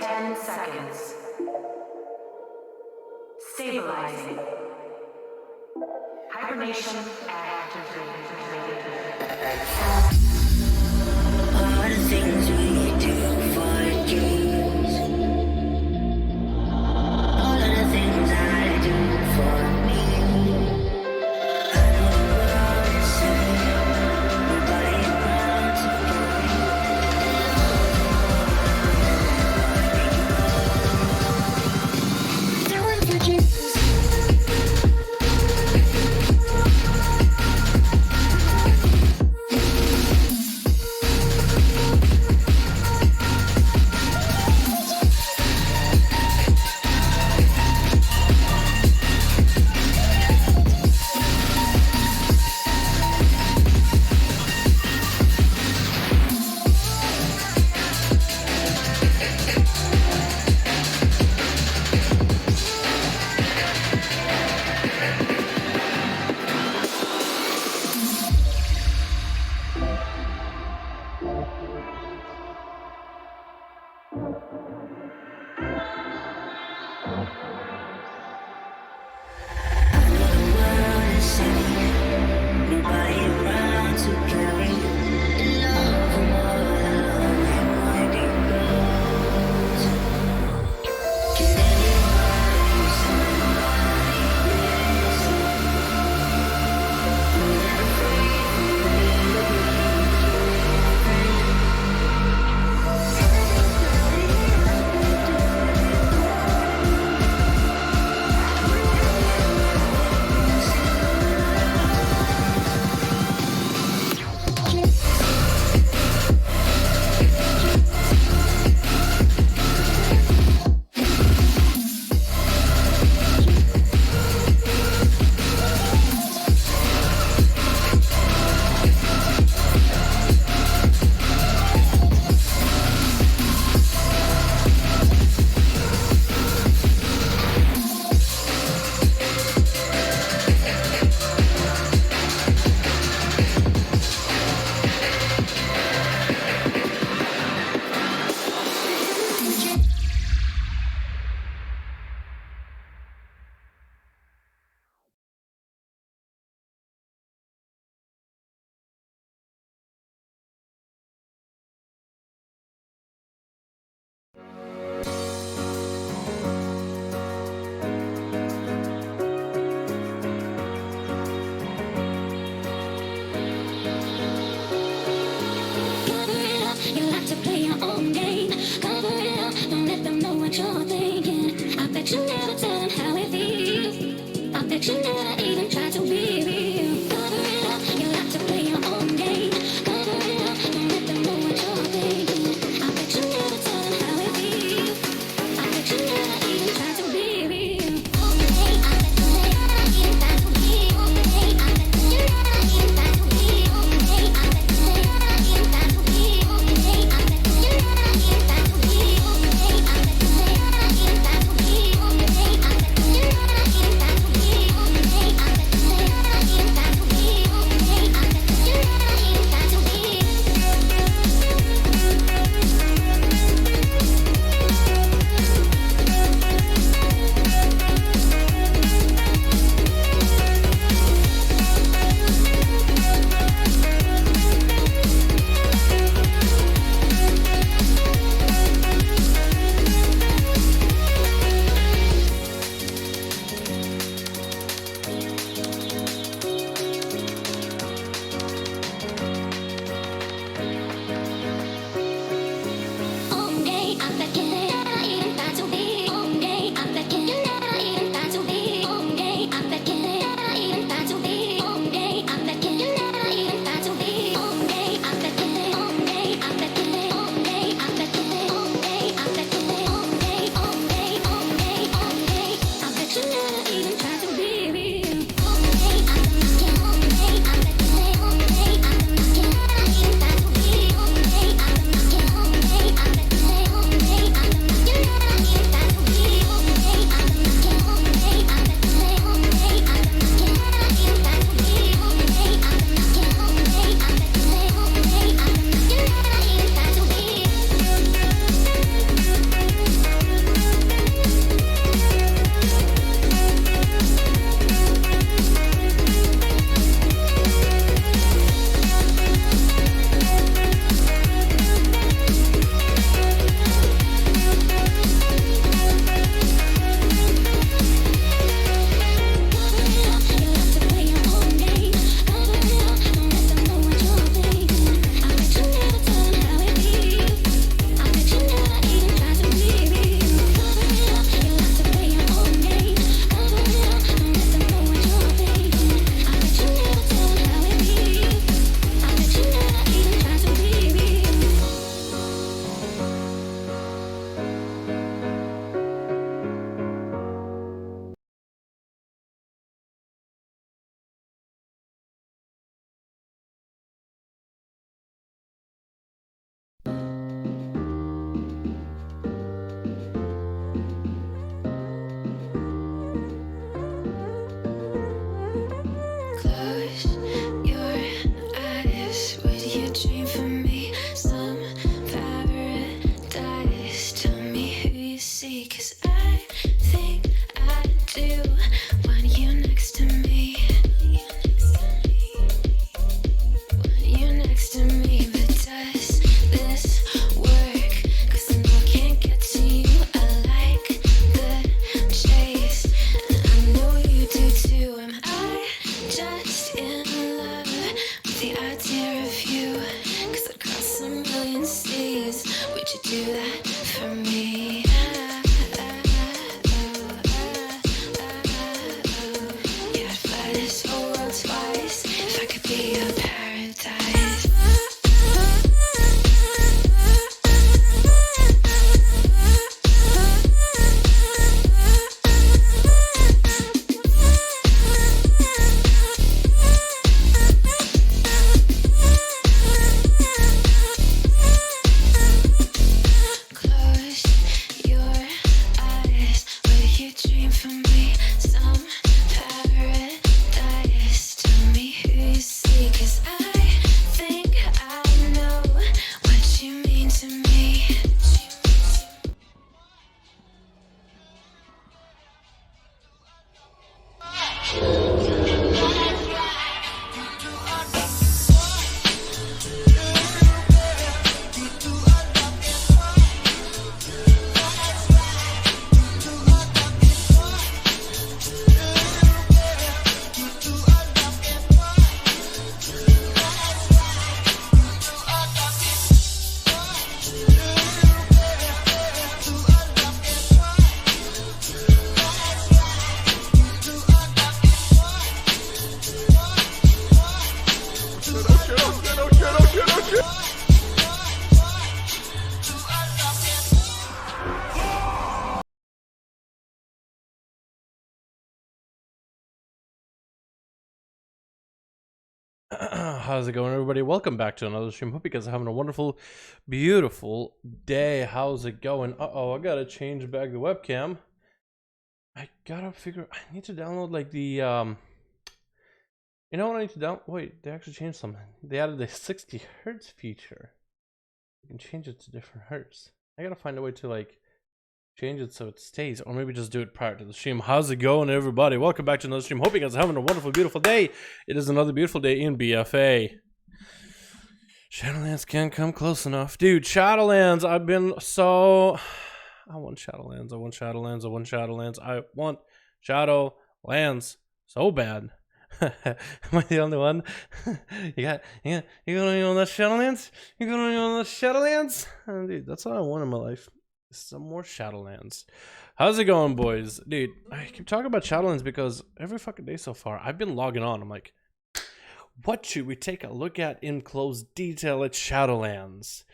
10 seconds. Stabilizing. Hibernation activated. All the things we do for dreams. All of the things I do for me. I know the world is saving. Nobody around to go. Do it for dreams. do that for me? Yeah, I'd fly this whole world twice if I could be your paradise. How's it going, everybody? Welcome back to another stream. Hope you guys are having a wonderful, beautiful day. How's it going? I gotta change back the webcam. I need to download like the you know what I need to download? Wait, they actually changed something. They added the 60 hertz feature. You can change it to different hertz. I gotta find a way to like change it so it stays, or maybe just do it prior to the stream. How's it going, everybody? Welcome back to another stream. Hope you guys are having a wonderful, beautiful day. It is another beautiful day in BFA. Shadowlands can't come close enough. Dude, Shadowlands, I want Shadowlands. I want Shadowlands. I want Shadowlands. I want Shadowlands so bad. Am I the only one? you gonna own that Shadowlands? You gonna own that Shadowlands? Dude, that's all I want in my life. Some more Shadowlands. How's it going, boys? Dude, I keep talking about Shadowlands because every fucking day so far I've been logging on. I'm like, what should we take a look at in close detail at Shadowlands?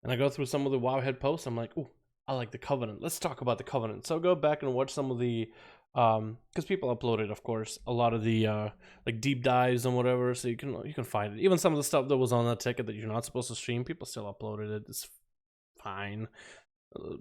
And I go through some of the Wowhead posts. I'm like, oh, I like the Covenant. Let's talk about the Covenant. So go back and watch some of the because people uploaded, of course, a lot of the like deep dives and whatever, so you can find it. Even some of the stuff that was on that ticket that you're not supposed to stream, people still uploaded it. It's fine.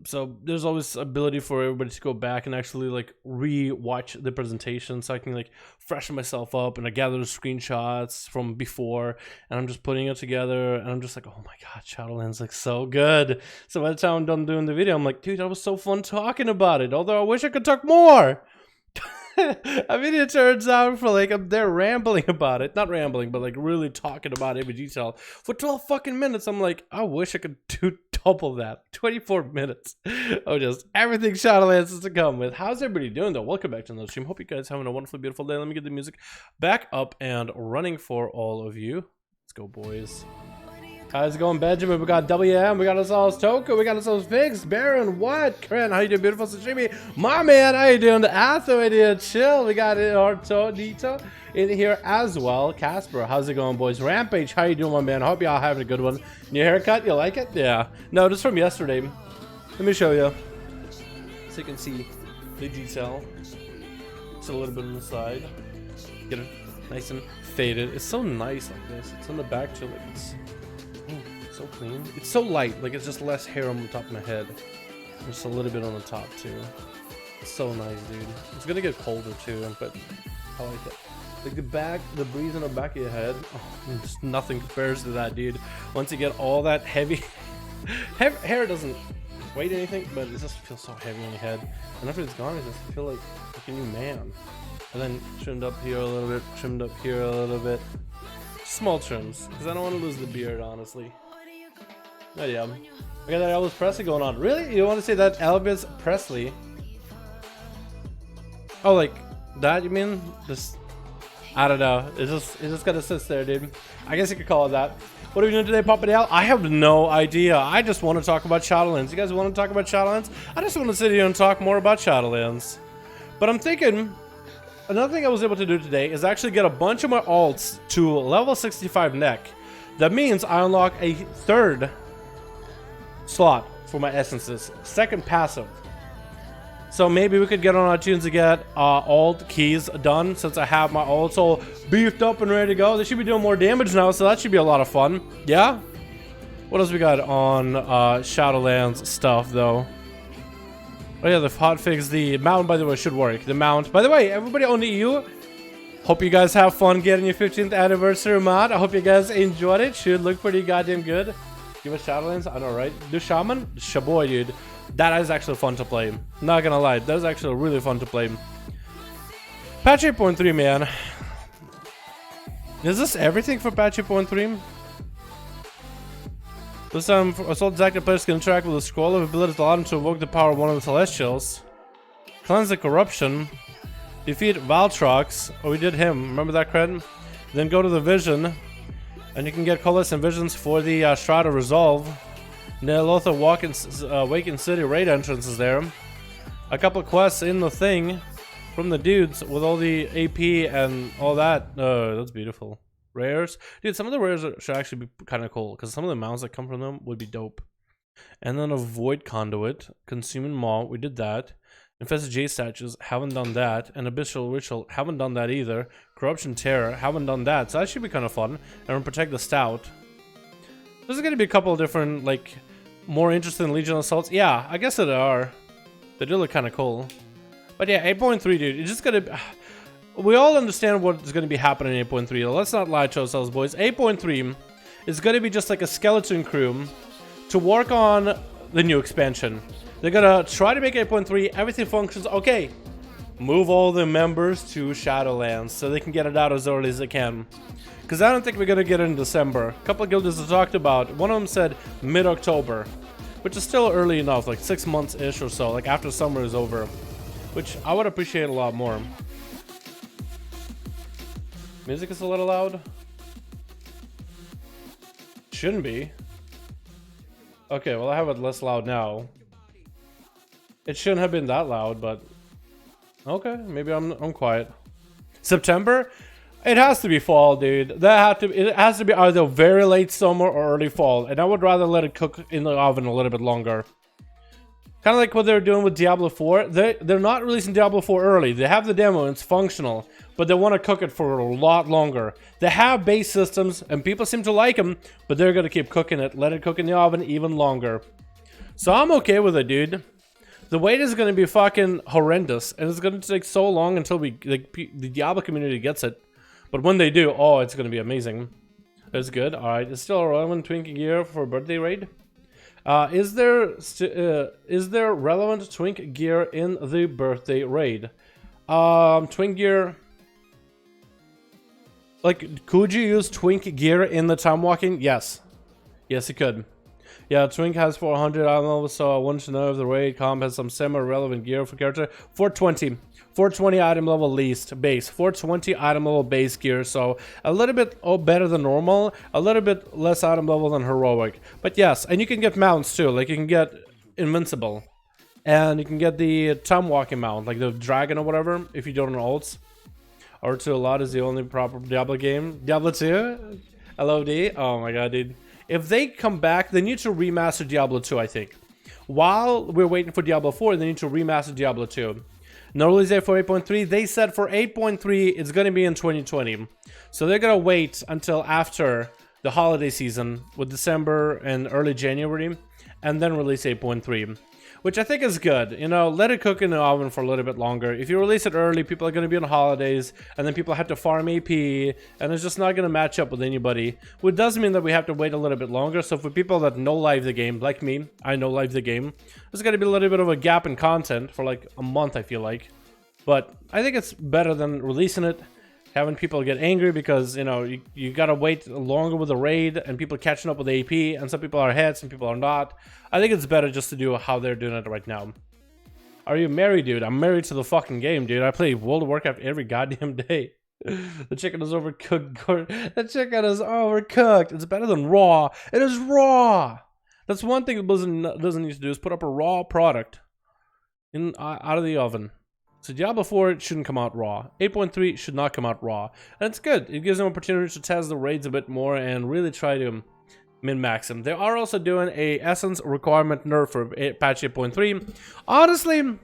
So there's always ability for everybody to go back and actually like re-watch the presentation, so I can like freshen myself up, and I gather screenshots from before and I'm just putting it together, and I'm just like, oh my god, Shadowlands looks so good. So by the time I'm done doing the video, I'm like, dude, that was so fun talking about it, although I wish I could talk more. I mean, it turns out for like I'm there rambling about it, not rambling, but like really talking about every detail for 12 fucking minutes. I'm like, I wish I could do double that, 24 minutes of just everything Shadowlands is to come with. How's everybody doing though? Welcome back to another stream. Hope you guys are having a wonderful, beautiful day. Let me get the music back up and running for all of you. Let's go, boys. How's it going, Benjamin? We got WM, we got ourselves Toka, we got ourselves Figs, Baron, what? Karen, how you doing, beautiful Sashimi? My man, how you doing? The Atho idiot, chill. We got it, Artodito in here as well. Casper, how's it going, boys? Rampage, how you doing, my man? Hope y'all having a good one. New haircut, you like it? Yeah. No, just from yesterday. Let me show you, so you can see the detail. It's a little bit on the side. Get it nice and faded. It's so nice like this. It's on the back too, like it's so clean. It's so light, like it's just less hair on the top of my head. Just a little bit on the top too. It's so nice, dude. It's gonna get colder too, but I like it. Like the breeze on the back of your head, oh, just nothing compares to that, dude. Once you get all that heavy hair doesn't weigh anything, but it just feels so heavy on your head. And after it's gone, I just feel like a new man. And then trimmed up here a little bit, trimmed up here a little bit. Small trims, because I don't want to lose the beard, honestly. Oh yeah, we got that Elvis Presley going on. Really? You want to say that Elvis Presley? Oh, like that? You mean this? I don't know. It's just gonna sit there, dude. I guess you could call it that. What are we doing today, Papa Dale? I have no idea. I just want to talk about Shadowlands. You guys want to talk about Shadowlands? I just want to sit here and talk more about Shadowlands. But I'm thinking, another thing I was able to do today is actually get a bunch of my alts to level 65 neck. That means I unlock a third slot for my essences. Second passive. So maybe we could get on iTunes to get alt keys done since I have my alts all beefed up and ready to go. They should be doing more damage now, so that should be a lot of fun. Yeah? What else we got on Shadowlands stuff, though? Oh yeah, the hotfix, the mount, by the way, should work. The mount. By the way, everybody on the EU, hope you guys have fun getting your 15th anniversary mod. I hope you guys enjoyed it. Should look pretty goddamn good. Give us Shadowlands, I know, right? Do Shaman? Shaboy, dude. That is actually fun to play. Not gonna lie, that is actually really fun to play. Patch 8.3, man. Is this everything for patch 8.3? This time, assault active players can interact with a scroll of abilities that allow them to evoke the power of one of the Celestials. Cleanse the corruption. Defeat Valtrox. Oh, we did him. Remember that, cred? Then go to the Vision. And you can get colors and visions for the Strata Resolve. Nelotha Awakened City raid entrances there. A couple of quests in the thing from the dudes with all the AP and all that. Oh, that's beautiful. Rares. Dude, some of the rares should actually be kind of cool because some of the mounts that come from them would be dope. And then a Void Conduit. Consuming Maw. We did that. Infested J statues. Haven't done that. And Abyssal Ritual. Haven't done that either. Corruption Terror. Haven't done that. So that should be kind of fun. And Protect the Stout. There's going to be a couple of different, like, more interesting Legion Assaults. Yeah, I guess they are. They do look kind of cool. But yeah, 8.3, dude. It's just going to... We all understand what's going to be happening in 8.3. Let's not lie to ourselves, boys. 8.3 is going to be just like a skeleton crew to work on the new expansion. They're going to try to make 8.3. Everything functions. Okay. Move all the members to Shadowlands so they can get it out as early as they can. Because I don't think we're going to get it in December. A couple of guilds I talked about. One of them said mid-October. Which is still early enough. Like 6 months-ish or so. Like after summer is over. Which I would appreciate a lot more. Music is a little loud. Shouldn't be. Okay, well I have it less loud now. It shouldn't have been that loud, but... Okay, maybe I'm quiet. September? It has to be fall, dude. It has to be either very late summer or early fall, and I would rather let it cook in the oven a little bit longer. Kind of like what they're doing with Diablo 4. They're not releasing Diablo 4 early. They have the demo and it's functional, but they want to cook it for a lot longer. They have base systems and people seem to like them, but they're gonna keep cooking it. Let it cook in the oven even longer. So I'm okay with it, dude. The wait is gonna be fucking horrendous, and it's gonna take so long until the Diablo community gets it. But when they do, oh, it's gonna be amazing. That's good. All right, it's still a relevant Twink gear for birthday raid. Is there relevant Twink gear in the birthday raid? Twink gear. Like, could you use Twink gear in the time walking? Yes. Yes, you could. Yeah, Twink has 400 item levels, so I wanted to know if the raid comp has some semi-relevant gear for character. 420. 420 item level least base. 420 item level base gear, so a little bit better than normal, a little bit less item level than heroic. But yes, and you can get mounts too, like you can get invincible. And you can get the time walking mount, like the dragon or whatever, if you don't know ults. Or to a lot is the only proper Diablo game. Diablo 2? LOD? Oh my god, dude. If they come back, they need to remaster Diablo 2, I think. While we're waiting for Diablo 4, they need to remaster Diablo 2. No release date for 8.3. They said for 8.3, it's going to be in 2020. So they're going to wait until after the holiday season with December and early January, and then release 8.3. Which I think is good. You know, let it cook in the oven for a little bit longer. If you release it early, people are going to be on holidays, and then people have to farm AP, and it's just not going to match up with anybody. Which does mean that we have to wait a little bit longer. So for people that know live the game, like me, I know live the game, there's going to be a little bit of a gap in content for like a month, I feel like. But I think it's better than releasing it, having people get angry because, you know, you gotta wait longer with the raid and people catching up with AP, and some people are ahead, some people are not. I think it's better just to do how they're doing it right now. Are you married, dude? I'm married to the fucking game, dude. I play World of Warcraft every goddamn day. The chicken is overcooked. The chicken is overcooked. It's better than raw. It is raw. That's one thing that doesn't need to do is put up a raw product in out of the oven. So Diablo 4 shouldn't come out raw. 8.3 should not come out raw. And it's good. It gives them opportunity to test the raids a bit more and really try to min-max them. They are also doing a essence requirement nerf for patch 8.3. Honestly,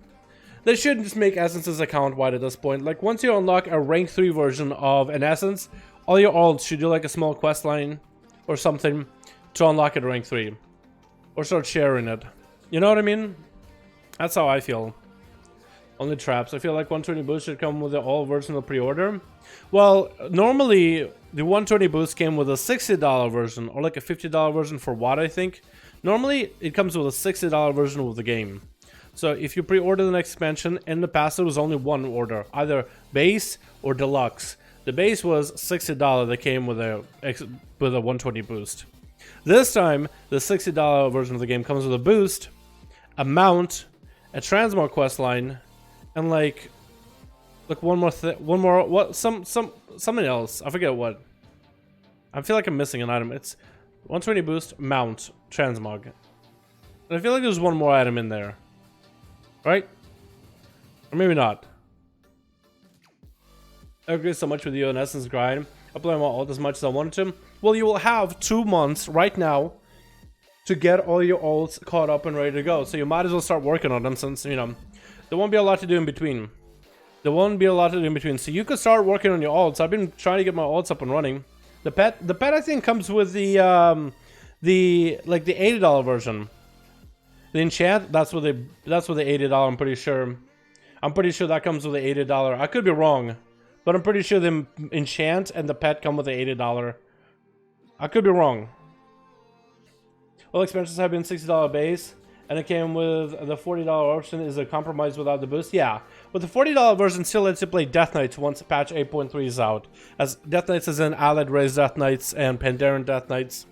they should just make essences account-wide at this point. Like, once you unlock a rank 3 version of an essence, all your alts should do like a small quest line or something to unlock it at rank 3. Or start sharing it. You know what I mean? That's how I feel. Only traps. I feel like 120 boost should come with the all version of pre-order. Well, normally the 120 boost came with a $60 version or like a $50 version for WoW, I think. Normally it comes with a $60 version of the game. So if you pre-order the next expansion, in the past there was only one order, either base or deluxe. The base was $60 that came with a 120 boost. This time the $60 version of the game comes with a boost, a mount, a transmog quest line, and like something else. I forget what. I feel like I'm missing an item. It's 120 boost, mount, transmog. And I feel like there's one more item in there. Right? Or maybe not. I agree so much with you on Essence grind. I play my ult as much as I wanted to. Well, you will have 2 months right now to get all your ults caught up and ready to go. So you might as well start working on them since, you know, there won't be a lot to do in between. So you could start working on your ults. I've been trying to get my ults up and running. The pet I think comes with the $80 version. The enchant, that's with the $80, I'm pretty sure. I'm pretty sure that comes with the $80. I could be wrong, but I'm pretty sure the enchant and the pet come with the $80. I could be wrong. All expansions have been $60 base, and it came with the $40 option. Is a compromise without the boost? Yeah, but the $40 version still lets you play Death Knights once patch 8.3 is out. As Death Knights is in Allied Race Death Knights and Pandaren Death Knights.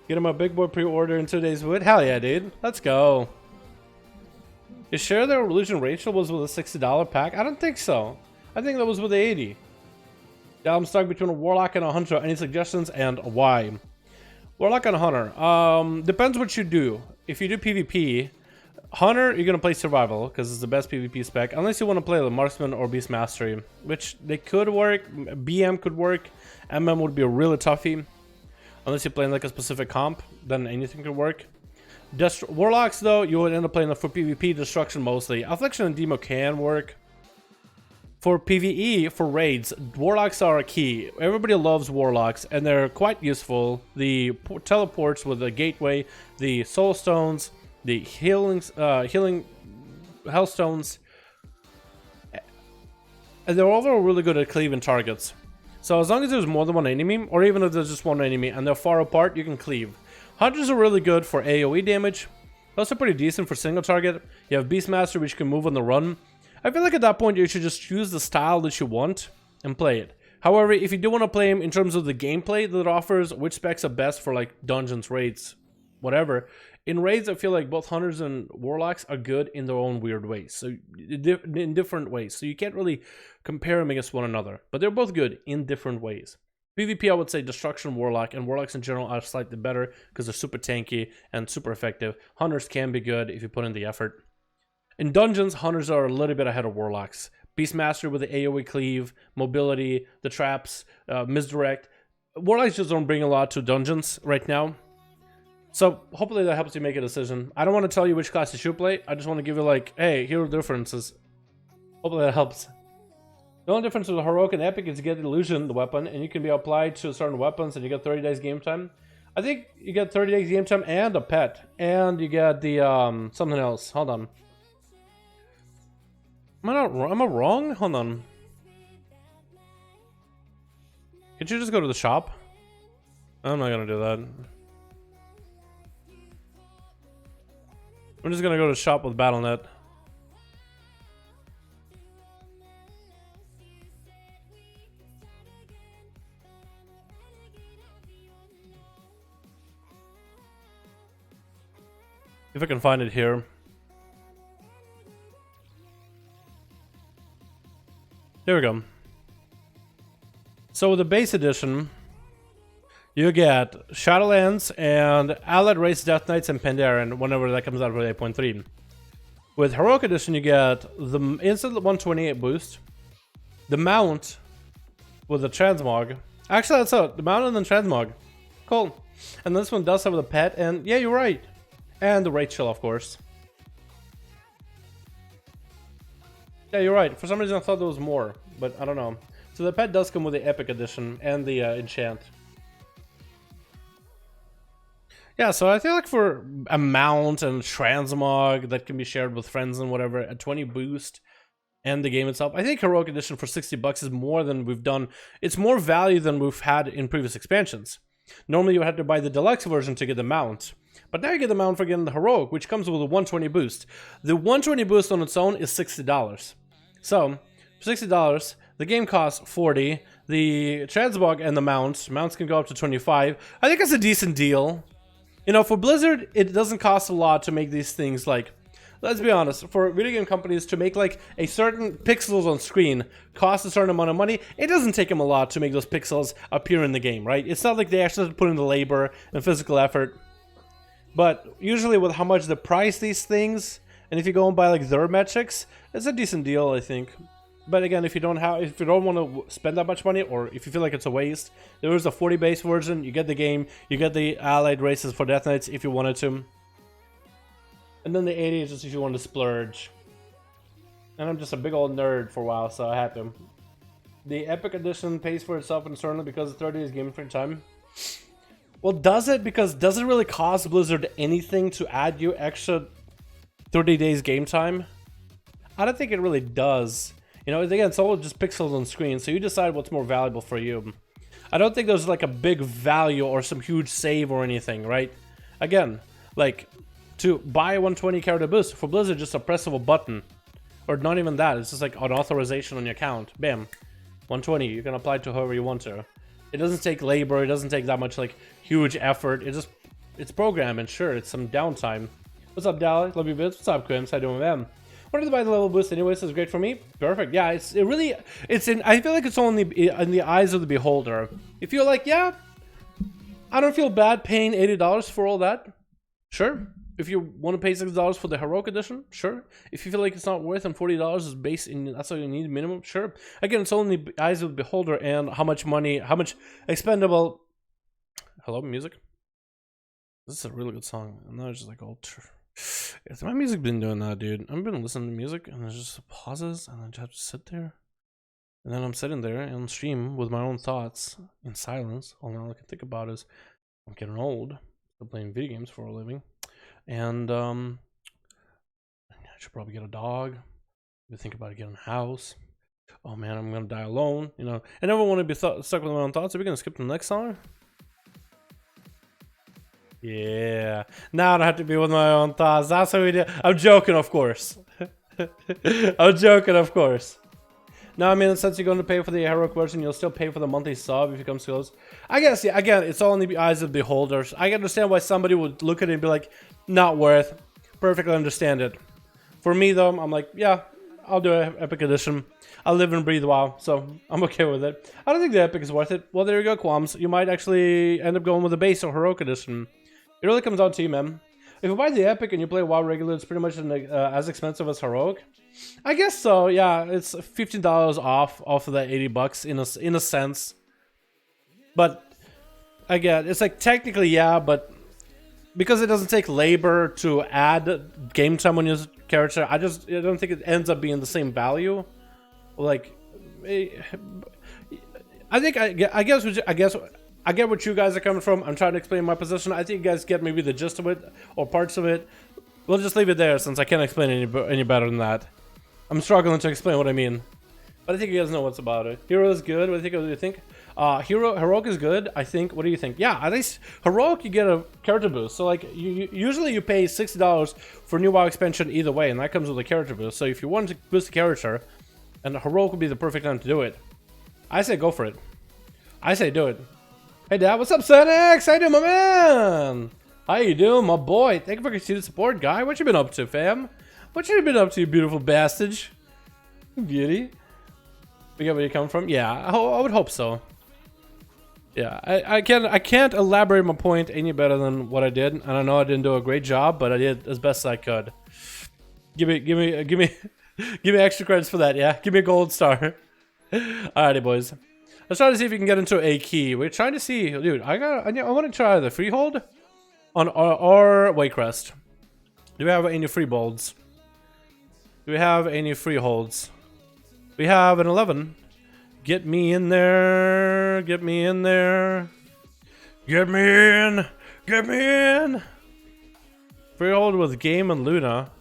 Get him a big boy pre-order in 2 days wood? Hell yeah, dude. Let's go. You sure the Illusion Rachel was with a $60 pack? I don't think so. I think that was with the 80. Yeah, I'm stuck between a Warlock and a Hunter. Any suggestions and why? Warlock and a Hunter. Depends what you do. If you do PvP, Hunter, you're going to play Survival because it's the best PvP spec. Unless you want to play the Marksman or Beast Mastery, which they could work. BM could work. MM would be a really toughie. Unless you're playing like a specific comp, then anything could work. Warlocks, though, you would end up playing for PvP destruction mostly. Affliction and Demo can work. For PvE, for raids, Warlocks are a key. Everybody loves Warlocks, and they're quite useful. The teleports with the gateway, the soul stones, the healing hellstones, and they're overall really good at cleaving targets. So as long as there's more than one enemy, or even if there's just one enemy and they're far apart, you can cleave. Hunters are really good for AoE damage. Also pretty decent for single target. You have Beastmaster, which can move on the run. I feel like at that point you should just choose the style that you want and play it. However, if you do want to play him in terms of the gameplay that it offers, which specs are best for like dungeons, raids, whatever. In raids, I feel like both Hunters and Warlocks are good in their own weird ways. So, in different ways. So you can't really compare them against one another. But they're both good in different ways. PvP, I would say Destruction Warlock, and Warlocks in general are slightly better because they're super tanky and super effective. Hunters can be good if you put in the effort. In dungeons, Hunters are a little bit ahead of Warlocks. Beastmaster with the AoE cleave, mobility, the traps, misdirect. Warlocks just don't bring a lot to dungeons right now. So hopefully that helps you make a decision. I don't want to tell you which class you should play. I just want to give you like, hey, here are the differences. Hopefully that helps. The only difference with Heroic and Epic is you get Illusion, the weapon, and you can be applied to certain weapons and you get 30 days game time. I think you get 30 days game time and a pet. And you get the, something else. Hold on. Am I wrong? Hold on. Could you just go to the shop? I'm not gonna do that. I'm just gonna go to shop with Battle.net. If I can find it here. There we go. So with the base edition, you get Shadowlands and Allied Race Death Knights and Pandaren whenever that comes out for 8.3. With Heroic Edition, you get the instant 128 boost, the mount with the transmog. Actually, that's out. The mount and the transmog. Cool. And this one does have the pet, and yeah, you're right. And the Rachel, of course. Yeah, you're right. For some reason, I thought there was more, but I don't know. So the pet does come with the Epic Edition and the enchant. Yeah, so I feel like for a mount and transmog that can be shared with friends and whatever, a 20 boost and the game itself, I think Heroic Edition for 60 bucks is more than we've done. It's more value than we've had in previous expansions. Normally you had to buy the deluxe version to get the mount, but now you get the mount for getting the Heroic, which comes with a 120 boost. The 120 boost on its own is $60. So, for $60, the game costs $40. The transmog and the mounts can go up to $25. I think it's a decent deal. You know, for Blizzard, it doesn't cost a lot to make these things. Like, let's be honest, for video game companies to make like a certain pixels on screen cost a certain amount of money, it doesn't take them a lot to make those pixels appear in the game, right? It's not like they actually have to put in the labor and physical effort. But usually with how much they price these things, and if you go and buy like their metrics, it's a decent deal, I think. But again, if you don't want to spend that much money, or if you feel like it's a waste, there is a 40 base version. You get the game, you get the allied races for Death Knights if you wanted to, and then the 80 is just if you want to splurge. And I'm just a big old nerd for a while, so I had to. The Epic Edition pays for itself internally because it's 30 days game free time. Well, does it? Because does it really cost Blizzard anything to add you extra 30 days game time? I don't think it really does. You know, again, it's all just pixels on screen, so you decide what's more valuable for you. I don't think there's like a big value or some huge save or anything, right? Again, like to buy a 120 character boost for Blizzard, just a press of a button, or not even that. It's just like an authorization on your account. Bam, 120. You can apply to whoever you want to. It doesn't take labor. It doesn't take that much like huge effort. It's programming. Sure, it's some downtime. What's up, Dal? Love you, bits. What's up, Quims? How you doing, man? Wanted to buy the level boost anyways, so it's great for me. Perfect. Yeah, I feel like it's only in the eyes of the beholder. If you're like, yeah, I don't feel bad paying $80 for all that, sure. If you want to pay $6 for the Heroic Edition, sure. If you feel like it's not worth and $40 is base and that's all you need minimum, sure. Again, it's only the eyes of the beholder and how much money, how much expendable. Hello, music. This is a really good song. And now it's just like ultra. It's my music been doing that, dude. I've been listening to music and there's just pauses and I just have to sit there. And then I'm sitting there on stream with my own thoughts in silence. All I can think about is I'm getting old. I'm playing video games for a living. And I should probably get a dog. Maybe think about getting a house. Oh man, I'm gonna die alone. You know, I never want to be stuck with my own thoughts. Are we gonna skip to the next song? Yeah, now I don't have to be with my own thoughts. That's what we do. I'm joking, of course. I'm joking, of course. No, I mean, since you're going to pay for the heroic version, you'll still pay for the monthly sub if it comes close. I guess, yeah, again, it's all in the eyes of the beholders. I can understand why somebody would look at it and be like, not worth. Perfectly understand it. For me, though, I'm like, yeah, I'll do an Epic Edition. I live and breathe WoW, so I'm okay with it. I don't think the Epic is worth it. Well, there you go, Qualms. You might actually end up going with the base or Heroic Edition. It really comes down to you, man. If you buy the Epic and you play WoW regular, it's pretty much as expensive as Heroic. I guess so, yeah. It's $15 off of that $80 in a sense. But again, it's like technically, yeah, but because it doesn't take labor to add game time on your character, I don't think it ends up being the same value. Like, I get what you guys are coming from. I'm trying to explain my position. I think you guys get maybe the gist of it or parts of it. We'll just leave it there since I can't explain any better than that. I'm struggling to explain what I mean. But I think you guys know what's about it. Hero is good. What do you think? Heroic is good, I think. What do you think? Yeah, at least Heroic you get a character boost. So like usually you pay $60 for new WoW expansion either way, and that comes with a character boost. So if you want to boost a character, and Heroic would be the perfect time to do it. I say go for it. I say do it. Hey Dad, what's up, Senex? How you doing, my man? How you doing, my boy? Thank you for continued support, guy. What you been up to, fam? What you been up to, you beautiful bastard? Beauty. We get where you come from? Yeah, I would hope so. Yeah, I can't elaborate my point any better than what I did, and I know I didn't do a great job, but I did as best I could. Give me give me extra credits for that. Yeah, give me a gold star. Alrighty, boys. Let's try to see if we can get into a key. We're trying to see, dude. I want to try the freehold on our Waycrest. Do we have any freeholds? Do we have any freeholds? We have an 11. Get me in there. Get me in there. Get me in. Get me in. Freehold with Game and Luna.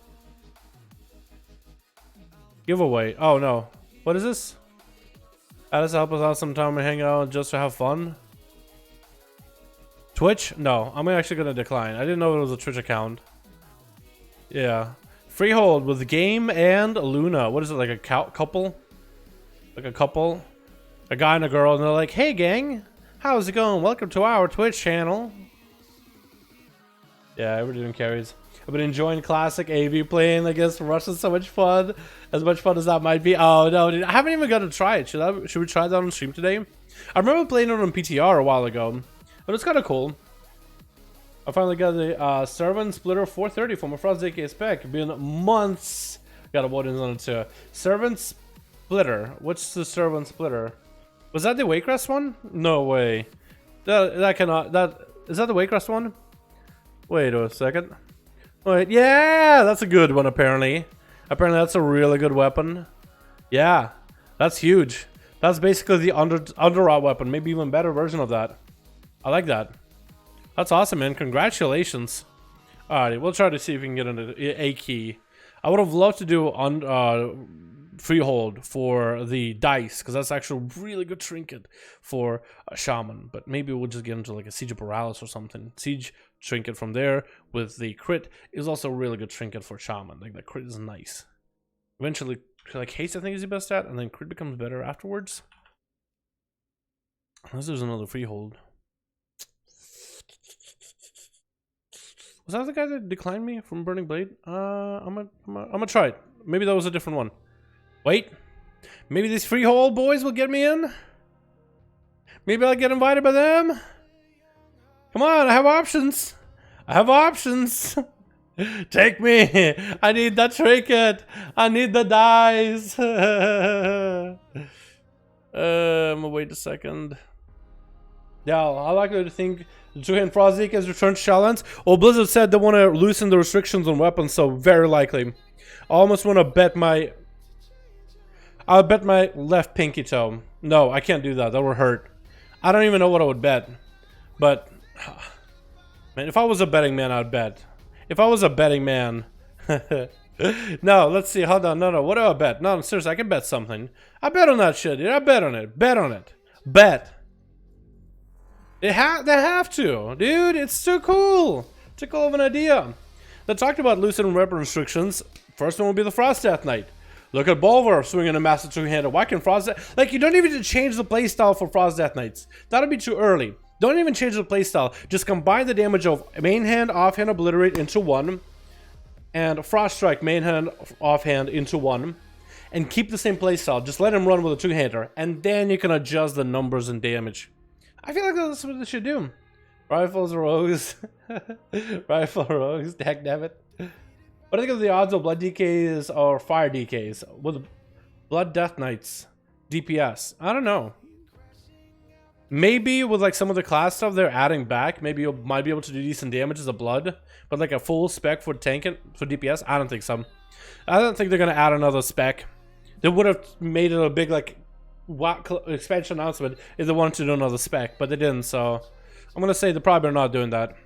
Giveaway. Oh no. What is this? Add us to help us out sometime and hang out just to have fun. Twitch? No. I'm actually going to decline. I didn't know it was a Twitch account. Yeah. Freehold with Game and Luna. What is it? Like a couple? Like a couple? A guy and a girl, and they're like, "Hey gang, how's it going? Welcome to our Twitch channel." Yeah, we're doing carries. I've been enjoying classic AV playing. I guess Rush is so much fun. As much fun as that might be. Oh no, dude, I haven't even got to try it. Should we try that on stream today? I remember playing it on PTR a while ago, but it's kind of cool. I finally got the Servant Splitter 430 from a Frost AK spec. Been months. Got a button on it too. Servant Splitter. What's the Servant Splitter? Was that the Waycrest one? No way. That cannot. Is that the Waycrest one? Wait a second. Wait, yeah, that's a good one. Apparently, that's a really good weapon. Yeah, that's huge. That's basically the underrot weapon. Maybe even better version of that. I like that. That's awesome, man. Congratulations. Alrighty, we'll try to see if we can get into a key. I would have loved to do on freehold for the dice, because that's actually a really good trinket for a shaman. But maybe we'll just get into like a Siege of Paralysis or something. Siege trinket from there with the crit is also a really good trinket for shaman. Like the crit is nice. Eventually, like haste I think is the best stat, and then crit becomes better afterwards. Unless there's another freehold. Was that the guy that declined me from Burning Blade? I'm gonna try it. Maybe that was a different one. Wait, maybe these freehold boys will get me in? Maybe I'll get invited by them? Come on, I have options. I have options. Take me. I need that trinket. I need the dice. Wait a second. Yeah, I like to think the two-hand Frostzeek has returned to Shadowlands. Well, Blizzard said they want to loosen the restrictions on weapons, so very likely. I almost want to bet my... I'll bet my left pinky toe. No, I can't do that. That would hurt. I don't even know what I would bet. But, man, if I was a betting man, I'd bet. If I was a betting man... No, let's see. Hold on. No. What do I bet? No, seriously, I can bet something. I bet on that shit, dude. I bet on it. Bet on it. Bet. They have to. Dude, it's too cool. Too cool of an idea. They talked about loosening weapon restrictions. First one will be the Frost Death Knight. Look at Bulver swinging a master two-hander. Why can Frost Death... Like, you don't even need to change the playstyle for Frost Death Knights. That'll be too early. Don't even change the playstyle. Just combine the damage of main hand, offhand, obliterate into one. And Frost Strike, main hand, offhand into one. And keep the same playstyle. Just let him run with a two-hander. And then you can adjust the numbers and damage. I feel like that's what they should do. Rifles, rogues. Rifle, rogues. Heck damn it. What do you think of the odds of blood DKs or fire DKs with blood death knights DPS? I don't know. Maybe with like some of the class stuff they're adding back, maybe you might be able to do decent damage as a blood, but like a full spec for tanking for DPS, I don't think so. I don't think they're gonna add another spec. They would have made it a big like expansion announcement if they wanted to do another spec, but they didn't. So I'm gonna say they're probably not doing that.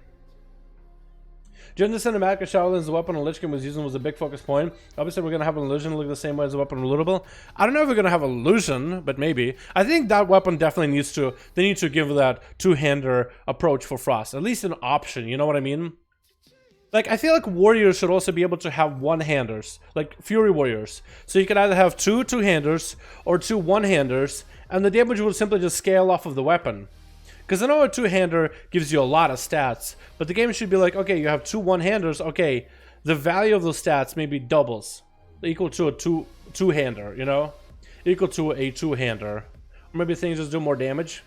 During the cinematic, Shadowlands, the weapon Lich King was using was a big focus point. Obviously, we're going to have an illusion look the same way as the weapon reloadable. I don't know if we're going to have an illusion, but maybe. I think that weapon definitely needs to... They need to give that two-hander approach for Frost. At least an option, you know what I mean? Like, I feel like warriors should also be able to have one-handers. Like, Fury warriors. So you could either have two two-handers or two one-handers, and the damage would simply just scale off of the weapon. Because I know a two-hander gives you a lot of stats, but the game should be like, okay, you have two one-handers, okay, the value of those stats maybe doubles, equal to a two-hander, you know? Equal to a two-hander. Or maybe things just do more damage.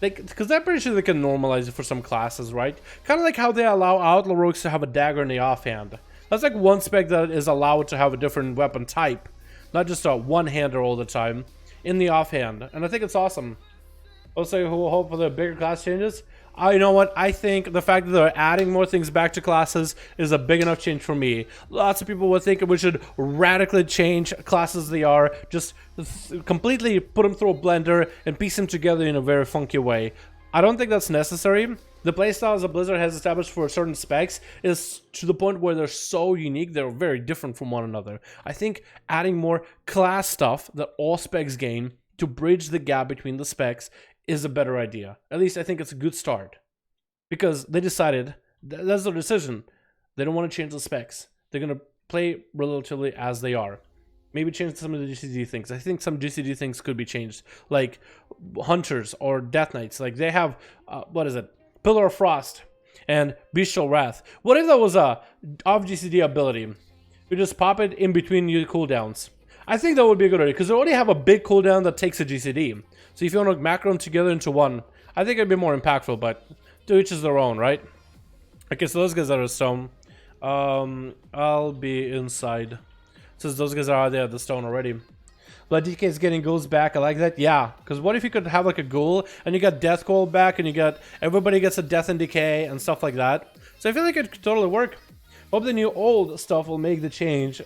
Because I'm pretty sure they can normalize it for some classes, right? Kind of like how they allow Outlaw Rogues to have a dagger in the offhand. That's like one spec that is allowed to have a different weapon type, not just a one-hander all the time in the offhand, and I think it's awesome. Also, we'll hope for the bigger class changes. You know what? I think the fact that they're adding more things back to classes is a big enough change for me. Lots of people would think we should radically change classes as they are, just completely put them through a blender and piece them together in a very funky way. I don't think that's necessary. The playstyles that Blizzard has established for certain specs is to the point where they're so unique, they're very different from one another. I think adding more class stuff that all specs gain to bridge the gap between the specs is a better idea. At least I think it's a good start. Because they decided, that's their decision. They don't want to change the specs. They're going to play relatively as they are. Maybe change some of the GCD things. I think some GCD things could be changed. Like Hunters or Death Knights. Like they have, what is it? Pillar of Frost and Bestial Wrath. What if that was a off GCD ability? You just pop it in between your cooldowns. I think that would be a good idea because they already have a big cooldown that takes a GCD. So if you want to macro them together into one, I think it'd be more impactful, but to each is their own, right? Okay, so those guys are at stone. I'll be inside. Since those guys are out there at the stone already. But DK is getting ghouls back. I like that. Yeah, because what if you could have like a ghoul and you got death cold back and you got everybody gets a death and decay and stuff like that. So I feel like it could totally work. Hope the new old stuff will make the change.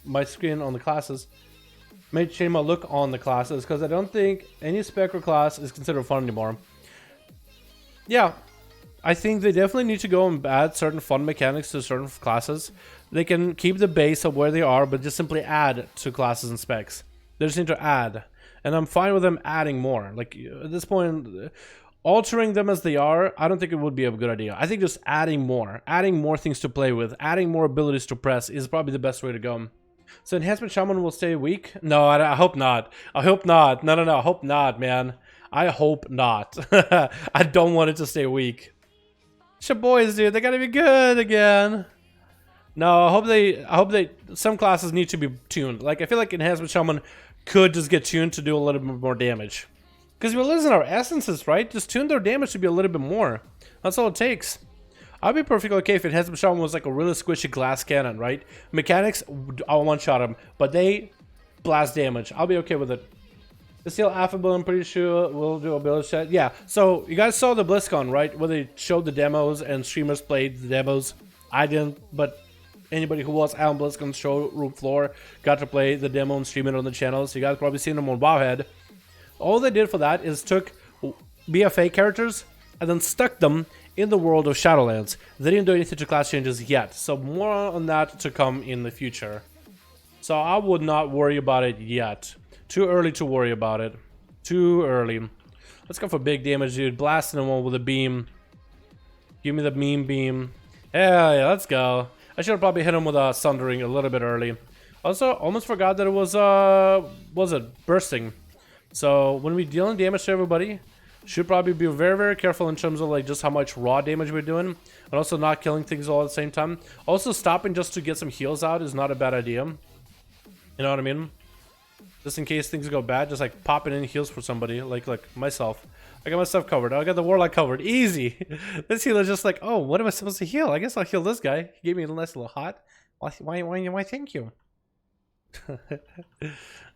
My screen on the classes may change my look on the classes because I don't think any spec or class is considered fun anymore. Yeah, I think they definitely need to go and add certain fun mechanics to certain classes. They can keep the base of where they are, but just simply add to classes and specs. They just need to add. And I'm fine with them adding more. Like, at this point, altering them as they are, I don't think it would be a good idea. I think just adding more things to play with, adding more abilities to press is probably the best way to go. So Enhancement Shaman will stay weak? No, I hope not. I hope not. No, I hope not, man. I hope not. I don't want it to stay weak. It's your boys, dude. They gotta be good again. No, I hope they. Some classes need to be tuned. Like I feel like Enhancement Shaman could just get tuned to do a little bit more damage. Because we're losing our essences, right? Just tune their damage to be a little bit more. That's all it takes. I'd be perfectly okay if Enhancement Shaman was like a really squishy glass cannon, right? Mechanics, I'll one-shot them, but they blast damage. I'll be okay with it. The Steel Affable, I'm pretty sure we'll do a build set. Yeah, so you guys saw the BlizzCon, right? Where they showed the demos and streamers played the demos. I didn't, but anybody who was on BlizzCon's showroom floor got to play the demo and stream it on the channel. So you guys probably seen them on Wowhead. All they did for that is took BFA characters and then stuck them in the world of Shadowlands. They didn't do anything to class changes yet. So more on that to come in the future. So I would not worry about it yet. Too early to worry about it. Too early. Let's go for big damage, dude. Blasting them all with a beam. Give me the meme beam. Hell yeah, let's go. I should have probably hit him with a Sundering a little bit early. Also, almost forgot that it was it bursting. So when we dealing damage to everybody, should probably be very, very careful in terms of like just how much raw damage we're doing, and also not killing things all at the same time. Also, stopping just to get some heals out is not a bad idea. You know what I mean? Just in case things go bad, just like popping in heals for somebody, like myself. I got myself covered. I got the Warlock covered. Easy. This healer's just like, oh, what am I supposed to heal? I guess I'll heal this guy. He gave me a nice little hot. Why thank you.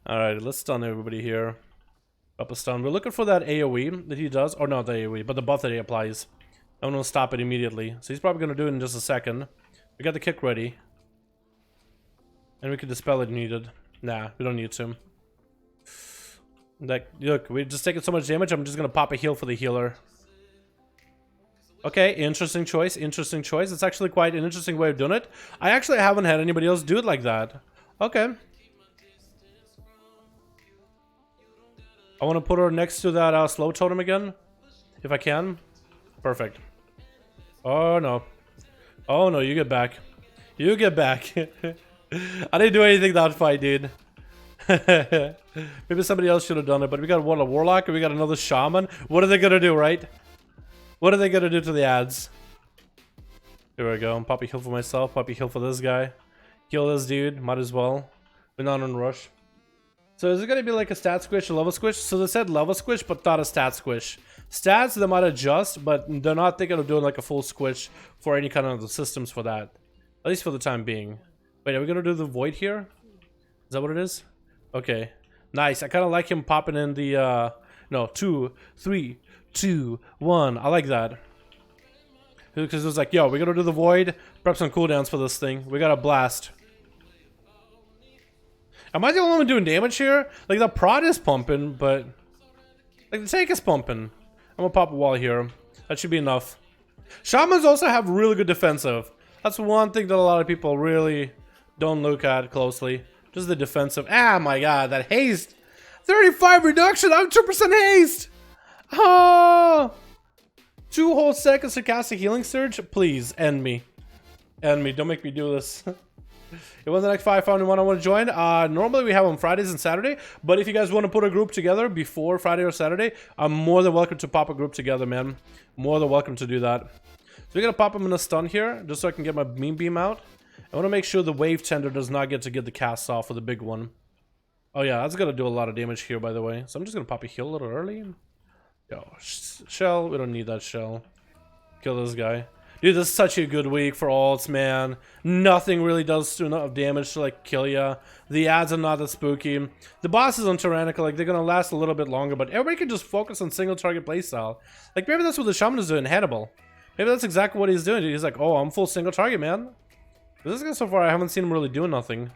Alright, let's stun everybody here. Up a stun. We're looking for that AoE that he does. Or not the AoE, but the buff that he applies. I'm going to stop it immediately. So he's probably going to do it in just a second. We got the kick ready. And we can dispel it needed. Nah, we don't need to. Like, look, we're just taking so much damage, I'm just gonna pop a heal for the healer. Okay, interesting choice, interesting choice. It's actually quite an interesting way of doing it. I actually haven't had anybody else do it like that. Okay. I want to put her next to that slow totem again, if I can. Perfect. Oh no. Oh no, you get back. You get back. I didn't do anything that fight, dude. Maybe somebody else should have done it, but we got a Warlock and we got another Shaman. What are they gonna do, right? What are they gonna do to the ads? Here we go. Poppy heal for myself, poppy heal for this guy. Heal this dude, might as well. We're not on rush. So is it gonna be like a stat squish, a level squish? So they said level squish, but not a stat squish. Stats, they might adjust, but they're not thinking of doing like a full switch for any kind of the systems for that. At least for the time being. Wait, are we gonna do the void here? Is that what it is? Okay. Nice. I kind of like him popping in the, no, 2, 3, 2, 1. I like that. Because it was like, yo, we're gonna do the void. Prep some cooldowns for this thing. We got a blast. Am I the only one doing damage here? Like, the prod is pumping, but... like, the tank is pumping. I'm gonna pop a wall here. That should be enough. Shamans also have really good defensive. That's one thing that a lot of people really don't look at closely. Just the defensive. Ah, my god, that haste. 35 reduction. I'm 2% haste. Oh, 2 whole seconds to cast a healing surge. Please end me. End me. Don't make me do this. It was the next 5 found one I want to join. Normally we have on Fridays and Saturday, but if you guys want to put a group together before Friday or Saturday, I'm more than welcome to pop a group together, man. More than welcome to do that. So we're gonna pop him in a stun here, just so I can get my beam beam out. I want to make sure the wave tender does not get to get the cast off for the big one. Oh yeah, that's gonna do a lot of damage here, by the way. So I'm just gonna pop a heal a little early. Yo, shell. We don't need that shell. Kill this guy. Dude, this is such a good week for alts, man. Nothing really does enough damage to like kill ya. The ads are not that spooky. The bosses on Tyrannical, like, they're gonna last a little bit longer, but everybody can just focus on single target playstyle. Like, maybe that's what the shaman is doing, Hannibal. Maybe that's exactly what he's doing. Dude. He's like, oh, I'm full single target, man. This guy so far, I haven't seen him really doing nothing.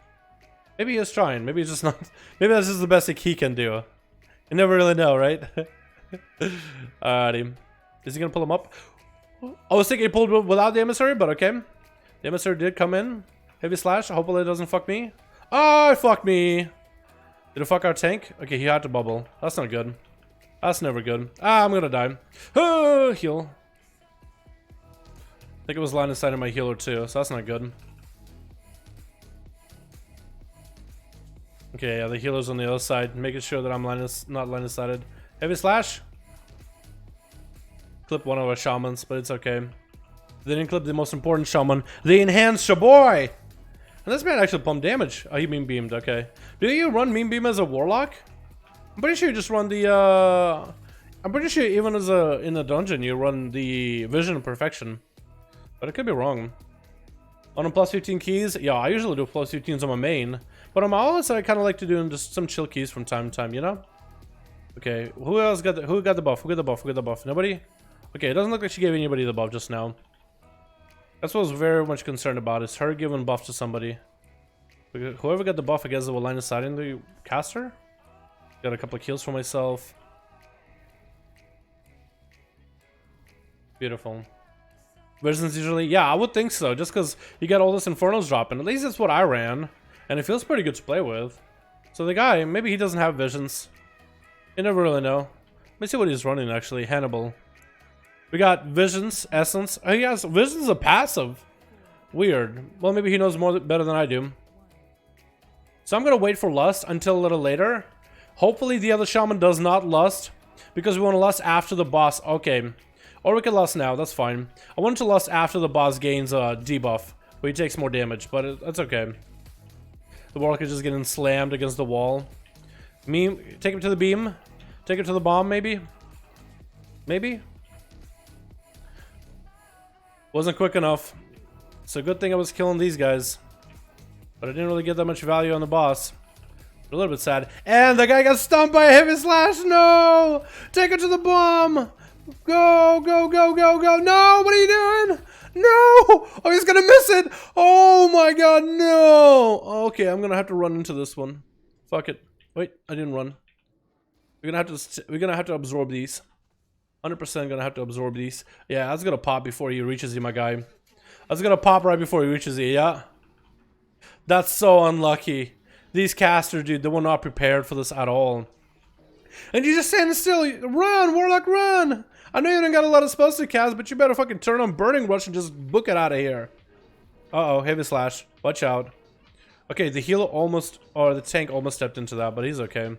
Maybe he is trying. Maybe he's just not. Maybe that's just the best he can do. You never really know, right? Alrighty. Is he gonna pull him up? I was thinking he pulled without the emissary, but okay. The emissary did come in. Heavy slash. Hopefully it doesn't fuck me. Oh, it fucked me. Did it fuck our tank? Okay, he had to bubble. That's not good. That's never good. Ah, I'm gonna die. Oh, heal. I think it was line of sight of my healer too, so that's not good. Okay, yeah, the healer's on the other side, making sure that I'm not line of sighted. Heavy slash. Clip one of our shamans, but it's okay. They didn't clip the most important shaman, the enhanced shaboy. And this man actually pumped damage. Oh, he mean beamed. Okay. Do you run mean beam as a warlock? I'm pretty sure you just run the. I'm pretty sure even as in a dungeon you run the vision of perfection, but I could be wrong. On a plus 15 keys, yeah, I usually do plus 15s on my main, but on my alts I kind of like to do just some chill keys from time to time, you know. Okay, who else got the buff? Who got the buff? Who got the buff? Nobody. Okay, it doesn't look like she gave anybody the buff just now. That's what I was very much concerned about, is her giving buff to somebody. Whoever got the buff, I guess, will line of sight in the caster. Got a couple of kills for myself. Beautiful. Visions usually, yeah, I would think so, just because you got all this Infernos dropping. At least that's what I ran, and it feels pretty good to play with. So the guy, maybe he doesn't have visions. You never really know. Let me see what he's running, actually. Hannibal. We got Visions, Essence. Oh, he has Visions a passive. Weird. Well, maybe he knows better than I do. So I'm going to wait for Lust until a little later. Hopefully the other Shaman does not Lust, because we want to Lust after the boss. Okay. Or we can Lust now. That's fine. I want to Lust after the boss gains a debuff, where he takes more damage, but that's okay. The Warlock is just getting slammed against the wall. Take him to the beam. Take him to the bomb, maybe? Maybe? Wasn't quick enough. It's a good thing I was killing these guys. But I didn't really get that much value on the boss. A little bit sad. And the guy got stunned by a heavy slash. No! Take it to the bomb! Go, go, go, go, go. No! What are you doing? No! Oh, he's gonna miss it! Oh my god, no! Okay, I'm gonna have to run into this one. Fuck it. Wait, I didn't run. We're gonna have to absorb these. 100% gonna have to absorb these. Yeah, that's gonna pop before he reaches you, my guy. That's gonna pop right before he reaches you, yeah? That's so unlucky. These casters, dude, they were not prepared for this at all. And you just stand still. Run, Warlock, run! I know you don't got a lot of spells to cast, but you better fucking turn on Burning Rush and just book it out of here. Uh-oh, heavy slash. Watch out. Okay, the healer almost, or the tank almost stepped into that, but he's okay.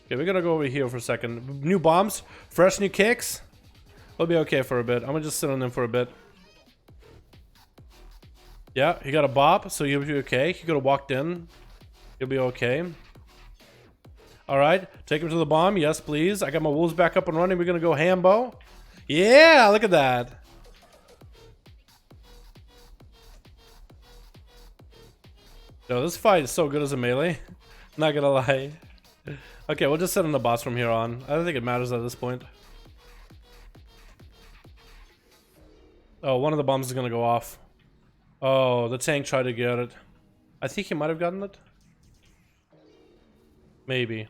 Okay, we're gonna go over here for a second. New bombs, fresh new kicks. We'll be okay for a bit. I'm gonna just sit on them for a bit. Yeah, he got a bop, so you'll be okay. He could have walked in. You'll be okay. Alright, take him to the bomb. Yes, please. I got my wolves back up and running. We're gonna go Hambo. Yeah, look at that. Yo, this fight is so good as a melee. Not gonna lie. Okay, we'll just sit on the boss from here on. I don't think it matters at this point. Oh, one of the bombs is gonna go off. Oh, the tank tried to get it. I think he might have gotten it. Maybe.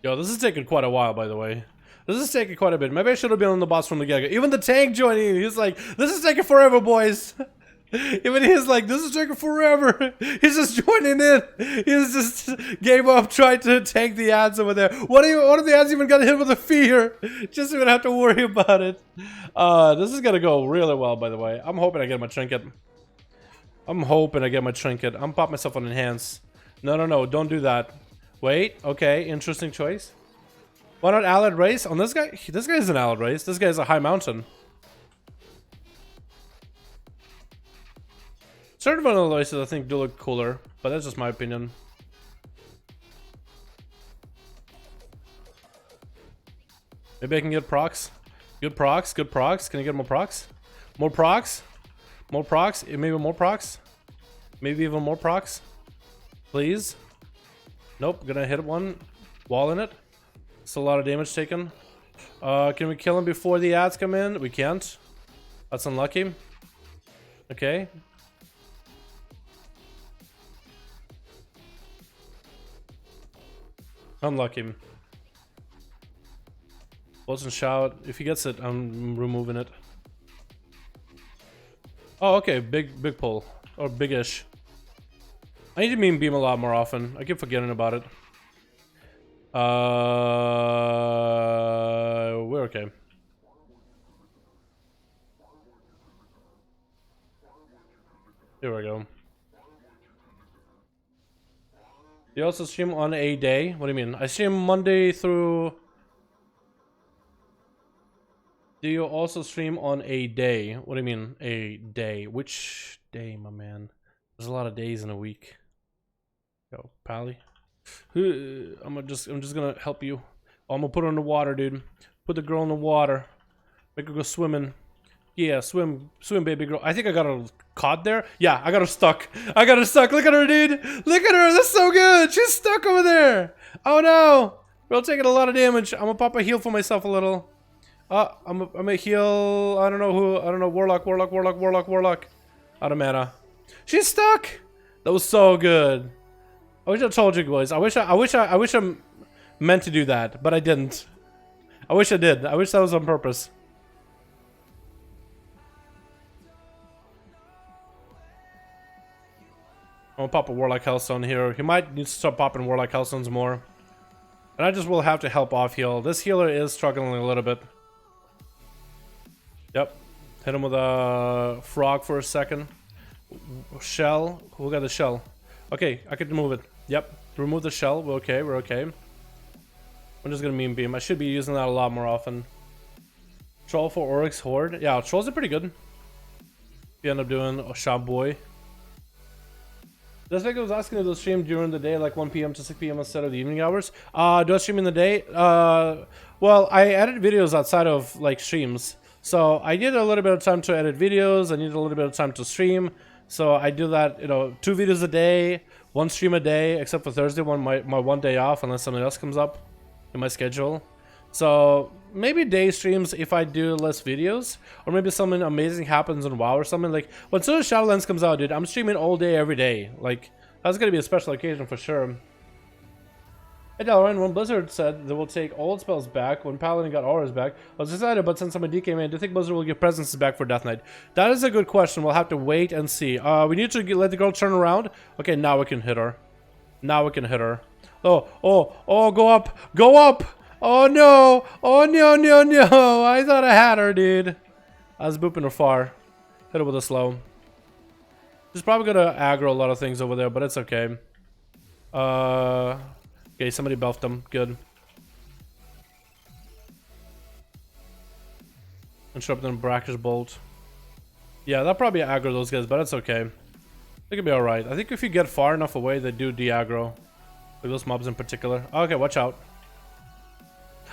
Yo, this is taking quite a while, by the way. This is taking quite a bit. Maybe I should have been on the boss from the get-go. Even the tank joining, he's like, this is taking forever, boys. Even he's like, this is taking forever. He's just joining in. He's just gave up, tried to tank the ads over there. What if the ads even got hit with a fear? Just even have to worry about it. This is gonna go really well, by the way. I'm hoping I get my trinket. I'm pop myself on enhance. No, don't do that. Wait, okay, interesting choice. Why not allied race? On this guy? This guy is an allied race. This guy is a high mountain. Certain vanilla races I think do look cooler, but that's just my opinion. Maybe I can get procs. Good procs, good procs. Can I get more procs? More procs? More procs? Maybe more procs? Maybe even more procs? Please? Nope, gonna hit one. Wall in it. It's a lot of damage taken. Can we kill him before the ads come in? We can't. That's unlucky. Okay. Unlucky. Wasn't shout. If he gets it, I'm removing it. Oh, okay. Big pull. Or big-ish. I need to meme beam a lot more often. I keep forgetting about it. We're okay. Here we go. You also stream on a day? What do you mean? I stream Monday through... Do you also stream on a day? What do you mean, a day? Which day, my man? There's a lot of days in a week. Yo, Pally. I'm just gonna help you. Oh, I'm gonna put her in the water, dude. Put the girl in the water. Make her go swimming. Yeah, swim, baby girl. I think I got her caught there. Yeah, I got her stuck. Look at her, dude. Look at her. That's so good. She's stuck over there. Oh no. We're taking a lot of damage. I'm gonna pop a heal for myself a little. I'm gonna heal. I don't know who. I don't know. Warlock. Out of mana. She's stuck. That was so good. I wish I told you guys. I wish I meant to do that, but I didn't. I wish I did. I wish that was on purpose. I'm gonna pop a Warlock Hellstone here. He might need to start popping Warlock Hellstones more. And I just will have to help off heal. This healer is struggling a little bit. Yep. Hit him with a frog for a second. Shell. Who got the shell? Okay, I could remove it. Yep. Remove the shell. We're okay. I'm just gonna meme beam. I should be using that a lot more often. Troll for Oryx Horde. Yeah, trolls are pretty good. You end up doing a shop boy. Just like I was asking if they'll stream during the day, like 1 PM to 6 PM instead of the evening hours. Do I stream in the day? Well, I edit videos outside of like streams. So I need a little bit of time to edit videos. I need a little bit of time to stream. So I do that, 2 videos a day, 1 stream a day, except for Thursday, my 1 day off, unless something else comes up in my schedule. So maybe day streams if I do less videos, or maybe something amazing happens in WoW or something. Like when soon as SHADOWLANDS comes out, dude, I'm streaming all day every day. Like that's gonna be a special occasion for sure. Hey Dalaran, when Blizzard said they will take old spells back when Paladin got auras back, I was excited, but since I'm a DK man, do you think Blizzard will give presences back for Death Knight? That is a good question. We'll have to wait and see. We need to let the girl turn around. Okay, now we can hit her. Oh, go up. Oh no! No! I thought I had her, dude. I was booping her far. Hit her with a slow. She's probably gonna aggro a lot of things over there, but it's okay. Okay, somebody buffed them. Good. Interrupt them, Brackish Bolt. Yeah, that'll probably aggro those guys, but it's okay. They could be alright. I think if you get far enough away, they do de-aggro. Like those mobs in particular. Okay, watch out.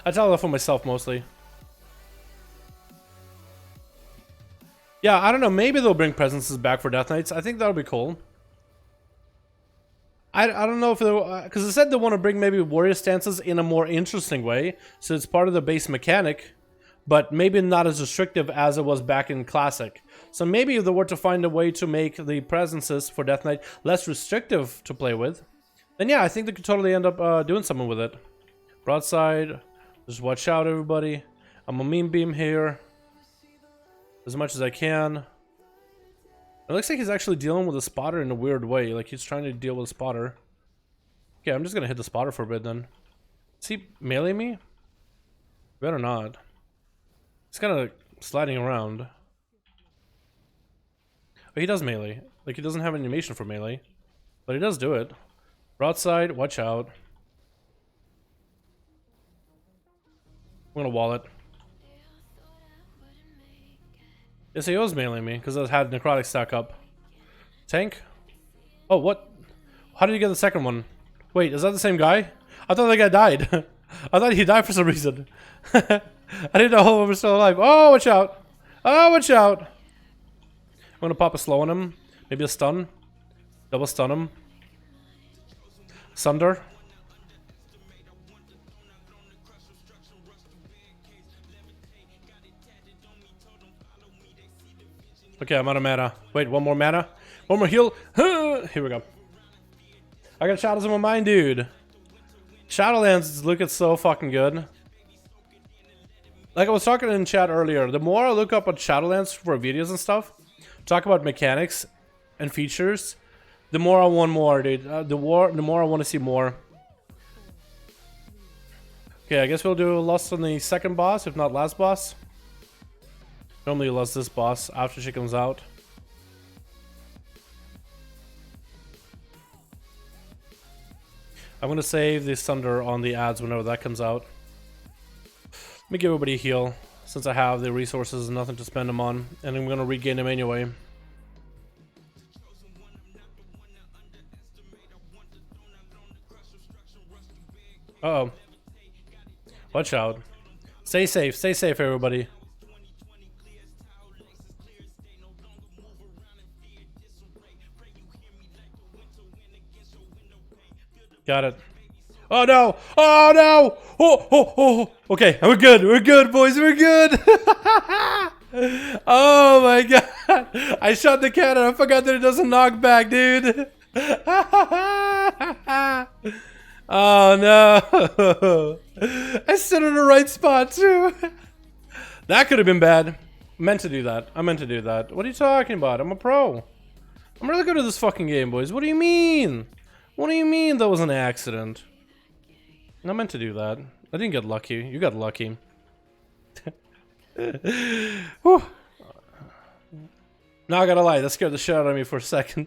I tell that for myself mostly. Yeah, I don't know. Maybe they'll bring presences back for Death Knights. I think that'll be cool. I don't know if they'll... Because they said they want to bring maybe warrior stances in a more interesting way. So it's part of the base mechanic. But maybe not as restrictive as it was back in Classic. So maybe if they were to find a way to make the presences for Death Knight less restrictive to play with, then yeah, I think they could totally end up doing something with it. Broadside. Just watch out, everybody. I'm a meme beam here. As much as I can. It looks like he's actually dealing with a spotter in a weird way. Like he's trying to deal with a spotter. Okay, I'm just gonna hit the spotter for a bit then. Is he melee me? Better not. He's kind of sliding around. Oh, he does melee. Like he doesn't have animation for melee. But he does do it. Broadside, watch out. I'm gonna wall it. Yes, he was mailing me because I had necrotic stack up. Tank? Oh, what? How did you get the second one? Wait, is that the same guy? I thought that guy died. I thought he died for some reason. I didn't know he was still alive. Oh, watch out. Oh, watch out. I'm gonna pop a slow on him. Maybe a stun. Double stun him. Sunder. Okay, I'm out of mana. Wait, one more mana? One more heal? Here we go. I got shadows in my mind, dude. Shadowlands is looking so fucking good. Like I was talking in chat earlier, the more I look up on Shadowlands for videos and stuff, talk about mechanics and features, the more I want more, dude. The more I want to see more. Okay, I guess we'll do Lust on the second boss, if not last boss. Normally lost this boss after she comes out. I'm gonna save the Sunder on the ads whenever that comes out. Let me give everybody a heal, since I have the resources and nothing to spend them on, and I'm gonna regain them anyway. Uh-oh. Watch out. Stay safe, everybody. Got it. Oh no! Oh no! Oh! Okay, we're good, boys, we're good! Oh my god! I shot the cannon, I forgot that it doesn't knock back, dude! Oh no! I stood in the right spot too! That could have been bad. I meant to do that. What are you talking about? I'm a pro. I'm really good at this fucking game, boys. What do you mean? What do you mean that was an accident? I meant to do that. I didn't get lucky. You got lucky. Whew. Not gonna lie, that scared the shit out of me for a second.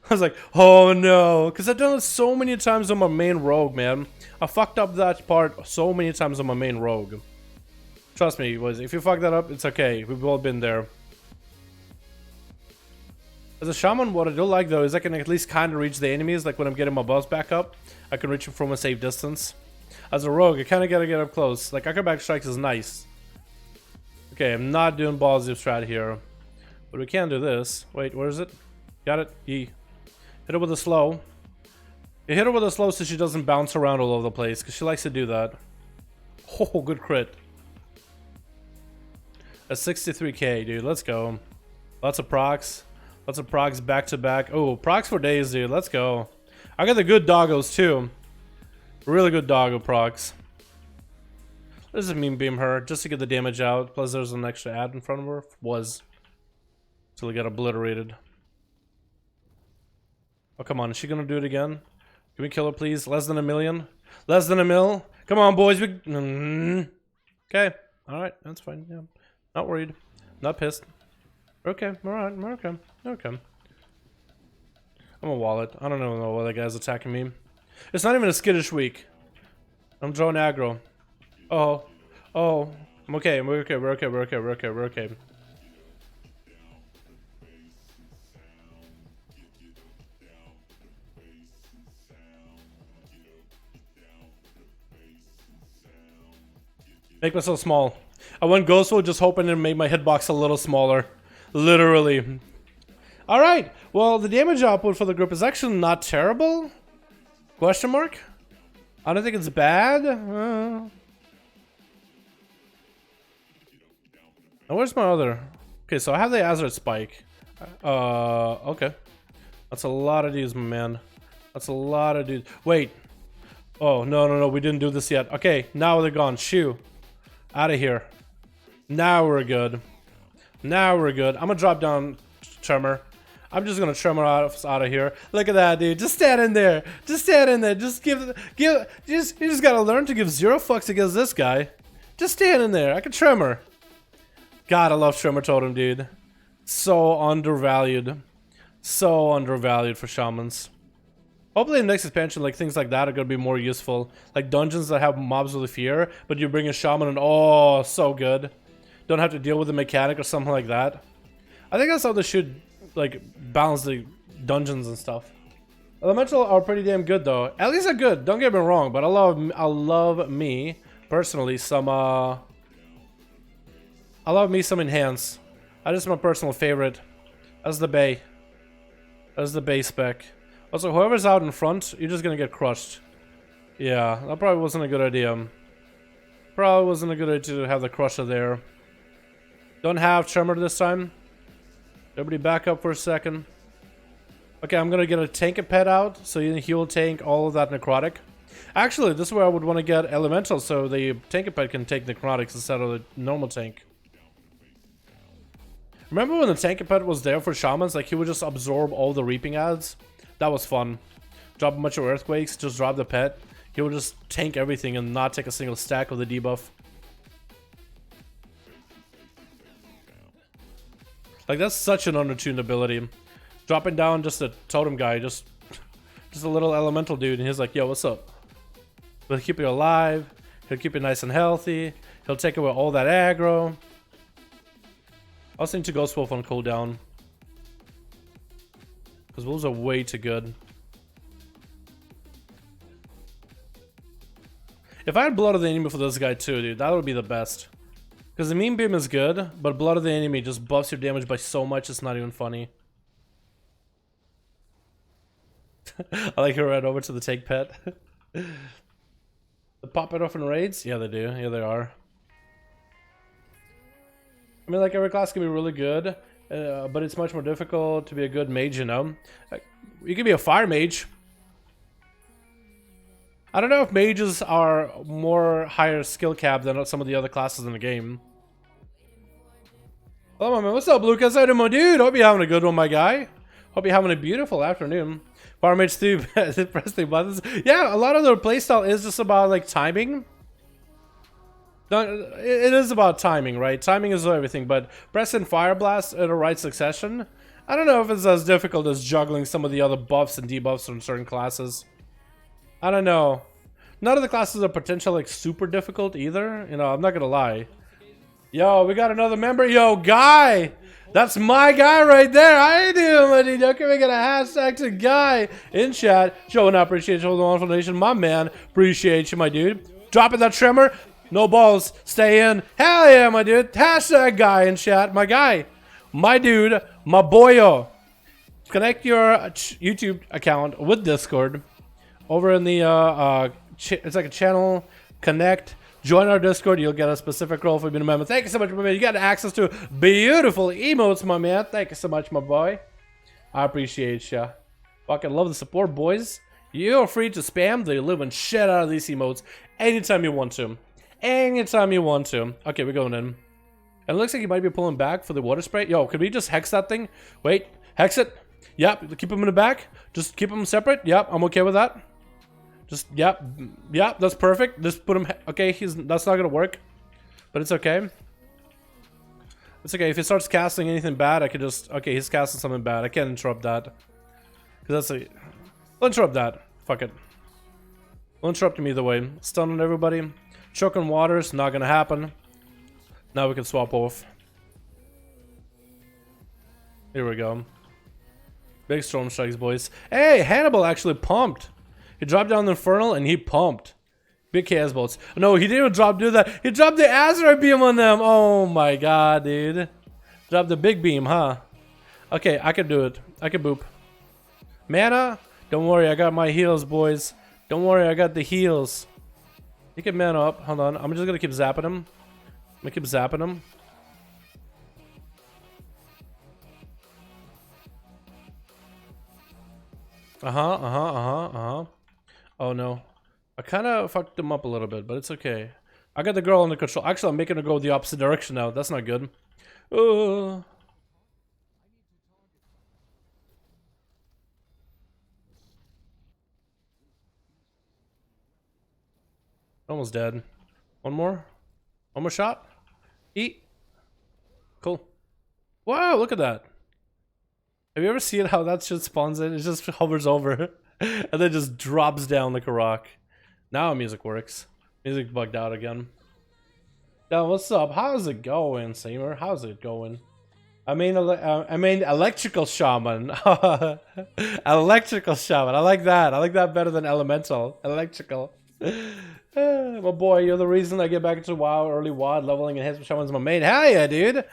I was like, oh no. Because I've done it so many times on my main rogue, man. I fucked up that part so many times on my main rogue. Trust me, boys. If you fuck that up, it's okay. We've all been there. As a shaman, what I do like though is I can at least kind of reach the enemies. Like when I'm getting my buffs back up, I can reach them from a safe distance. As a rogue, I kind of gotta get up close. Like acrobatic strikes is nice. Okay, I'm not doing ballsy strat here, but we can do this. Wait, where is it? Got it. E. Hit her with a slow. You hit her with a slow so she doesn't bounce around all over the place, because she likes to do that. Oh, good crit. That's 63k, dude. Let's go. Lots of procs. Lots of procs back to back. Oh, procs for days, dude. Let's go. I got the good doggos too. Really good doggo procs. Let's just meme beam her just to get the damage out. Plus, there's an extra ad in front of her. Was. Till it got obliterated. Oh, come on. Is she gonna do it again? Can we kill her, please? Less than a million? Less than a mil? Come on, boys. Okay. Alright. That's fine. Yeah. Not worried. Not pissed. Okay. Alright. Okay. Okay. I'm a wallet. I don't know why that guy's attacking me. It's not even a skittish week. I'm drawing aggro. Oh. Oh. I'm okay. We're okay. We're okay. We're okay. We're okay. We're okay. Make myself small. I went ghostful just hoping to make my hitbox a little smaller. Literally. Alright, well the damage output for the group is actually not terrible. Question mark? I don't think it's bad. Now where's my other? Okay, so I have the Azeroth spike. Okay. That's a lot of dudes, my man. That's a lot of dudes. Wait. Oh, no, we didn't do this yet. Okay, now they're gone. Shoo. Out of here. Now we're good. Now we're good. I'm gonna drop down Tremor. I'm just gonna Tremor out of here. Look at that, dude. Just stand in there. Just stand in there. Just you just gotta learn to give 0 fucks against this guy. Just stand in there. I can Tremor. God, I love Tremor Totem, dude. So undervalued. So undervalued for shamans. Hopefully in the next expansion, like things like that are gonna be more useful. Like dungeons that have mobs with fear, but you bring a shaman and oh, so good. Don't have to deal with a mechanic or something like that. I think that's how they should like balance the dungeons and stuff. Elemental are pretty damn good though. At least they're good. Don't get me wrong, but I love me personally some I love me some enhance. That is my personal favorite. That's the bay. That's the bay spec. Also, whoever's out in front, you're just gonna get crushed. Yeah, that probably wasn't a good idea. Probably wasn't a good idea to have the crusher there. Don't have Tremor this time. Everybody back up for a second. Okay, I'm gonna get a tank pet out, so he will tank all of that necrotic. Actually, this is where I would want to get elemental, so the tank pet can take necrotics instead of the normal tank. Remember when the tank pet was there for shamans? Like he would just absorb all the reaping adds. That was fun. Drop a bunch of earthquakes, just drop the pet. He would just tank everything and not take a single stack of the debuff. Like that's such an undertuned ability. Dropping down just a totem guy, just a little elemental dude, and he's like, yo, what's up? He'll keep you alive, he'll keep you nice and healthy, he'll take away all that aggro. I also need to Ghost Wolf on cooldown. Because wolves are way too good. If I had Blood of the Enemy for this guy too, dude, that would be the best. Because the Meme Beam is good, but Blood of the Enemy just buffs your damage by so much it's not even funny. I like her right over to the take pet. They pop it off in raids? Yeah, they do. Yeah, they are. I mean, like, every class can be really good, but it's much more difficult to be a good mage, you know? Like, you can be a fire mage. I don't know if mages are more higher skill cap than some of the other classes in the game. Hello, my man. What's up, Lucas? How you doing, my dude? Hope you're having a good one, my guy. Hope you're having a beautiful afternoon. Fire mage 2, pressing buttons. Yeah, a lot of their playstyle is just about, like, timing. It is about timing, right? Timing is everything, but pressing Fire Blast in the right succession, I don't know if it's as difficult as juggling some of the other buffs and debuffs from certain classes. I don't know. None of the classes are potentially like super difficult either. You know, I'm not gonna lie. Yo, we got another member. Yo, Guy! That's my guy right there. How you doing, my dude? Okay, we got a hashtag to Guy in chat. Showing up, appreciate you, holding on for the nation. My man, appreciate you, my dude. Dropping that Tremor. No balls, stay in. Hell yeah, my dude. Hashtag Guy in chat. My guy. My dude. My boyo. Connect your YouTube account with Discord. Over in the, it's like a channel. Connect. Join our Discord. You'll get a specific role for being a member. Thank you so much, my man. You got access to beautiful emotes, my man. Thank you so much, my boy. I appreciate ya. Fucking love the support, boys. You're free to spam the living shit out of these emotes anytime you want to. Anytime you want to. Okay, we're going in. And it looks like you might be pulling back for the water spray. Yo, could we just hex that thing? Wait, hex it. Yep, keep him in the back. Just keep them separate. Yep, I'm okay with that. Just, yep, that's perfect. Just put him, okay, that's not gonna work. But it's okay. It's okay, if he starts casting anything bad, I could just, okay, he's casting something bad. I can't interrupt that. Because that's a, I'll interrupt that. Fuck it. We'll interrupt him either way. Stun on everybody. Choke on waters, not gonna happen. Now we can swap off. Here we go. Big storm strikes, boys. Hey, Hannibal actually pumped. He dropped down the Infernal and he pumped. Big chaos bolts. No, he didn't even do that. He dropped the Azeroth beam on them. Oh my god, dude. Dropped the big beam, huh? Okay, I can do it. I can boop. Mana? Don't worry, I got my heals, boys. Don't worry, I got the heals. You can mana up. Hold on. I'm just gonna keep zapping him. I'm gonna keep zapping him. Oh no. I kind of fucked him up a little bit, but it's okay. I got the girl under control. Actually, I'm making her go the opposite direction now. That's not good. Almost dead. One more. One more shot. Eat. Cool. Wow, look at that. Have you ever seen how that shit spawns in? It just hovers over and then just drops down like a rock. Now music works. Music bugged out again. Now, what's up? How's it going, Seymour? How's it going? I mean electrical shaman. Electrical shaman. I like that. I like that better than elemental. Electrical. My boy, you're the reason I get back into WoW, early WoD, leveling enhancement shaman's my main. Hell yeah, dude.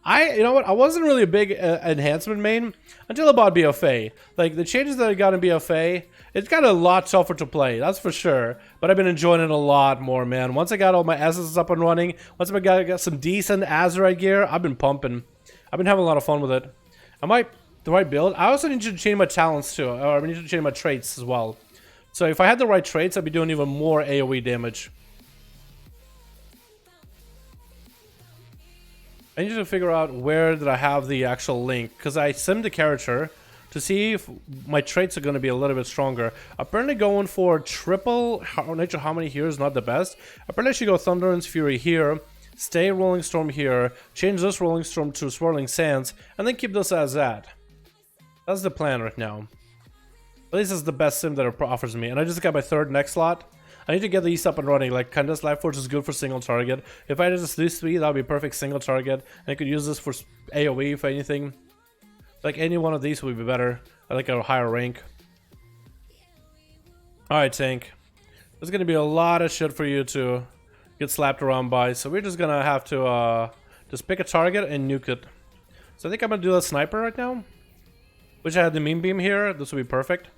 You know what? I wasn't really a big enhancement main until I bought BFA. Like, the changes that I got in BFA, it's got a lot tougher to play, that's for sure. But I've been enjoying it a lot more, man. Once I got all my ASUS up and running, once I got some decent Azeroth gear, I've been pumping. I've been having a lot of fun with it. The right build? I also need to change my talents too, or I need to change my traits as well. So if I had the right traits, I'd be doing even more AoE damage. I need to figure out where did I have the actual link, because I simmed the character to see if my traits are going to be a little bit stronger. Apparently going for triple nature harmony here is not the best. Apparently I should go Thunderance Fury here, stay Rolling Storm here, change this Rolling Storm to Swirling Sands, and then keep this as that. That's the plan right now. At least it's the best sim that it offers me. And I just got my third next slot. I need to get these up and running. Like, Candace Life Force is good for single target. If I did just these three, that would be perfect single target. And I could use this for AoE, if anything. Like, any one of these would be better. I like a higher rank. Alright, Tank. There's gonna be a lot of shit for you to get slapped around by. So we're just gonna have to just pick a target and nuke it. So I think I'm gonna do a sniper right now. Wish I had the meme beam here. This would be perfect.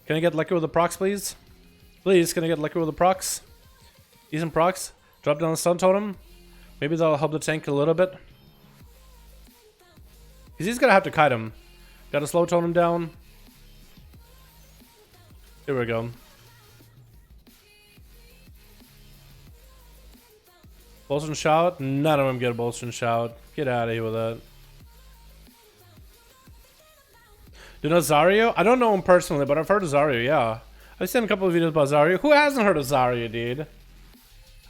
Can I get lucky with the procs, please? Please, can I get lucky with the procs? Decent procs. Drop down the stun totem. Maybe that'll help the tank a little bit. Because he's gonna have to kite him. Gotta slow tone him down. Here we go. Bolster and shout? None of them get a bolster and shout. Get out of here with that. Do you know Zarya? I don't know him personally, but I've heard of Zarya, yeah. I've seen a couple of videos about Zarya. Who hasn't heard of Zarya, dude?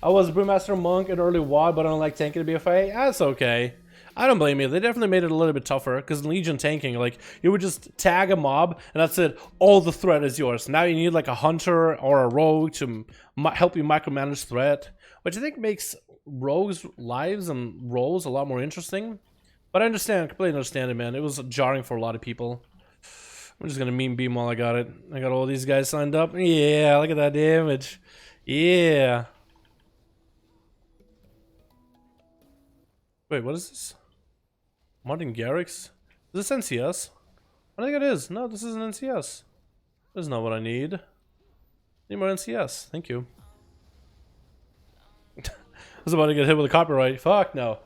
I was Brewmaster Monk in early WoD, but I don't like tanking the BFA. That's okay. I don't blame you. They definitely made it a little bit tougher, because in Legion tanking, like, you would just tag a mob, and that's it. All the threat is yours. Now you need, like, a hunter or a rogue to help you micromanage threat, which I think makes rogues' lives and roles a lot more interesting. But I understand, completely understand it, man. It was jarring for a lot of people. I'm just gonna meme beam while I got it. I got all these guys signed up. Yeah, look at that damage. Yeah. Wait, what is this? Martin Garrix? Is this NCS? I think it is. No, this isn't NCS. This is not what I need. Need more NCS. Thank you. I was about to get hit with a copyright. Fuck no.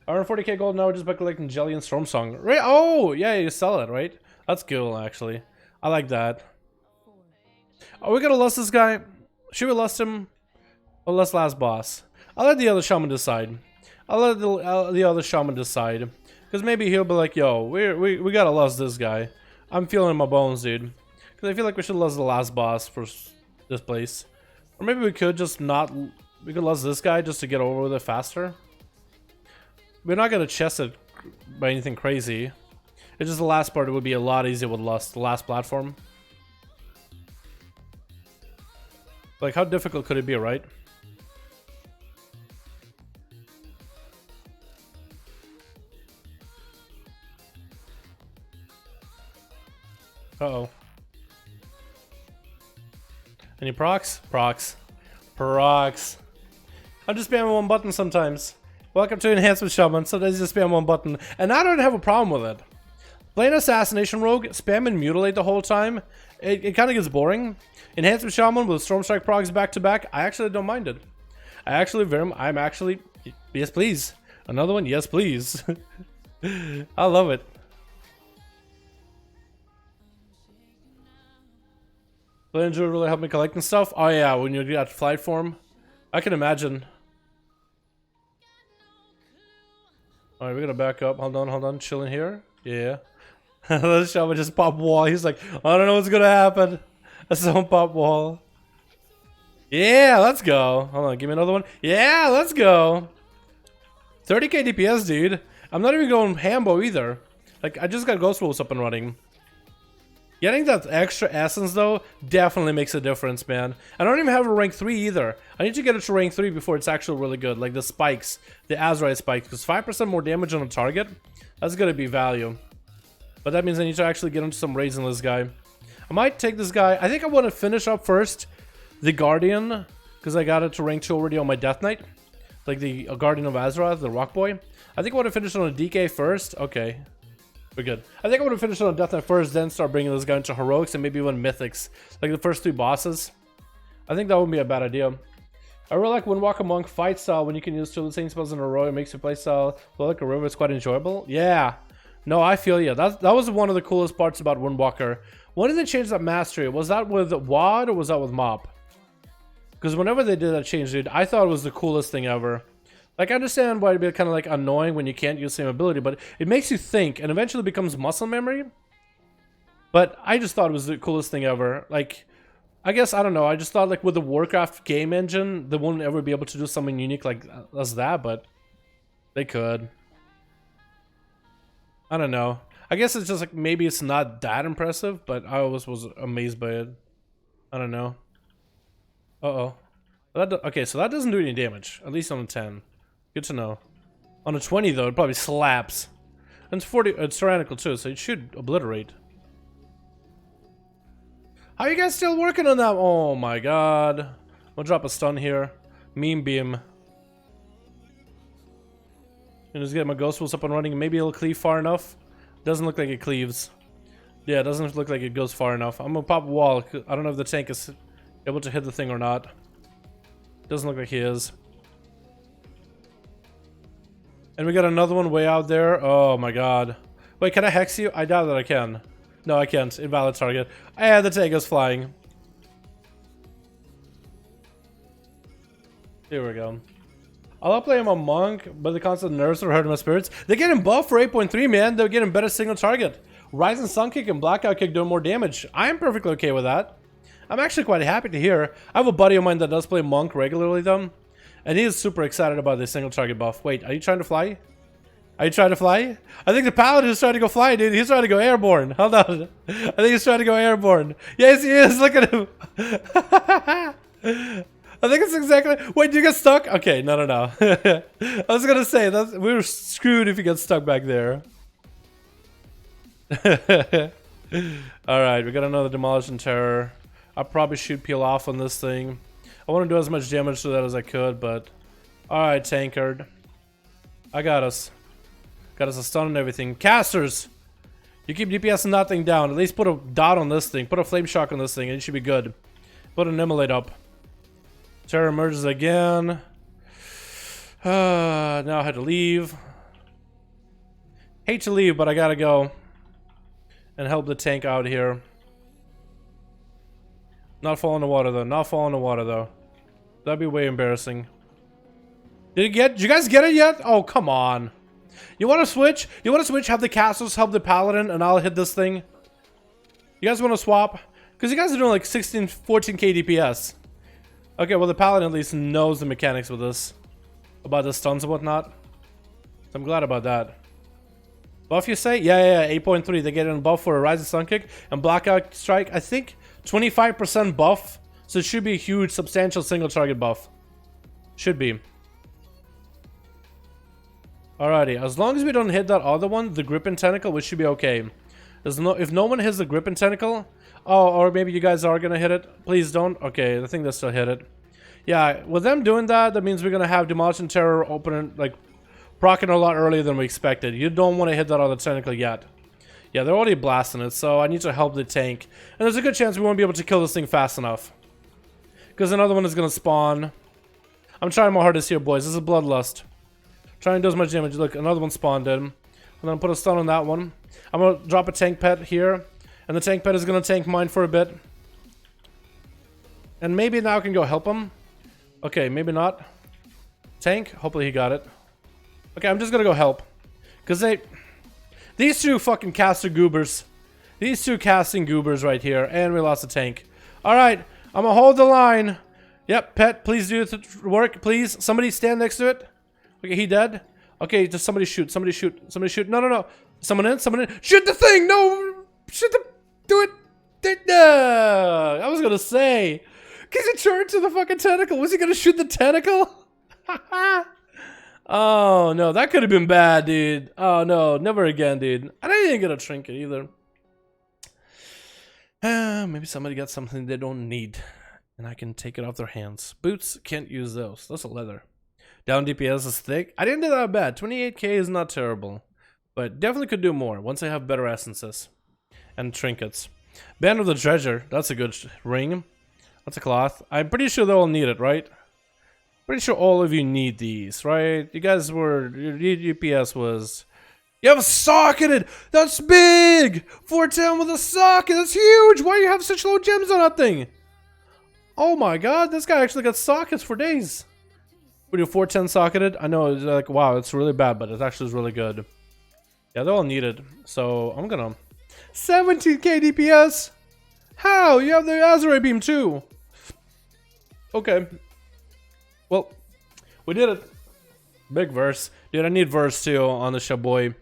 I earn 40k gold now just by collecting Jelly and Storm Song. Right? Oh, yeah, you sell it, right? That's cool, actually. I like that. Are we gonna lust this guy? Should we lust him? Or lust last boss? I'll let the other shaman decide. I'll let the other shaman decide. Because maybe he'll be like, yo, we gotta lust this guy. I'm feeling in my bones, dude. Because I feel like we should lust the last boss for this place. Or maybe we could just not... We could lust this guy just to get over with it faster. We're not gonna chest it by anything crazy. It's just the last part, it would be a lot easier with Lust, the last platform. Like, how difficult could it be, right? Uh-oh. Any procs? Procs. Procs. I'm just spamming one button sometimes. Welcome to Enhancement Shaman. Sometimes you just spam one button. And I don't have a problem with it. Playing Assassination Rogue, spam and mutilate the whole time, it kind of gets boring. Enhancement Shaman with Stormstrike procs back to back, I actually don't mind it. I'm actually, yes please. Another one, yes please. I love it. Playing Druid really helped me collecting stuff. Oh yeah, when you got flight form, I can imagine. All right, we gotta back up. Hold on, chilling here. Yeah. Let's show me just pop wall. He's like, I don't know what's gonna happen. That's some pop wall. Yeah, let's go. Hold on, give me another one. Yeah, let's go. 30k DPS, dude. I'm not even going Hambo either. Like, I just got Ghost Wolves up and running. Getting that extra essence, though, definitely makes a difference, man. I don't even have a rank 3 either. I need to get it to rank 3 before it's actually really good. Like the spikes, the Azeroth spikes. Because 5% more damage on a target, that's gonna be value. But that means I need to actually get into some raids on this guy. I might take this guy. I think I want to finish up first the Guardian, because I got it to rank 2 already on my Death Knight. Like the Guardian of Azeroth, the Rock Boy. I think I want to finish on a DK first. Okay. We're good. I think I want to finish on a Death Knight first, then start bringing this guy into Heroics and maybe even Mythics. Like the first 3 bosses. I think that wouldn't be a bad idea. I really like Windwalker Monk fight style when you can use 2 of the same spells in a row. It makes your playstyle flow like a river. It's quite enjoyable. Yeah. No, I feel you. That was one of the coolest parts about Windwalker. When did they change that mastery? Was that with WAD or was that with MOP? Because whenever they did that change, dude, I thought it was the coolest thing ever. Like, I understand why it'd be kind of like annoying when you can't use the same ability, but it makes you think and eventually becomes muscle memory. But I just thought it was the coolest thing ever. Like, I guess, I don't know, I just thought like with the Warcraft game engine, they wouldn't ever be able to do something unique like as that, but they could. I don't know. I guess it's just like maybe it's not that impressive, but I always was amazed by it. I don't know. Uh-oh. Okay, so that doesn't do any damage, at least on a 10. Good to know. On a 20 though, it probably slaps. And it's 40, it's tyrannical too, so it should obliterate. How are you guys still working on that? Oh my god. I'll drop a stun here. Meme beam. And just get my Ghost Wolves up and running. Maybe it'll cleave far enough. Doesn't look like it cleaves. Yeah, it doesn't look like it goes far enough. I'm gonna pop a wall. I don't know if the tank is able to hit the thing or not. Doesn't look like he is. And we got another one way out there. Oh my god. Wait, can I hex you? I doubt that I can. No, I can't. Invalid target. And the tank is flying. Here we go. I love playing my Monk, but the constant nerfs are hurting my spirits. They're getting buffed for 8.3, man. They're getting better single target. Rising Sun Kick and Blackout Kick doing more damage. I'm perfectly okay with that. I'm actually quite happy to hear. I have a buddy of mine that does play Monk regularly though. And he is super excited about this single target buff. Wait, are you trying to fly? Are you trying to fly? I think the Paladin is trying to go fly, dude. He's trying to go airborne. Hold on. I think he's trying to go airborne. Yes, he is. Look at him. I think it's exactly... Wait, do you get stuck? Okay, no. I was gonna say, we were screwed if you get stuck back there. Alright, we got another Demolition Terror. I probably should peel off on this thing. I want to do as much damage to that as I could, but... Alright, tankard. I got us. Got us a stun and everything. Casters! You keep DPS and that thing down. At least put a dot on this thing. Put a Flame Shock on this thing and it should be good. Put an Immolate up. Terror emerges again. Now I had to leave. Hate to leave, but I gotta go. And help the tank out here. Not fall in the water though. Not fall in the water though. That'd be way embarrassing. Did you guys get it yet? Oh, come on. You want to switch? You want to switch? Have the castles help the paladin and I'll hit this thing? You guys want to swap? Because you guys are doing like 14k DPS. Okay, well the paladin at least knows the mechanics with this. About the stuns and whatnot. So I'm glad about that. Buff you say? Yeah, 8.3. They get a buff for a Rising Sun Kick and Blackout Strike. I think 25% buff. So it should be a huge, substantial single target buff. Should be. Alrighty, as long as we don't hit that other one, the Gripping Tentacle, we should be okay. If no one hits the Gripping Tentacle... Oh, or maybe you guys are gonna hit it. Please don't. Okay, I think they still hit it. Yeah, with them doing that, that means we're gonna have Demolition Terror opening, like, proccing a lot earlier than we expected. You don't want to hit that other tentacle yet. Yeah, they're already blasting it, so I need to help the tank. And there's a good chance we won't be able to kill this thing fast enough. Because another one is gonna spawn. I'm trying my hardest here, boys. This is Bloodlust. Trying to do as much damage. Look, another one spawned in. I'm gonna put a stun on that one. I'm gonna drop a tank pet here. And the tank pet is gonna tank mine for a bit. And maybe now I can go help him. Okay, maybe not. Tank, hopefully he got it. Okay, I'm just gonna go help. Because these two fucking caster goobers. These two casting goobers right here. And we lost the tank. Alright, I'm gonna hold the line. Yep, pet, please do the work, please. Somebody stand next to it. Okay, he dead. Okay, just somebody shoot, somebody shoot, somebody shoot. No, no, no. Someone in, someone in. Shoot the thing! No! Shoot the... Do it! I was gonna say. Because he turned to the fucking tentacle. Was he gonna shoot the tentacle? Oh, no. That could have been bad, dude. Oh, no. Never again, dude. And I didn't get a trinket either. Maybe somebody got something they don't need. And I can take it off their hands. Boots, can't use those. Those are leather. Down DPS is thick. I didn't do that bad. 28k is not terrible. But definitely could do more once I have better essences. And trinkets. Band of the Treasure. That's a good ring. That's a cloth. I'm pretty sure they all need it, right? Pretty sure all of you need these, right? You guys were... Your UPS was... You have a socketed! That's big! 410 with a socket! That's huge! Why do you have such low gems on that thing? Oh my god, this guy actually got sockets for days. We do 410 socketed? I know, it's like, wow, it's really bad, but it actually is really good. Yeah, they're all needed. So, I'm gonna... 17k DPS! How? You have the Azure beam too! Okay. Well, we did it. Big verse. Dude, I need verse too on the Shaboy.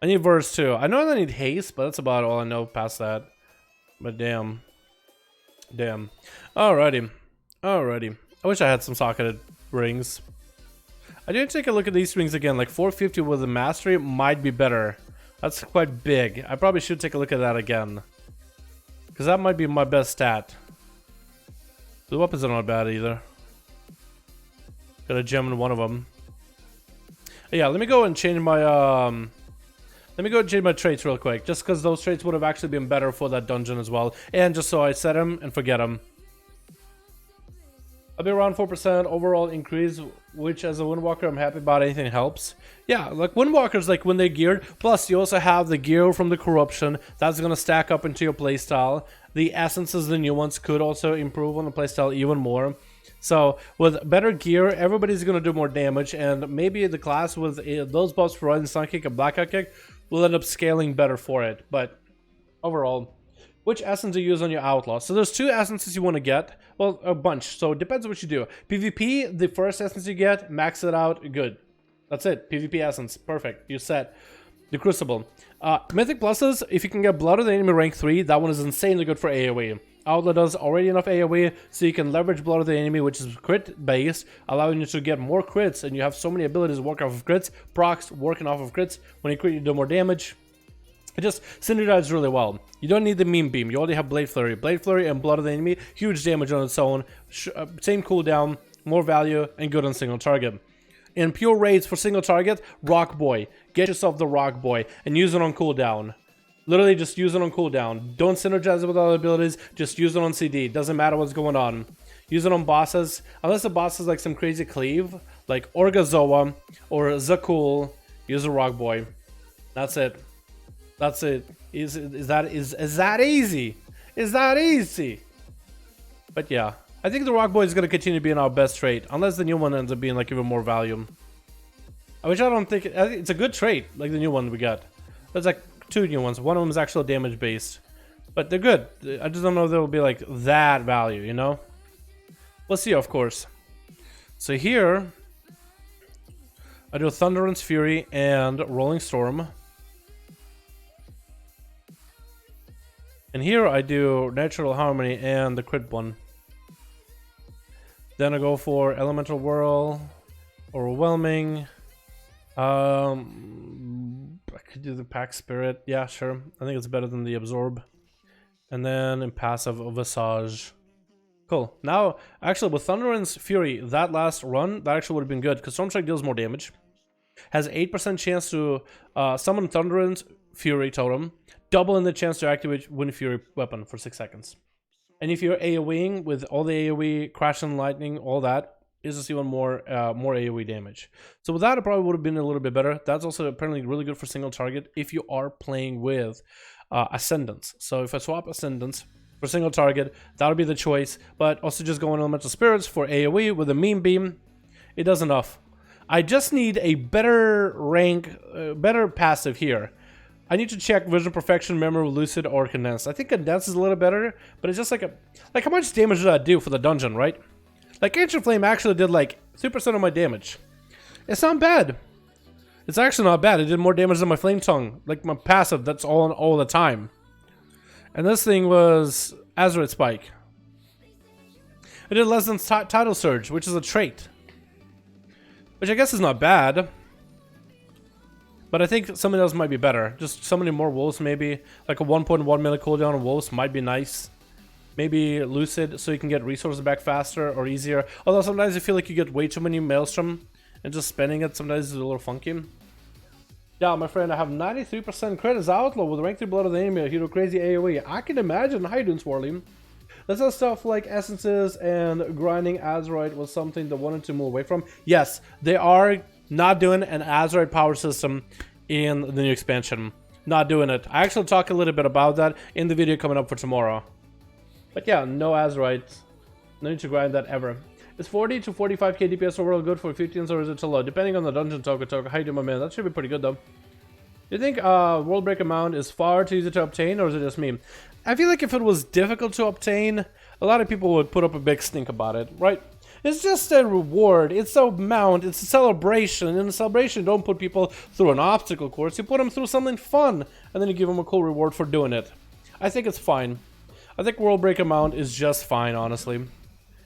I need verse too. I know I need haste, but that's about all I know past that. But damn. Damn. Alrighty. Alrighty. I wish I had some socketed rings. I did take a look at these rings again. Like 450 with the mastery might be better. That's quite big. I probably should take a look at that again. Because that might be my best stat. The weapons are not bad either. Got a gem in one of them. Yeah, let me go and change my let me go and change my traits real quick, just because those traits would have actually been better for that dungeon as well, and just so I set them and forget them. I'll be around 4% overall increase, which as a Windwalker I'm happy about. Anything helps. Yeah, like Windwalkers, like when they're geared, plus you also have the gear from the corruption that's gonna stack up into your playstyle. The essences, the new ones, could also improve on the playstyle even more. So with better gear, everybody's gonna do more damage, and maybe the class with those buffs for Rising Sun Kick and Blackout Kick will end up scaling better for it. But overall, which essence do you use on your Outlaw? So there's two essences you want to get. Well, a bunch. So it depends on what you do. PvP, the first essence you get, max it out, good. That's it. PvP essence, perfect. You're set. The Crucible. Mythic pluses, if you can get Blood of the Enemy rank 3, that one is insanely good for AoE. Outlaw does already enough AoE, so you can leverage Blood of the Enemy, which is crit based, allowing you to get more crits, and you have so many abilities to work off of crits, procs working off of crits. When you crit, you do more damage. It just synergizes really well. You don't need the meme beam, you already have Blade Flurry. Blade Flurry and Blood of the Enemy, huge damage on its own, same cooldown, more value, and good on single target. In pure raids for single target, Rock Boy. Get yourself the Rock Boy and use it on cooldown. Literally just use it on cooldown. Don't synergize it with other abilities, just use it on CD. Doesn't matter what's going on. Use it on bosses. Unless the boss is like some crazy cleave, like Orgazoa or Zakul, use a Rock Boy. That's it. That's it. Is that easy? Is that easy? But yeah, I think the Rock Boy is going to continue being our best trait, unless the new one ends up being like even more value. I don't think it's a good trait, like the new one we got. There's like two new ones. One of them is actual damage based, but they're good. I just don't know if they will be like that value, you know? We'll see, of course. So here, I do Thunderance Fury and Rolling Storm. And here I do Natural Harmony and the crit one. Then I go for Elemental Whirl, Overwhelming. I could do the Pack Spirit. Yeah, sure. I think it's better than the Absorb. And then in passive, Visage. Cool. Now, actually, with Thunderant's Fury, that last run, that actually would have been good, because Stormstrike deals more damage. Has 8% chance to summon Thunderant's Fury totem, double in the chance to activate Wind Fury weapon for 6 seconds. And if you're AoEing with all the AoE, Crash and Lightning, all that, is just even more AoE damage. So with that, it probably would have been a little bit better. That's also apparently really good for single target if you are playing with Ascendance. So if I swap Ascendance for single target, that would be the choice. But also just going Elemental Spirits for AoE with a Meme Beam, it does enough. I just need a better rank, better passive here. I need to check Vision Perfection, Memory, Lucid, or Condensed. I think Condensed is a little better, but it's just like how much damage did that do for the dungeon, right? Like Ancient Flame actually did like 3% of my damage. It's not bad. It's actually not bad. It did more damage than my Flame Tongue, like my passive. That's all the time. And this thing was Azeroth Spike. It did less than Tidal Surge, which is a trait, which I guess is not bad. But I think something else might be better. Just summoning more wolves, maybe. Like a 1.1 minute cooldown on wolves might be nice. Maybe Lucid, so you can get resources back faster or easier. Although sometimes I feel like you get way too many Maelstrom, and just spending it sometimes is a little funky. Yeah, my friend, I have 93% crit as Outlaw with rank 3 Blood of the Enemy, hero crazy AoE. I can imagine. How you doing, Swarly? That's how stuff like Essences and grinding Azeroth was something that wanted to move away from. Yes, they are not doing an Azeroth power system in the new expansion. Not doing it. I actually talk a little bit about that in the video coming up for tomorrow. But yeah, no Azeroth. No need to grind that ever. Is 40 to 45k DPS overall good for 15s, or is it too low? Depending on the dungeon Toka. How you doing, my man? That should be pretty good though. Do you think World Breaker Mount is far too easy to obtain, or is it just me? I feel like if it was difficult to obtain, a lot of people would put up a big stink about it, right? It's just a reward. It's a mount. It's a celebration. And in a celebration, don't put people through an obstacle course. You put them through something fun, and then you give them a cool reward for doing it. I think it's fine. I think World Breaker Mount is just fine, honestly.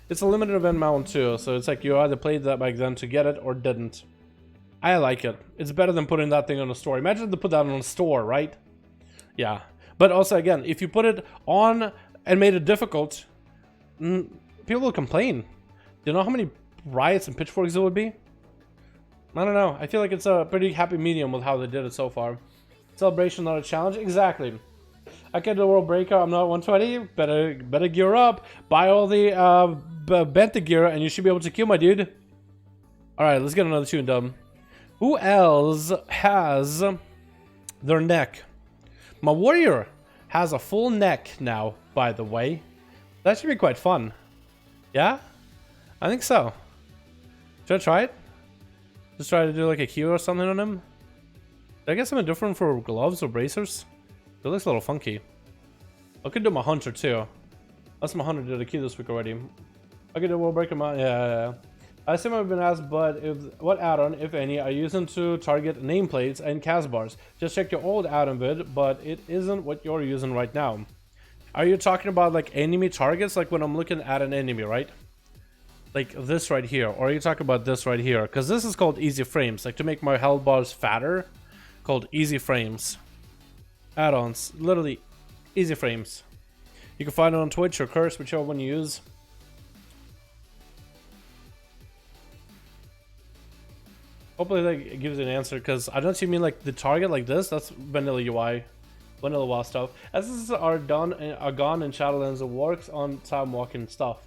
It's a limited event mount too, so it's like you either played that back then to get it or didn't. I like it. It's better than putting that thing on a store. Imagine to put that on a store, right? Yeah. But also, again, if you put it on and made it difficult, people will complain. Do you know how many riots and pitchforks it would be? I don't know. I feel like it's a pretty happy medium with how they did it so far. Celebration, not a challenge. Exactly. I can do World Breaker. I'm not 120. Better gear up. Buy all the benta gear, and you should be able to kill my dude. All right, let's get another tune done. Who else has their neck? My warrior has a full neck now, by the way. That should be quite fun. Yeah? I think so. Should I try it? Just try to do like a Q or something on him? Did I get something different for gloves or bracers? It looks a little funky. I could do my hunter too. That's my hunter did a Q this week already. I could do World Breaker Mount. Yeah. I assume I've been asked, but what add-on, if any, are you using to target nameplates and cast bars? Just check your old add-on vid, but it isn't what you're using right now. Are you talking about like enemy targets, like when I'm looking at an enemy, right? Like this right here, or are you talking about this right here? Because this is called easy frames, like to make my health bars fatter, called easy frames. Add-ons, literally easy frames. You can find it on Twitch or Curse, whichever one you use. Hopefully that gives you an answer, because I don't see you mean like the target like this. That's vanilla UI, vanilla WoW stuff. Essences are gone in Shadowlands. It works on time walking stuff.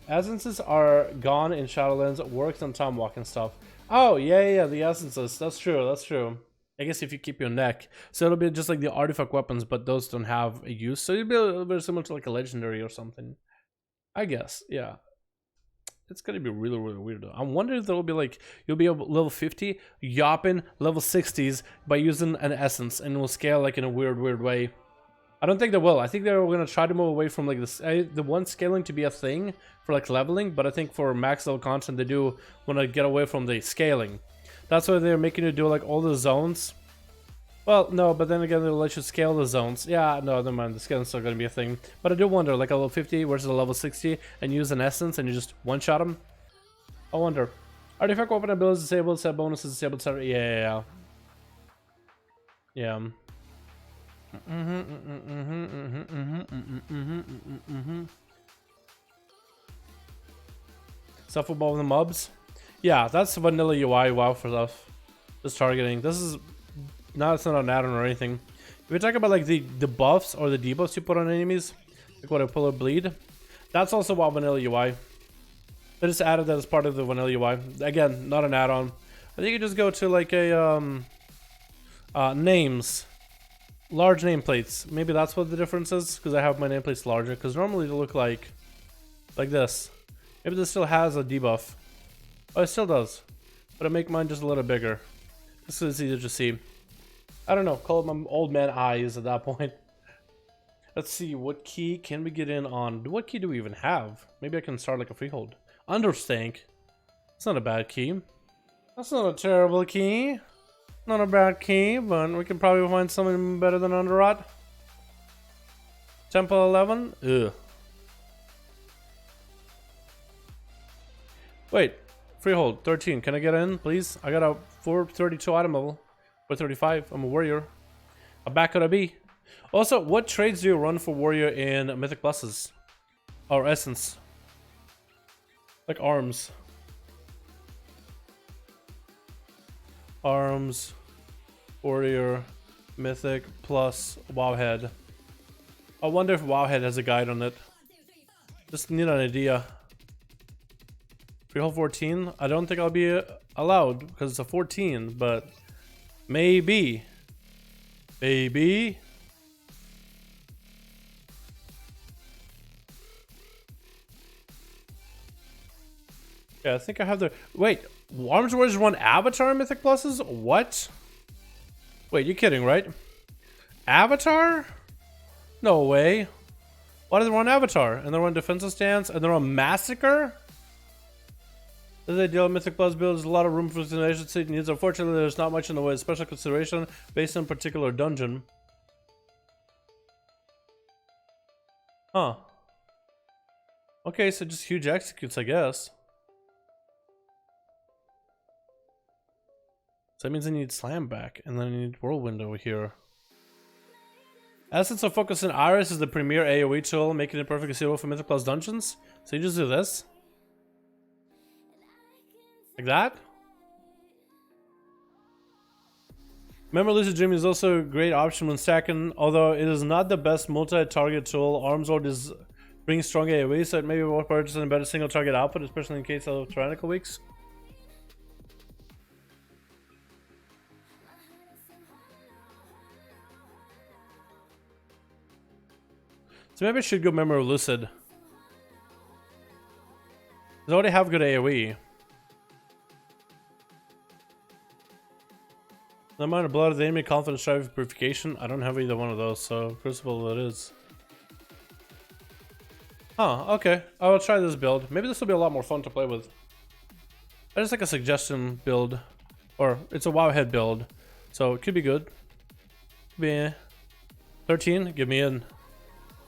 Essences are gone in Shadowlands. It works on time walking stuff. Oh yeah, the essences. That's true. I guess if you keep your neck, so it'll be just like the artifact weapons, but those don't have a use. So it'll be a little bit similar to like a legendary or something. I guess, yeah. It's gonna be really weird though. I wonder if there'll be like you'll be able level 50, yopping level 60s by using an essence, and it will scale like in a weird way. I don't think they will. I think they're gonna try to move away from like this the one scaling to be a thing for like leveling, but I think for max level content they do want to get away from the scaling. That's why they're making you do like all the zones. Well, no, but then again, they'll let you scale the zones. Yeah, no, never mind. The scaling's still going to be a thing. But I do wonder, like a level 50 versus a level 60, and use an essence and you just one-shot them. I wonder. Artifact weapon abilities disabled, set bonuses disabled, set. Yeah. Stuff above the mobs. Yeah, that's vanilla UI WoW for stuff. Just targeting. This is not, it's not an add-on or anything. If we talk about like the buffs or the debuffs you put on enemies, like what I pull or bleed, that's also WoW vanilla UI. They just added that as part of the vanilla UI. Again, not an add-on. I think you just go to like a names, large nameplates. Maybe that's what the difference is, because I have my nameplates larger. Because normally they look like this. Maybe this still has a debuff. Oh, it still does, but I make mine just a little bigger, just so it's easier to see. I don't know. Call it my old man eyes at that point. Let's see, what key can we get in on? What key do we even have? Maybe I can start like a freehold. Understank. It's not a bad key. That's not a terrible key. Not a bad key, but we can probably find something better than Underrot. Temple 11? Ugh. Wait. Freehold 13. Can I get in, please? I got a 432 item level. 435. I'm a warrior. A back could I be? Also, what trades do you run for warrior in Mythic Pluses? Or Essence? Like arms. Arms. Warrior. Mythic plus Wowhead. I wonder if Wowhead has a guide on it. Just need an idea. Freehold 14. I don't think I'll be allowed because it's a 14, but maybe. Maybe. Yeah, I think I have the. Wait, Arms Warriors run Avatar Mythic Pluses? What? Wait, you're kidding, right? Avatar? No way. Why do they run Avatar? And they run Defensive Stance? And they're on Massacre? This ideal Mythic Plus build is a lot of room for consideration state needs. Unfortunately, there's not much in the way of special consideration based on particular dungeon. Huh. Okay, so just huge executes, I guess. So that means I need Slam back, and then I need Whirlwind over here. Essence of Focus and Iris is the premier AoE tool, making it perfectly suitable for Mythic Plus dungeons. So you just do this. Like that? Remember, Lucid Dream is also a great option when stacking, although it is not the best multi-target tool. Arms Lord is brings strong AoE, so it may be worth purchasing a better single target output, especially in case of tyrannical weeks. So maybe I should go Memory of Lucid. They already have good AoE. The amount of blood of the enemy, confidence, drive, purification. I don't have either one of those, so Crucible it is. Huh, okay. I will try this build. Maybe this will be a lot more fun to play with. I just like a suggestion build. Or, it's a Wowhead build. So, it could be good. Could be 13, give me in.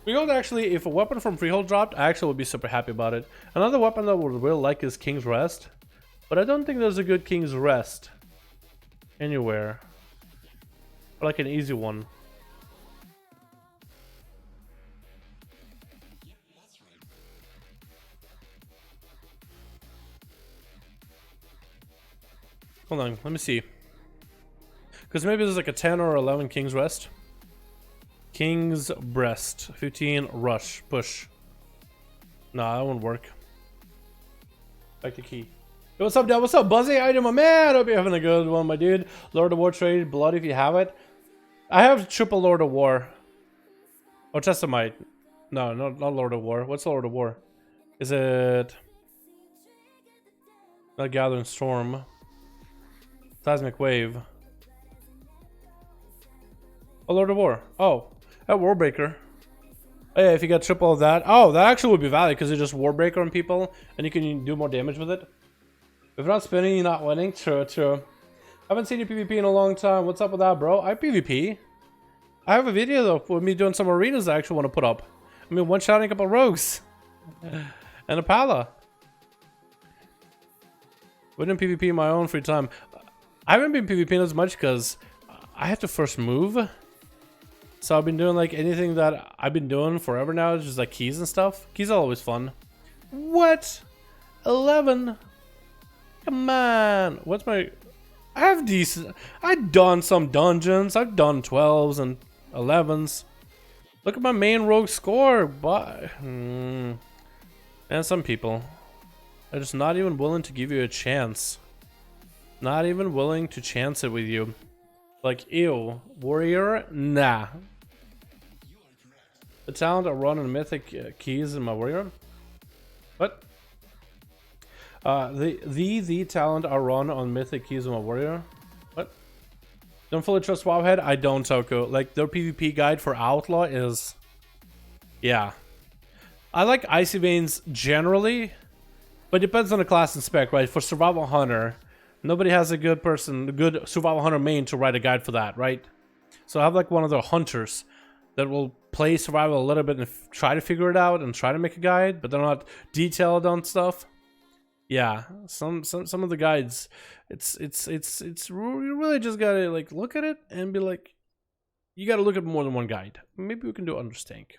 Freehold actually, if a weapon from Freehold dropped, I actually would be super happy about it. Another weapon that I would really like is King's Rest. But I don't think there's a good King's Rest anywhere. Or like an easy one. Hold on, let me see. Because maybe there's like a 10 or 11 King's Rest. King's Breast. 15 Rush. Push. Nah, that won't work. Back to key. Yo, what's up, Dad? What's up, Buzzy? How you doing, my man? Hope you're having a good one, my dude. Lord of War trade. Blood if you have it. I have triple Lord of War. Oh, Testamite. No, not Lord of War. What's Lord of War? Is it... Not Gathering Storm. Seismic Wave. Oh, Lord of War. Oh, at Warbreaker. Oh, yeah, if you got triple of that. Oh, that actually would be valid because you just Warbreaker on people and you can do more damage with it. If you're not spinning, you're not winning. True, true. I haven't seen you PvP in a long time. What's up with that, bro? I PvP. I have a video though with me doing some arenas I actually want to put up. I mean, one-shotting a couple rogues. And a Pala. Wouldn't PvP in my own free time. I haven't been PvPing as much because I have to first move. So I've been doing like anything that I've been doing forever now, just like keys and stuff. Keys are always fun. What? 11. Come on. What's my... I have decent... I've done some dungeons. I've done 12s and 11s. Look at my main rogue score. But... And some people are just not even willing to give you a chance. Not even willing to chance it with you. Like, ew. Warrior? Nah. The talent I run on mythic keys in my warrior. What? The talent I run on mythic keys in my warrior. What? Don't fully trust Wowhead? I don't, Toko. Like, their PvP guide for Outlaw is... Yeah. I like Icy Veins generally, but it depends on the class and spec, right? For Survival Hunter, nobody has a good Survival Hunter main to write a guide for that, right? So I have like one of the hunters that will play survival a little bit and try to figure it out and try to make a guide, but they're not detailed on stuff. Yeah, some of the guides, it's you really just gotta like look at it and be like, you gotta look at more than one guide. Maybe we can do Understank.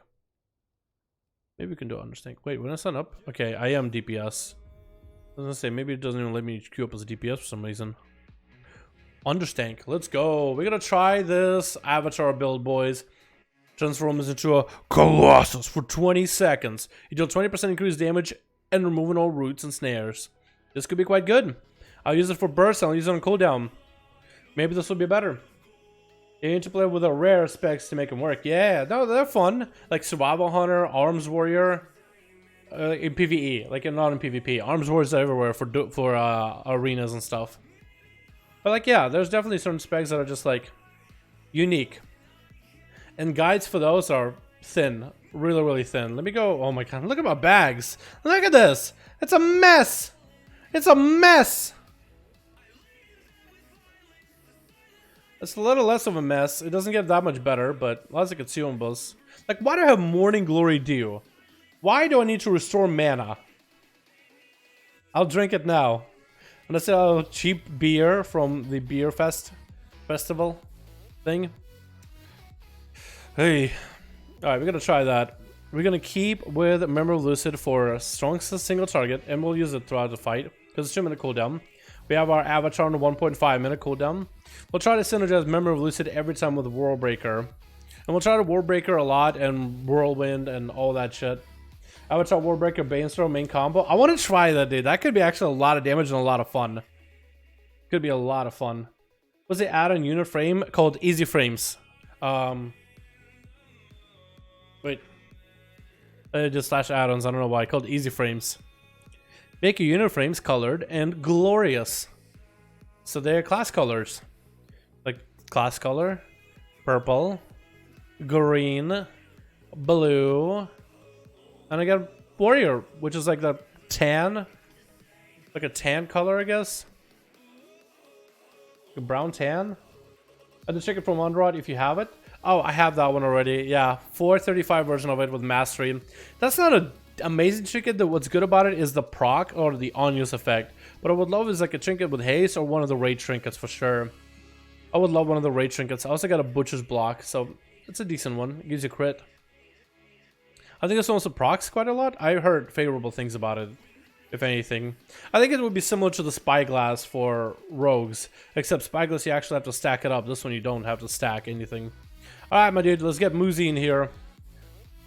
Maybe we can do Understank. Wait, when I sign up, okay, I am DPS. I was gonna say maybe it doesn't even let me queue up as a DPS for some reason. Understank, let's go. We're gonna try this avatar build, boys. Transform this into a Colossus for 20 seconds. You deal 20% increased damage and removing all roots and snares. This could be quite good. I'll use it for burst and I'll use it on cooldown. Maybe this will be better. You need to play with the rare specs to make them work. Yeah, no, they're fun. Like Survival Hunter, Arms Warrior, in PvE, like not in PvP. Arms Warriors everywhere for arenas and stuff. But like, yeah, there's definitely certain specs that are just like unique. And guides for those are thin, really thin. Let me go. Oh my god, look at my bags. Look at this. It's a mess. It's a mess. It's a little less of a mess. It doesn't get that much better, but lots of consumables. Like, why do I have Morning Glory Dew? Why do I need to restore mana? I'll drink it now. And that's a cheap beer from the Beer Festival thing. Hey. Alright, we're gonna try that. We're gonna keep with Memory of Lucid for a strong single target, and we'll use it throughout the fight, because it's 2-minute cooldown. We have our avatar on a 1.5-minute cooldown. We'll try to synergize Memory of Lucid every time with World Breaker. And we'll try to World Breaker a lot, and Whirlwind, and all that shit. Avatar, World Breaker, Banestorm, main combo. I want to try that, dude. That could be actually a lot of damage and a lot of fun. Could be a lot of fun. What's the add-on unit frame called Easy Frames? Wait. Just slash add-ons, I don't know why. Called Easy Frames. Make your unit frames colored and glorious. So they're class colors. Like class color, purple, green, blue, and I got warrior, which is like the tan. Like a tan color, I guess. A brown tan. And the check it from Underrod if you have it. Oh, I have that one already. Yeah, 435 version of it with mastery. That's not an amazing trinket. What's good about it is the proc or the on-use effect. But I would love is like a trinket with haste or one of the raid trinkets for sure. I would love one of the raid trinkets. I also got a butcher's block, so it's a decent one. It gives you crit. I think this one also procs quite a lot. I heard favorable things about it, if anything. I think it would be similar to the Spyglass for rogues, except Spyglass you actually have to stack it up. This one you don't have to stack anything. Alright, my dude, let's get Moozy in here.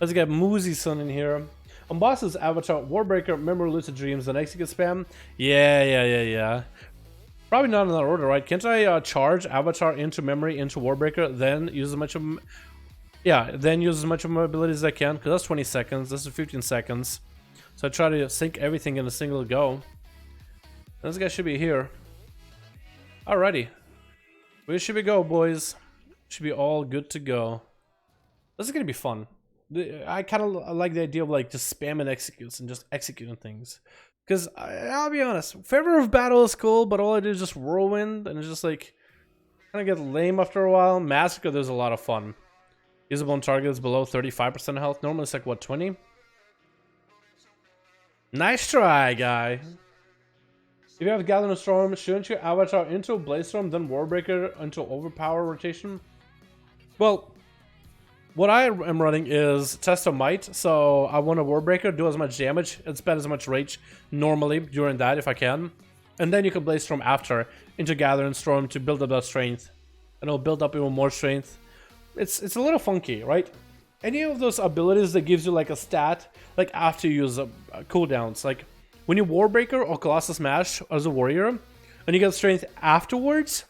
Let's get Moozy son in here. On boss's avatar, Warbreaker, Memory Lucid Dreams, the next you get spam. Yeah. Probably not in that order, right? Can't I charge avatar into memory into Warbreaker, then use as much of my abilities as I can? Because that's 20 seconds. This is 15 seconds. So I try to sync everything in a single go. This guy should be here. Alrighty. Where should we go, boys? Should be all good to go. This is gonna be fun. I kind of like the idea of like just spamming executes and just executing things. Because I'll be honest, Favor of Battle is cool, but all I do is just Whirlwind, and it's just like kind of get lame after a while. Massacre, there's a lot of fun. Usable on targets below 35% health. Normally it's like what, 20? Nice try, guy. If you have Gathering Storm, shouldn't you avatar into a Blaze Storm, then Warbreaker into Overpower rotation? Well, what I am running is Test of Might, so I want a Warbreaker, do as much damage, and spend as much rage normally during that if I can. And then you can Blaze Storm after into Gathering Storm to build up that strength. And it'll build up even more strength. It's a little funky, right? Any of those abilities that gives you like a stat, like after you use cooldowns, like when you Warbreaker or Colossus Smash as a warrior, and you get strength afterwards,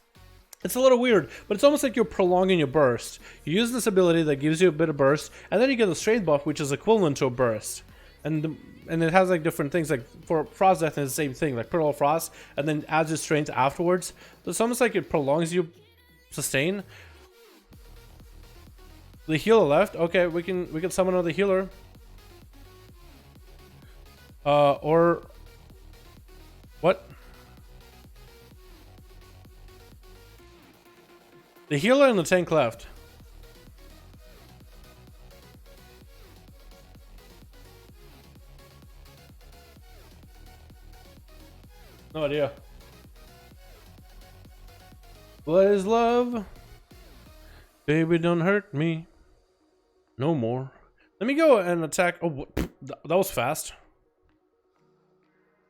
it's a little weird, but it's almost like you're prolonging your burst. You use this ability that gives you a bit of burst, and then you get a strength buff, which is equivalent to a burst. And it has like different things, like for Frost Death, it's the same thing, like Pearl of Frost, and then adds your strength afterwards. So it's almost like it prolongs you sustain. The healer left. Okay, we can summon another healer. Or what? The healer and the tank left. No idea. What is love? Baby, don't hurt me. No more. Let me go and attack. Oh, that was fast.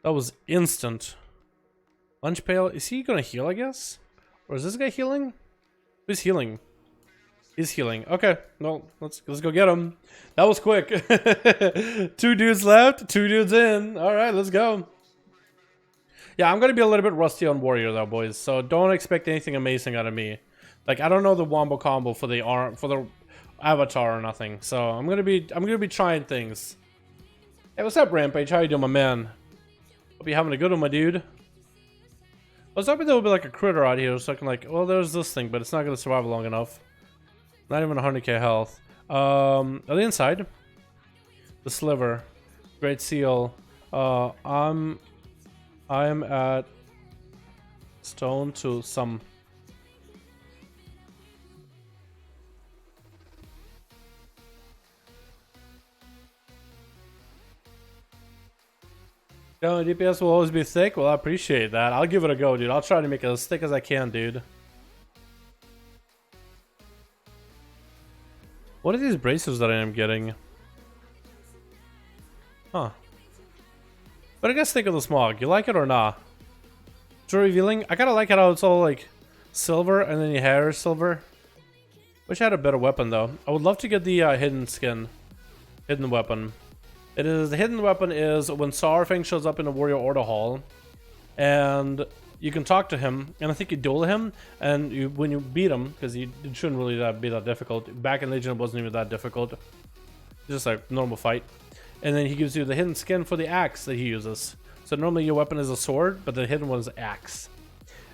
That was instant. Lunch pail. Is he gonna heal, I guess? Or is this guy healing? Who's healing? He's healing. Okay, no, let's go get him. That was quick. 2 dudes left, 2 dudes in. All right, let's go. Yeah, I'm gonna be a little bit rusty on warrior though, boys. So don't expect anything amazing out of me. Like I don't know the wombo combo for the avatar or nothing. So I'm gonna be trying things. Hey, what's up, Rampage? How you doing, my man? Hope you're having a good one, my dude. I was hoping there would be like a critter out here so I can like, well, there's this thing, but it's not gonna survive long enough. Not even 100k health. Are they inside? The sliver, Great Seal. I'm at stone to some. Yo, DPS will always be thick. Well, I appreciate that. I'll give it a go, dude. I'll try to make it as thick as I can, dude. What are these braces that I am getting? Huh. But I guess think of the smog. You like it or not? Too revealing? I kind of like it how it's all like silver and then your hair is silver. Wish I had a better weapon though. I would love to get the hidden skin. Hidden weapon. The hidden weapon is when Saurfang shows up in the Warrior Order Hall, and you can talk to him, and I think you duel him, and when you beat him, because it shouldn't really be that difficult. Back in Legion, it wasn't even that difficult. Just like normal fight. And then he gives you the hidden skin for the axe that he uses. So normally your weapon is a sword, but the hidden one is axe.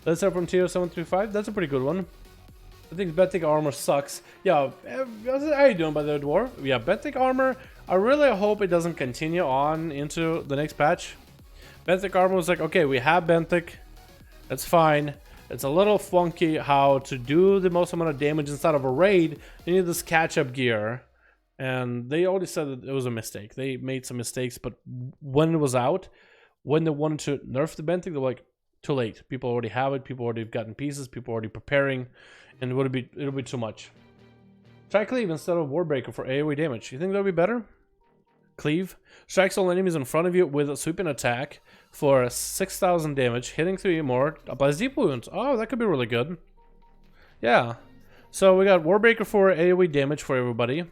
Let's start from tier 735. That's a pretty good one. I think Benthic armor sucks. Yeah, how you doing, by the dwarf? Yeah, Benthic armor. I really hope it doesn't continue on into the next patch. Benthic armor was like, okay, we have Benthic. That's fine. It's a little funky how to do the most amount of damage inside of a raid. You need this catch-up gear. And they already said that it was a mistake. They made some mistakes, but when it was out, when they wanted to nerf the Benthic, they were like, too late. People already have it. People already have gotten pieces. People already preparing. And it'll be too much. Try Cleave instead of Warbreaker for AoE damage. You think that'll be better? Cleave. Strikes all enemies in front of you with a sweeping attack for 6,000 damage. Hitting 3 more. Applies deep wounds. Oh, that could be really good. Yeah. So we got Warbreaker for AoE damage for everybody.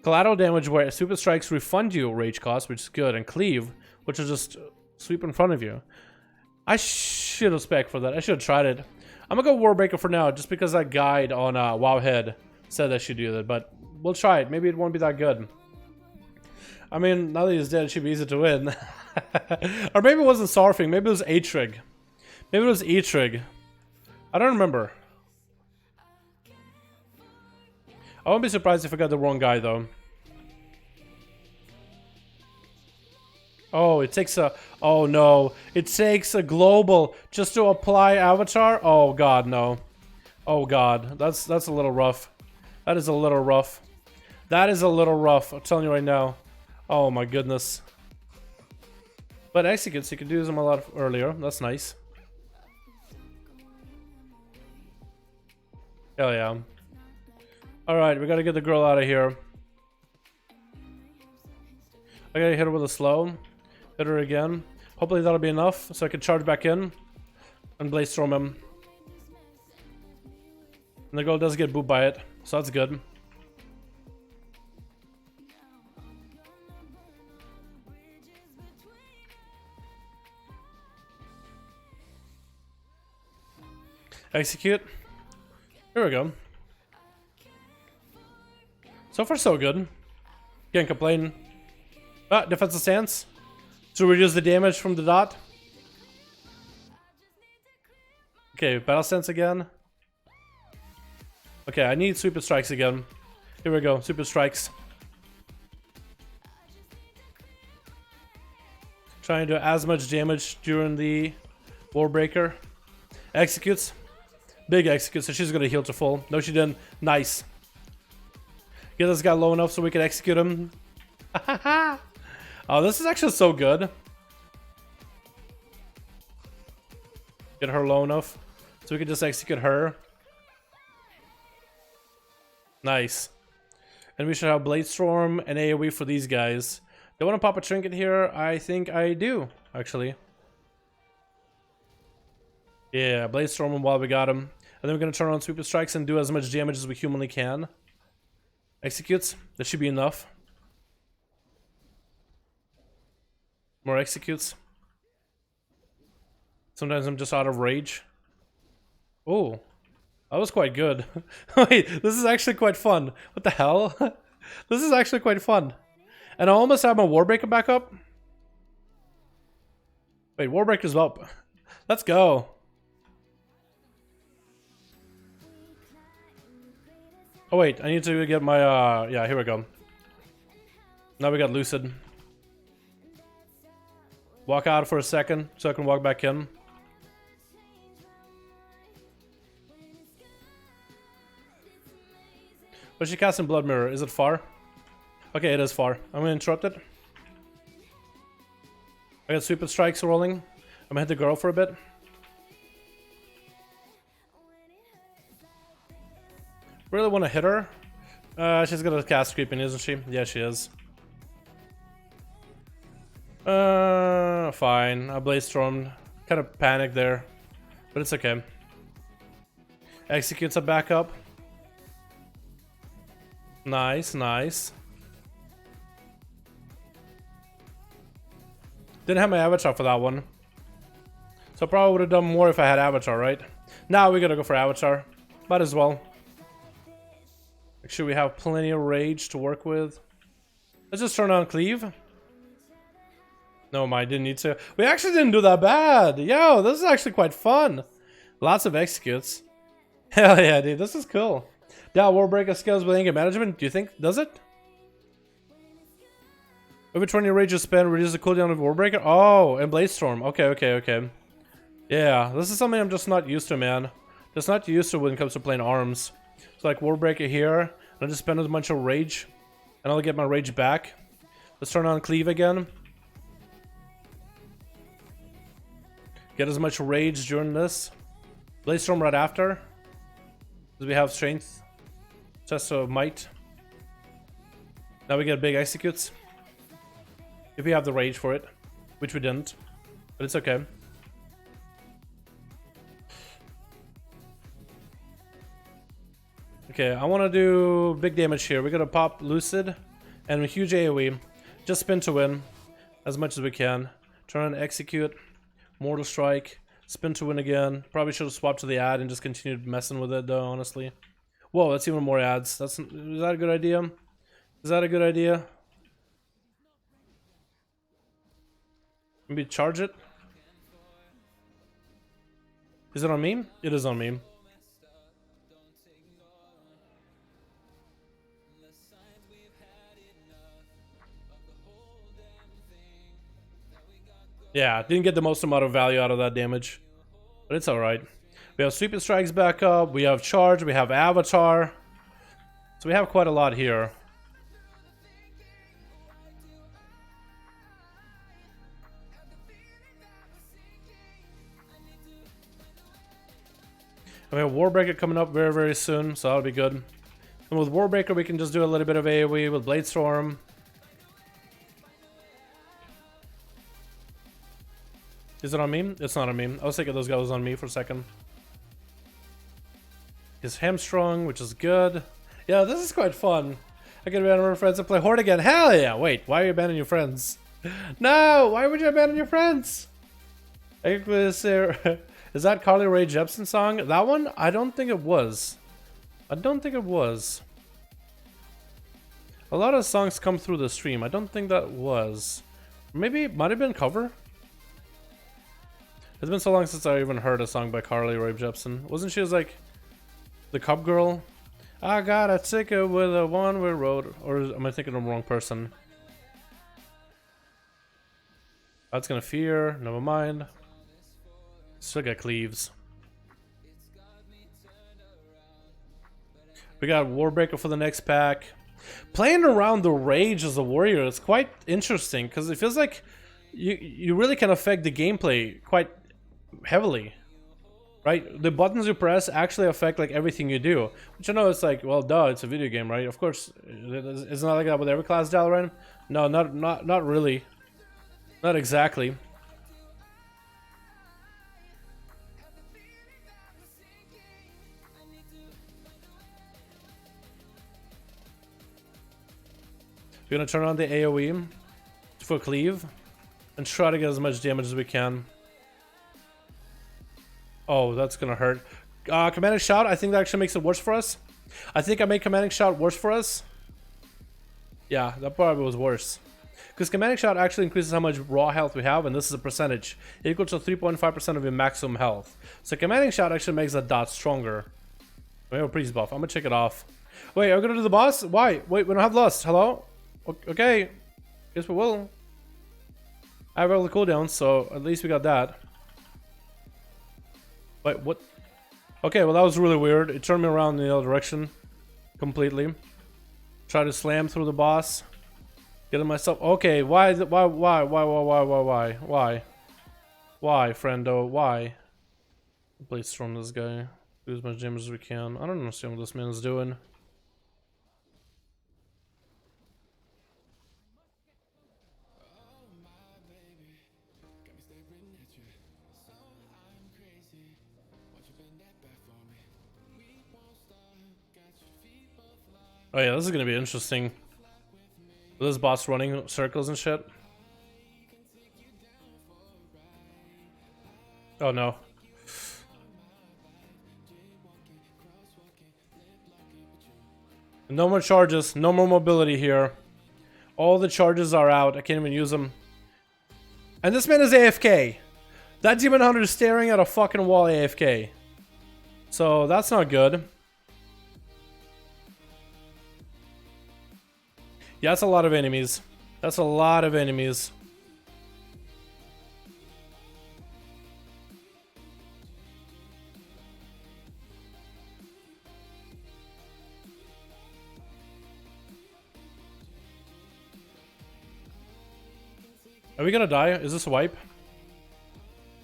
Collateral damage where super strikes refund you rage cost, which is good. And Cleave, which is just sweep in front of you. I should have spec for that. I should have tried it. I'm gonna go Warbreaker for now, just because that guide on Wowhead said I should do that. But we'll try it. Maybe it won't be that good. I mean, now that he's dead, it should be easy to win. Or maybe it wasn't Sarfing. Maybe it was Atrig. Maybe it was Atrig. I don't remember. I won't be surprised if I got the wrong guy, though. Oh, it takes a... Oh, no. It takes a global just to apply avatar? Oh, God, no. Oh, God. That's a little rough. That is a little rough. That is a little rough. I'm telling you right now. Oh, my goodness. But executes, you can do them a lot earlier. That's nice. Hell yeah. Alright, we gotta get the girl out of here. I gotta hit her with a slow. Hit her again. Hopefully that'll be enough so I can charge back in and blaze storm him. And the girl does get booped by it, so that's good. Execute. Here we go. So far so good. Can't complain. Ah, defensive stance. To reduce the damage from the dot. Okay, battle stance again. Okay, I need super strikes again. Here we go, super strikes. Trying to do as much damage during the Warbreaker. Executes. Big execute, so she's gonna heal to full. No, she didn't. Nice. Get this guy low enough so we can execute him. Oh, this is actually so good. Get her low enough so we can just execute her. Nice. And we should have Blade Storm and AoE for these guys. Do I want to pop a trinket here? I think I do, actually. Yeah, Blade Storm him while we got him. And then we're going to turn on Sweeper Strikes and do as much damage as we humanly can. Executes. That should be enough. More executes. Sometimes I'm just out of rage. Oh, that was quite good. Wait, this is actually quite fun. What the hell? This is actually quite fun. And I almost have my Warbreaker back up. Wait, Warbreaker's up. Let's go. Oh wait, I need to get my, yeah, here we go. Now we got Lucid. Walk out for a second so I can walk back in. But she casting Blood Mirror. Is it far? Okay, it is far. I'm gonna interrupt it. I got Sweep Strikes rolling. I'm gonna hit the girl for a bit. Really want to hit her. She's gonna cast Creeping, isn't she? Yeah, she is. Fine. I Blaze Stormed. Kind of panicked there. But it's okay. Executes a backup. Nice, nice. Didn't have my avatar for that one. So probably would have done more if I had avatar, right? Now we gotta go for avatar. Might as well. Make sure we have plenty of rage to work with. Let's just turn on cleave. No, I didn't need to. We actually didn't do that bad. Yo, this is actually quite fun. Lots of executes. Hell yeah, dude. This is cool. Yeah, Warbreaker skills with anger management. Do you think does it? Every 20 rage you spend, reduce the cooldown of Warbreaker. Oh, and Blade Storm. Okay, okay, okay. Yeah, this is something I'm just not used to, man. Just not used to when it comes to playing arms. So like Warbreaker here, and I just spend a bunch of rage, and I'll get my rage back. Let's turn on cleave again. Get as much rage during this. Blade Storm right after. Because we have strength. Test of might. Now we get big executes. If we have the rage for it. Which we didn't. But it's okay. Okay, I want to do big damage here. We're going to pop Lucid. And a huge AoE. Just spin to win. As much as we can. Turn on execute. Mortal Strike. Spin to win again. Probably should have swapped to the ad and just continued messing with it though, honestly. Whoa, that's even more ads. Is that a good idea? Is that a good idea? Maybe charge it? Is it on me? It is on me. Yeah, didn't get the most amount of value out of that damage. But it's alright. We have Sweeping Strikes back up, we have Charge, we have Avatar. So we have quite a lot here. And we have Warbreaker coming up very, very soon, so that'll be good. And with Warbreaker, we can just do a little bit of AoE with Bladestorm. Is it on me? It's not on me. I was thinking those guys on me for a second. He's hamstrung, which is good. Yeah, this is quite fun. I can abandon my friends and play Horde again. Hell yeah! Wait, why are you abandoning your friends? No! Why would you abandon your friends? Is that Carly Rae Jepsen song? That one? I don't think it was. I don't think it was. A lot of songs come through the stream. I don't think that was. Maybe it might have been cover. It's been so long since I even heard a song by Carly Rae Jepsen. Wasn't she like the Cub Girl? I got a ticket with a one-way road. Or am I thinking of the wrong person? That's gonna fear. Never mind. Still got cleaves. We got Warbreaker for the next pack. Playing around the rage as a warrior is quite interesting because it feels like you really can affect the gameplay quite heavily, right? The buttons you press actually affect like everything you do, which I know it's like, well, duh, it's a video game, right? Of course, it's not like that with every class, Dalaran. No, not really, not exactly. We're gonna turn on the AoE for cleave and try to get as much damage as we can. Oh, that's gonna hurt. Commanding Shout, I think that actually makes it worse for us. I think I made Commanding Shout worse for us. Yeah, that probably was worse. Because Commanding Shout actually increases how much raw health we have, and this is a percentage. Equal to 3.5% of your maximum health. So Commanding Shout actually makes that dot stronger. We have a priest buff. I'm gonna check it off. Wait, are we gonna do the boss? Why? Wait, we don't have lust. Hello? Okay. Guess we will. I have all the cooldowns, so at least we got that. Wait, what? Okay, well that was really weird. It turned me around in the other direction. Completely. Try to slam through the boss. Getting myself... Okay, why is it... Why, friendo? Why? Please storm this guy. Do as much damage as we can. I don't understand what this man is doing. Oh yeah, this is gonna be interesting. This boss running circles and shit. Oh no. No more charges, no more mobility here. All the charges are out. I can't even use them. And this man is AFK. That demon hunter is staring at a fucking wall AFK. So that's not good. Yeah, that's a lot of enemies. That's a lot of enemies. Are we gonna die? Is this a wipe?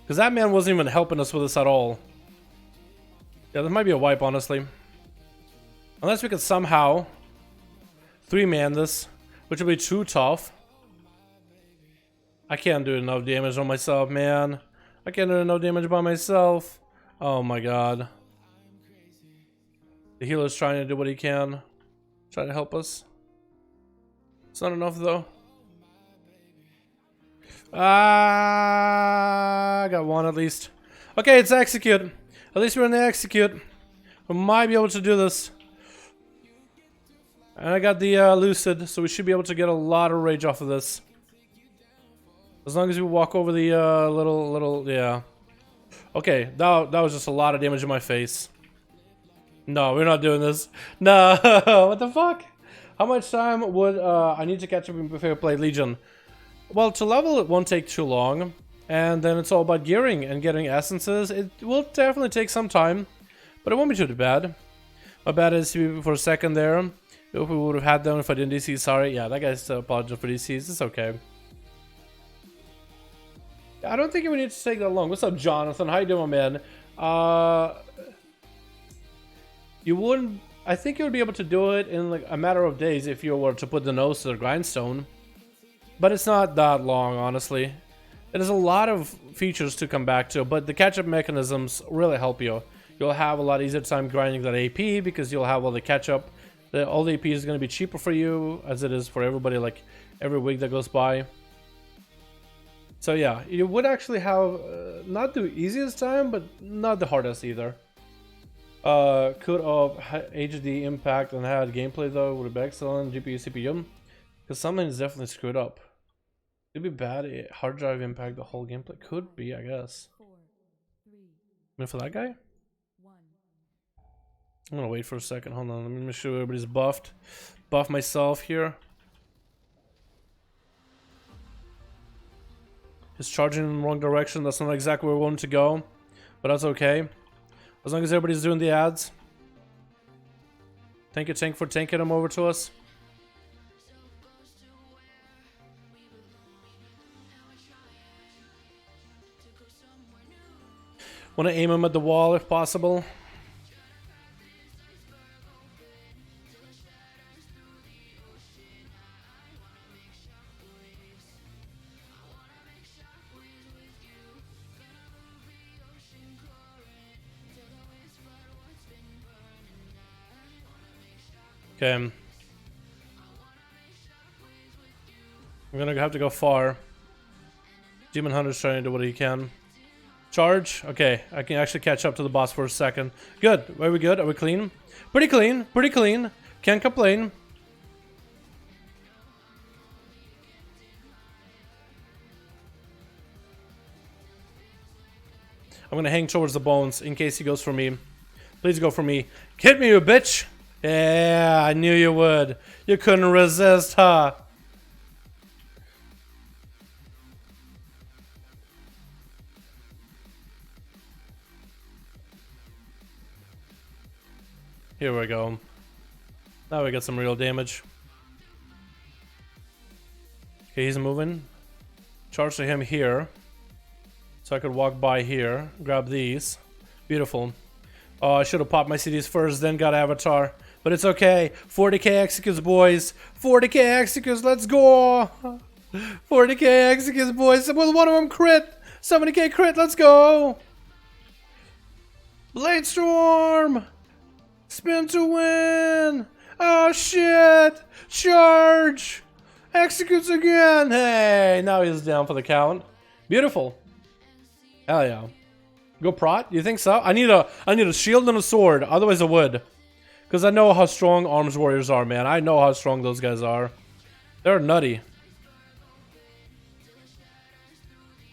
Because that man wasn't even helping us with this at all. Yeah, this might be a wipe, honestly. Unless we could somehow 3-man this, which would be too tough. I can't do enough damage on myself, man. I can't do enough damage by myself. Oh my god. The healer's trying to do what he can. Trying to help us. It's not enough though. I got one at least. Okay, it's execute. At least we're in the execute. We might be able to do this. And I got the lucid, so we should be able to get a lot of rage off of this. As long as we walk over the yeah. Okay, that was just a lot of damage in my face. No, we're not doing this. No, what the fuck? How much time would I need to catch up before I play Legion? Well, to level it won't take too long, and then it's all about gearing and getting essences. It will definitely take some time, but it won't be too bad. My bad is for a second there. If we would have had them if I didn't DC, sorry. Yeah, that guy's apologizing for DCs. It's okay. I don't think we need to take that long. What's up, Jonathan? How you doing, man? You wouldn't... I think you'll be able to do it in like a matter of days if you were to put the nose to the grindstone. But it's not that long, honestly. There's a lot of features to come back to, but the catch-up mechanisms really help you. You'll have a lot easier time grinding that AP because you'll have all the catch-up. All the AP is going to be cheaper for you, as it is for everybody, like every week that goes by. So yeah, you would actually have not the easiest time, but not the hardest either. Could have HD impact and had gameplay though would be excellent. GPU, CPU, because something is definitely screwed up. It'd be bad. Hard drive impact the whole gameplay. Could be, I guess. I mean, for that guy. I'm gonna wait for a second. Hold on. Let me make sure everybody's buffed. Buff myself here. It's charging in the wrong direction. That's not exactly where we want to go, but that's okay. As long as everybody's doing the ads. Thank you, Tank, for tanking them over to us. Want to aim him at the wall if possible. Okay. I'm gonna have to go far. Demon Hunter's trying to do what he can. Charge. Okay, I can actually catch up to the boss for a second. Good. Are we good? Are we clean? Pretty clean. Pretty clean. Can't complain. I'm gonna hang towards the bones in case he goes for me. Please go for me. Hit me, you bitch! Yeah, I knew you would. You couldn't resist, huh? Here we go. Now we got some real damage. Okay, he's moving. Charge to him here. So I could walk by here, grab these. Beautiful. Oh, I should have popped my CDs first, then got Avatar. But it's okay. 40k executes, boys. 40k executes, let's go. 40k executes, boys. Well, one of them crit. 70k crit, let's go. Blade Storm. Spin to win. Oh, shit. Charge. Executes again. Hey, now he's down for the count. Beautiful. Hell yeah. Go prot? You think so? I need a shield and a sword. Otherwise I would. Because I know how strong arms warriors are, man. I know how strong those guys are. They're nutty.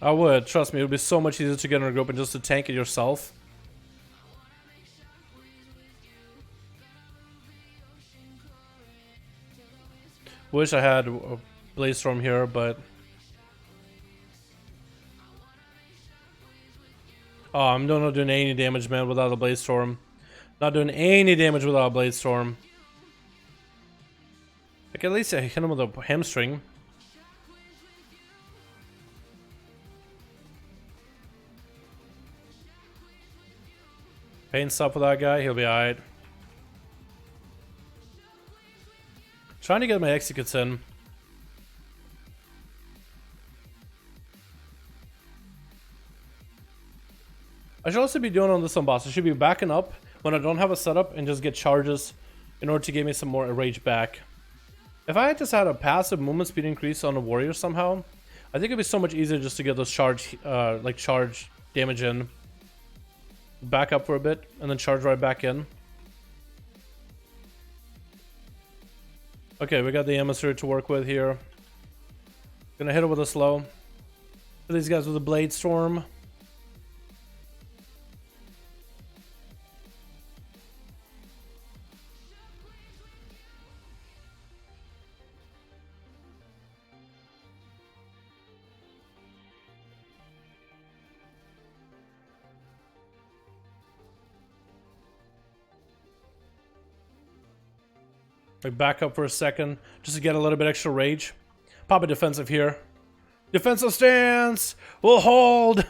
I would. Trust me. It would be so much easier to get in a group and just to tank it yourself. Wish I had a Blaze Storm here, but... Oh, I'm not doing any damage, man, without a Blaze Storm. Not doing any damage without a Blaze Storm. I can at least hit him with a hamstring. Pain stop with that guy, he'll be alright. Trying to get my executes in. I should also be doing on this one boss. I should be backing up when I don't have a setup and just get charges in order to give me some more rage back. If I just had a passive movement speed increase on a warrior somehow, I think it'd be so much easier just to get those charge damage in. Back up for a bit and then charge right back in. Okay, we got the emissary to work with here. Gonna hit it with a slow. These guys with a Blade Storm. Back up for a second just to get a little bit extra rage. Pop a defensive here. Defensive stance! We'll hold!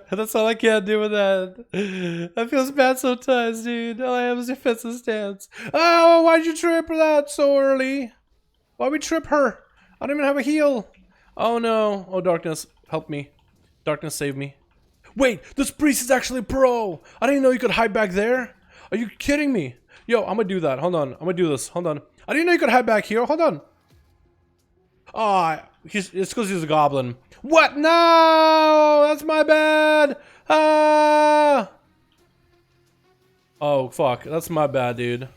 That's all I can do with that. I feel bad sometimes, dude. All I have is defensive stance. Oh, why'd you trip that so early? Why'd we trip her? I don't even have a heal. Oh no. Oh, darkness. Help me. Darkness, save me. Wait, this priest is actually pro! I didn't know you could hide back there. Are you kidding me? Yo, I'm gonna do that. Hold on. I'm gonna do this. Hold on. I didn't know you could hide back here. Hold on. Ah, it's because he's a goblin. What? No! That's my bad! Ah! Oh, fuck. That's my bad, dude.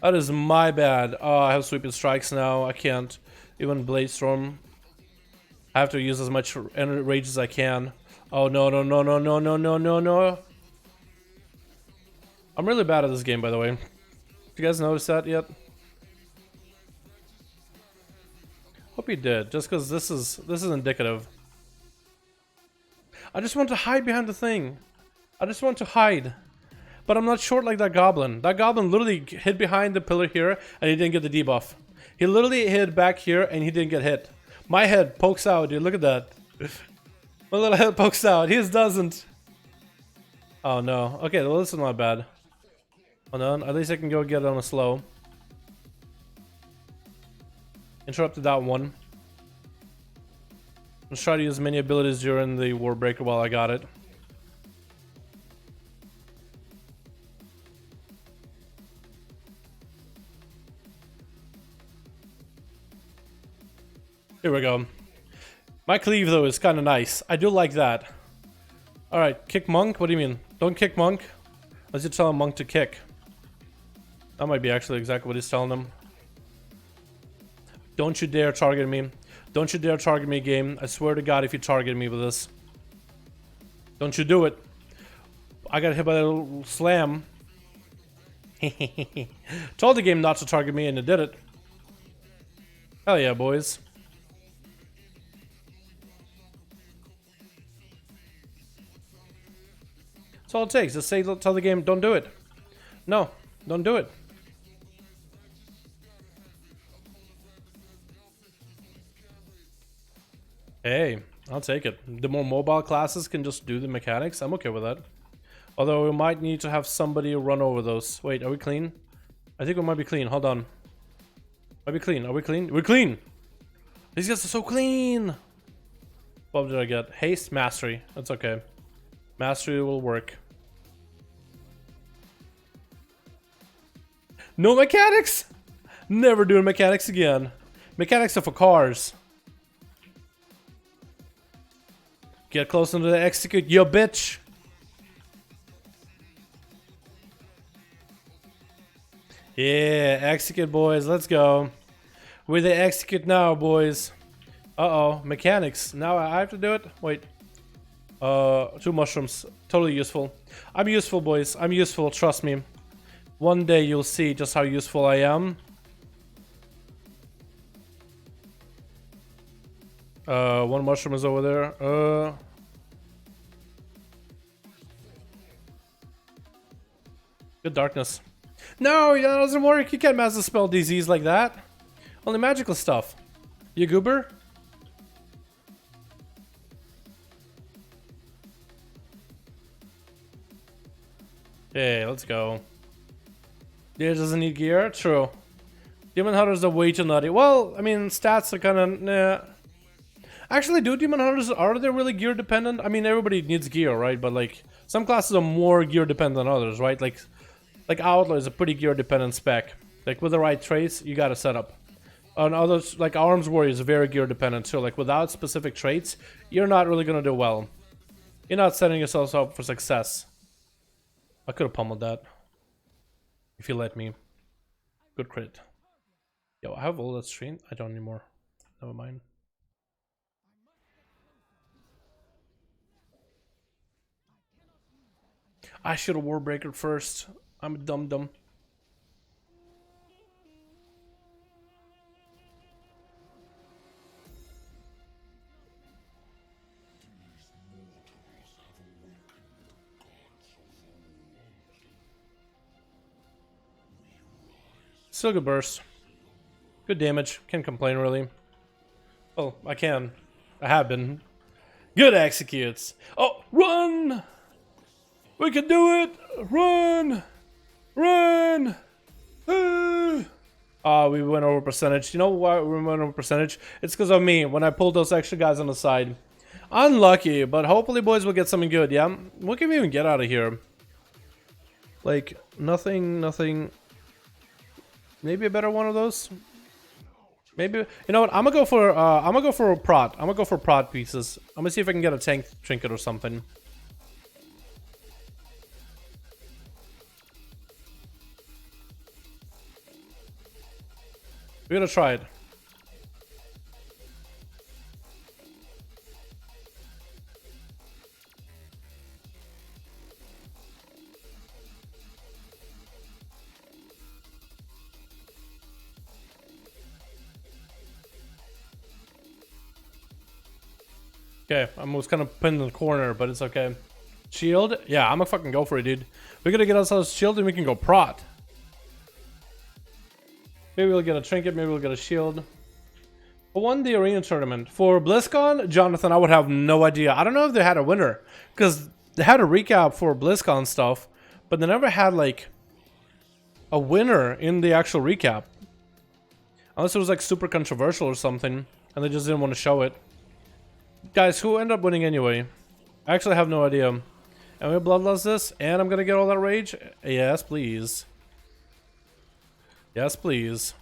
That is my bad. Oh, I have sweeping strikes now. I can't even blade storm. I have to use as much rage as I can. Oh, no, no, no, no, no, no, no, no, no. I'm really bad at this game, by the way. Did you guys notice that yet? Hope you did, just because this is indicative. I just want to hide behind the thing. I just want to hide. But I'm not short like that goblin. That goblin literally hid behind the pillar here and he didn't get the debuff. He literally hid back here and he didn't get hit. My head pokes out, dude. Look at that. My little head pokes out. His doesn't. Oh no. Okay, well this is not bad. Hold on. At least I can go get it on a slow. Interrupted that one. Let's try to use many abilities during the Warbreaker while I got it. Here we go. My cleave though is kind of nice. I do like that. Alright, kick monk? What do you mean? Don't kick monk? Let's just tell a monk to kick. That might be actually exactly what he's telling them. Don't you dare target me. Don't you dare target me, game. I swear to God if you target me with this. Don't you do it. I got hit by a little slam. Told the game not to target me and it did it. Hell yeah, boys. That's all it takes. Just say, tell the game, don't do it. No, don't do it. Hey, I'll take it. The more mobile classes can just do the mechanics, I'm okay with that. Although we might need to have somebody run over those. Wait, are we clean? I think we might be clean. Hold on. Might be clean. Are we clean? We're clean! These guys are so clean! What did I get? Haste, mastery. That's okay. Mastery will work. No mechanics! Never doing mechanics again. Mechanics are for cars. Get close into the execute, yo bitch! Yeah, execute, boys. Let's go. We're the execute now, boys. Uh-oh, mechanics. Now I have to do it? Wait. 2 mushrooms. Totally useful. I'm useful, boys. I'm useful, trust me. One day you'll see just how useful I am. 1 mushroom is over there. Good darkness. No, that doesn't work. You can't master spell disease like that. Only magical stuff. You goober? Okay, let's go. Gear doesn't need gear? True. Demon Hunters are way too nutty. Well, I mean, stats are kind of... Nah. Actually, do Demon Hunters, are they really gear dependent? I mean, everybody needs gear, right? But like, some classes are more gear dependent than others, right? Like Outlaw is a pretty gear dependent spec. Like with the right traits, you gotta set up. On others, like Arms Warrior is very gear dependent too. Like without specific traits, you're not really gonna do well. You're not setting yourself up for success. I could have pummeled that. If you let me. Good crit. Yo, I have all that stream? I don't anymore. Never mind. I should have Warbreaker first. I'm a dum-dum. Still good burst. Good damage. Can't complain really. Well, I can. I have been. Good executes. Oh, run! We can do it! Run! Run! We went over percentage. You know why we went over percentage? It's because of me when I pulled those extra guys on the side. Unlucky, but hopefully, boys, we'll get something good, yeah? What can we even get out of here? Like, nothing. Maybe a better one of those? Maybe, you know what? I'm gonna go for a prot. I'm gonna go for prot pieces. I'm gonna see if I can get a tank trinket or something. We're gonna try it. Okay, I was kind of pinned in the corner, but it's okay. Shield? Yeah, I'm gonna fucking go for it, dude. We're gonna get ourselves shield and we can go prot. Maybe we'll get a trinket, maybe we'll get a shield. For one, the arena tournament. For BlizzCon, Jonathan, I would have no idea. I don't know if they had a winner. Because they had a recap for BlizzCon stuff, but they never had, like, a winner in the actual recap. Unless it was, like, super controversial or something, and they just didn't want to show it. Guys, who ended up winning anyway? I actually have no idea. And we bloodlust this, and I'm gonna get all that rage? Yes, please. Yes, please.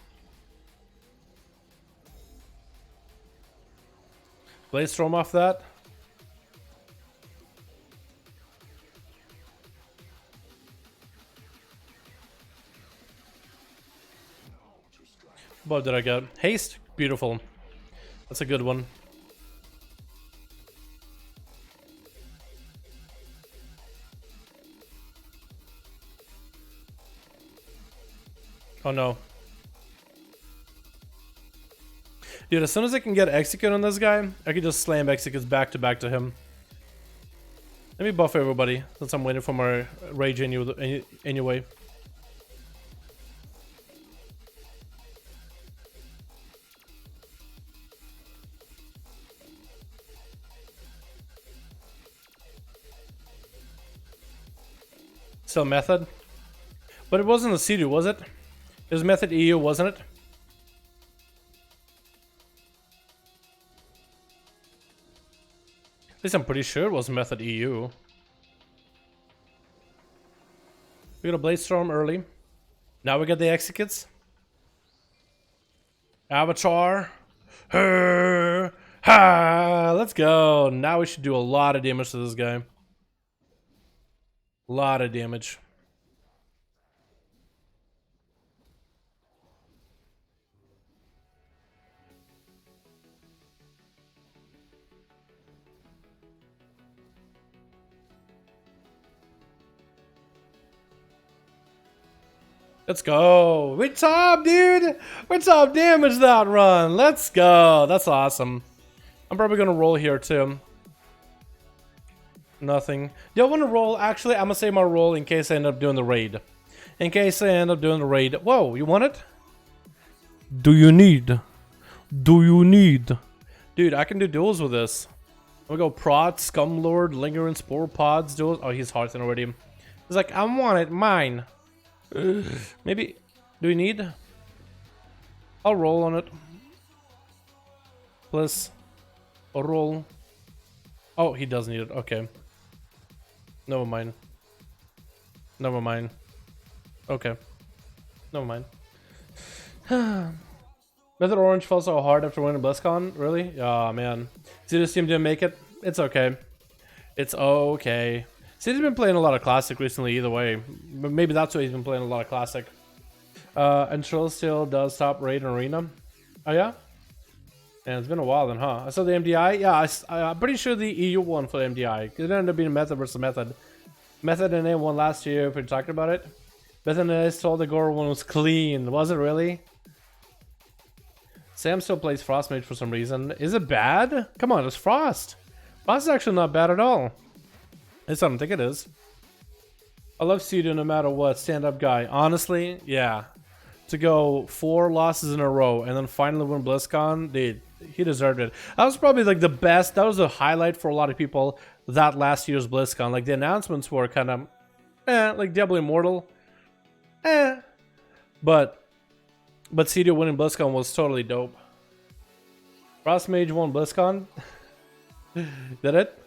Blaze Storm off that. What did I get? Haste? Beautiful. That's a good one. Oh no. Dude, as soon as I can get execute on this guy, I can just slam executes back to back to him. Let me buff everybody, since I'm waiting for my rage anyway. Still method? But it wasn't a C2, was it? It was method EU, wasn't it? At least I'm pretty sure it was method EU. We got a Blade Storm early. Now we got the executes. Avatar. Ha! Let's go. Now we should do a lot of damage to this guy. A lot of damage. Let's go. We top, dude. We top damage that run. Let's go. That's awesome. I'm probably going to roll here, too. Nothing. Do I want to roll? Actually, I'm going to save my roll in case I end up doing the raid. In case I end up doing the raid. Whoa, you want it? Do you need? Do you need? Dude, I can do duels with this. I'm going to go Prot, Scumlord, Lingering Spore Pods, duels. Oh, he's Hearthstone already. He's like, I want it. Mine. Maybe. Do we need? I'll roll on it. Plus. I'll roll. Oh, he does need it. Okay. Never mind. Never mind. Okay. Never mind. Method Orange fell so hard after winning BlizzCon? Really? Oh, man. Zeus team didn't make it? It's okay. It's okay. He's been playing a lot of Classic recently either way. But maybe that's why he's been playing a lot of Classic. And Trill still does top raid in Arena. Oh yeah? Yeah, it's been a while then, huh? I saw the MDI. Yeah, I'm pretty sure the EU won for the MDI. It ended up being Method versus Method. Method NA won last year if we're talking about it. Method NA told the Gore one was clean. Was it really? Sam still plays Frostmage for some reason. Is it bad? Come on, it's Frost. Frost is actually not bad at all. At least I don't think it is. I love Suda no matter what. Stand-up guy. Honestly, yeah. To go 4 losses in a row and then finally win BlizzCon, dude, he deserved it. That was probably like the best. That was a highlight for a lot of people. That last year's BlizzCon, like the announcements were kind of, like Diablo Immortal, but CD winning BlizzCon was totally dope. Frost Mage won BlizzCon. Did it?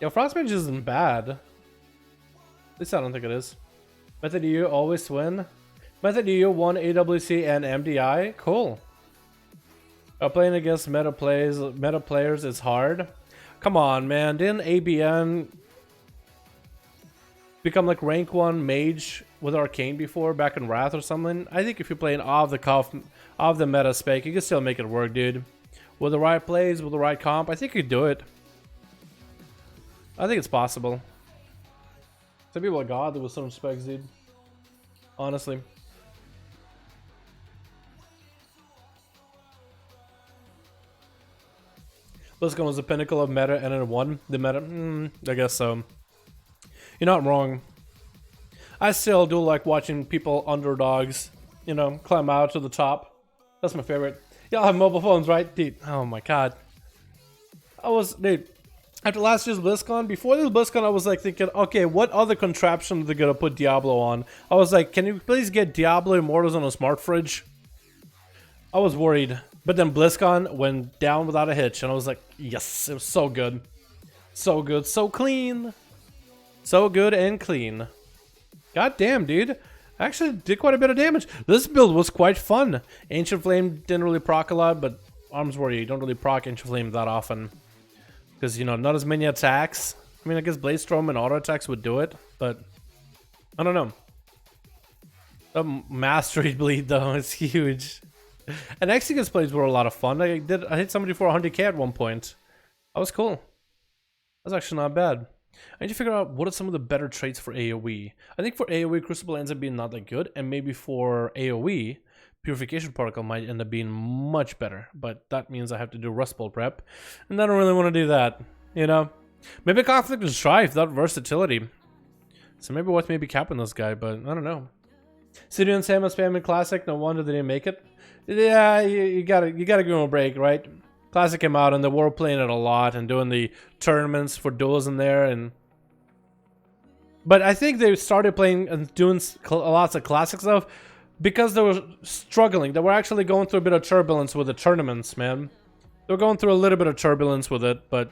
Yo, Frost Mage isn't bad. At least I don't think it is. Method EU always win. Method EU won AWC and MDI. Cool. Playing against meta players is hard. Come on, man. Didn't ABN become like rank 1 mage with Arcane before, back in Wrath or something? I think if you're playing off the meta spec, you can still make it work, dude. With the right plays, with the right comp, I think you could do it. I think it's possible. Some people are godly with some specs, dude. Honestly. BlizzCon was the pinnacle of meta and it won the meta. I guess so. You're not wrong. I still do like watching people, underdogs, you know, climb out to the top. That's my favorite. Y'all have mobile phones, right? Dude, oh my god. Dude, after last year's BlizzCon, before this BlizzCon, I was like thinking, okay, what other contraption are they gonna put Diablo on? I was like, can you please get Diablo Immortals on a smart fridge? I was worried. But then BlizzCon went down without a hitch, and I was like, yes, it was so good. So good, so clean. So good and clean. God damn, dude. I actually did quite a bit of damage. This build was quite fun. Ancient Flame didn't really proc a lot, but Arms Warrior, you don't really proc Ancient Flame that often. Because, you know, not as many attacks. I mean, I guess Blade Storm and auto attacks would do it, but I don't know. The Mastery Bleed, though, is huge. And Exigus plays were a lot of fun. I hit somebody for 100k at one point. That was cool. That's actually not bad. I need to figure out what are some of the better traits for AoE. I think for AoE, Crucible ends up being not that good, and maybe for AoE, Purification Particle might end up being much better. But that means I have to do Rust Bowl prep, and I don't really want to do that, you know? Maybe Conflict and Strife, that versatility. So maybe what may be capping this guy, but I don't know. City and Sam spamming Classic, no wonder they didn't make it. Yeah, you gotta give them a break, right? Classic came out and they were playing it a lot and doing the tournaments for duels in there, but I think they started playing and doing lots of classic stuff because they were struggling. They were actually going through a bit of turbulence with the tournaments, man. They were going through a little bit of turbulence with it, but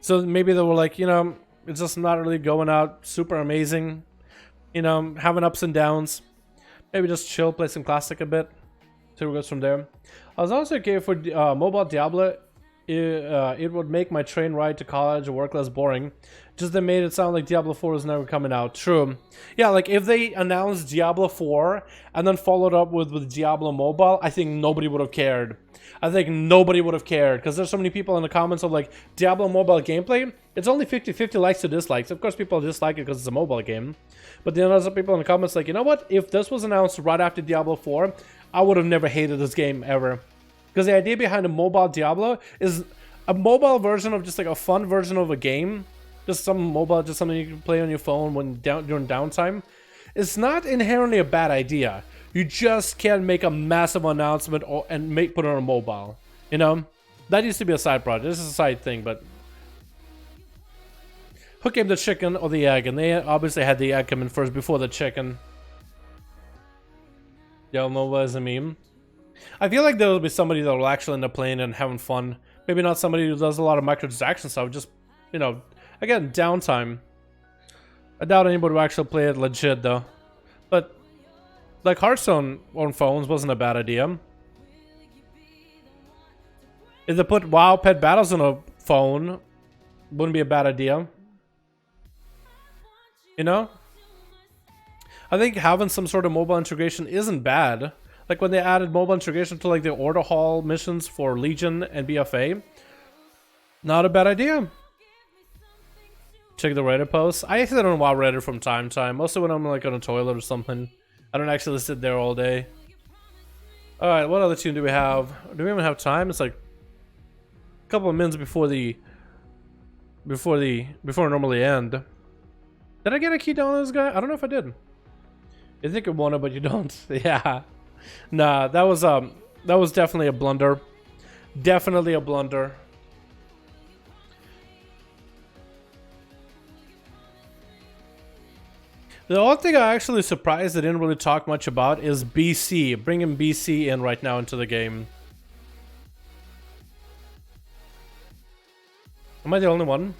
so maybe they were like, you know, it's just not really going out super amazing, you know, having ups and downs. Maybe just chill, play some classic a bit. See where it goes from there. I was also okay for mobile Diablo. It would make my train ride to college or work less boring. Just they made it sound like Diablo 4 was never coming out. True. Yeah, like if they announced Diablo 4 and then followed up with Diablo Mobile, I think nobody would have cared. I think nobody would have cared because there's so many people in the comments of like Diablo Mobile gameplay. It's only 50-50 likes to dislikes. Of course, people dislike it because it's a mobile game. But then there's people in the comments like, you know what? If this was announced right after Diablo 4, I would have never hated this game ever. Because the idea behind a mobile Diablo is a mobile version of just like a fun version of a game. Just some mobile, just something you can play on your phone when during downtime. It's not inherently a bad idea. You just can't make a massive announcement and put it on a mobile. You know? That used to be a side project. This is a side thing, but who came the chicken or the egg? And they obviously had the egg come in first before the chicken. Y'all know what is a meme? I feel like there will be somebody that will actually end up playing and having fun. Maybe not somebody who does a lot of microtransaction stuff, just, you know, again, downtime. I doubt anybody will actually play it legit, though. But, like, Hearthstone on phones wasn't a bad idea. If they put WoW Pet Battles on a phone, wouldn't be a bad idea. You know? I think having some sort of mobile integration isn't bad. Like when they added mobile integration to like the Order Hall missions for Legion and BFA. Not a bad idea. Check the Reddit posts. I sit on WoW Reddit from time to time. Mostly when I'm like on a toilet or something. I don't actually sit there all day. Alright, what other tune do we have? Do we even have time? It's like a couple of minutes before normally end. Did I get a key down on this guy? I don't know if I did. You think you want it, but you don't. Yeah. Nah, that was That was definitely a blunder. Definitely a blunder. The only thing I'm actually surprised they didn't really talk much about is BC. Bringing BC in right now into the game. Am I the only one?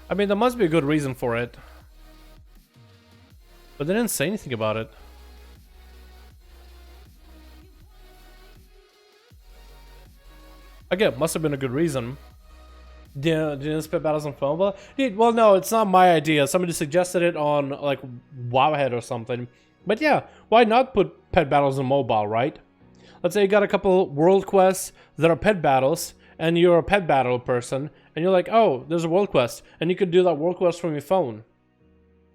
I mean, there must be a good reason for it. But they didn't say anything about it. Again, must have been a good reason. Didn't spit battles on phone? Well, no, it's not my idea. Somebody suggested it on like Wowhead or something. But yeah, why not put pet battles on mobile, right? Let's say you got a couple world quests that are pet battles, and you're a pet battle person, and you're like, oh, there's a world quest, and you could do that world quest from your phone,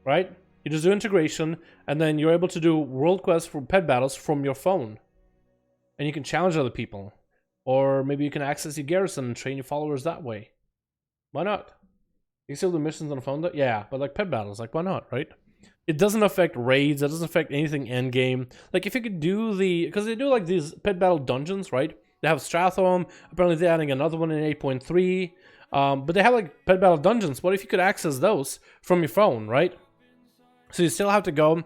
right? You just do integration, and then you're able to do world quests for pet battles from your phone, and you can challenge other people, or maybe you can access your garrison and train your followers that way. Why not? You still do missions on the phone though? Yeah, but like pet battles, like why not, right? It doesn't affect raids, it doesn't affect anything end game. Like if you could do because they do like these pet battle dungeons, right? They have Strathome, apparently they're adding another one in 8.3. But they have like pet battle dungeons. What if you could access those from your phone, right? So you still have to go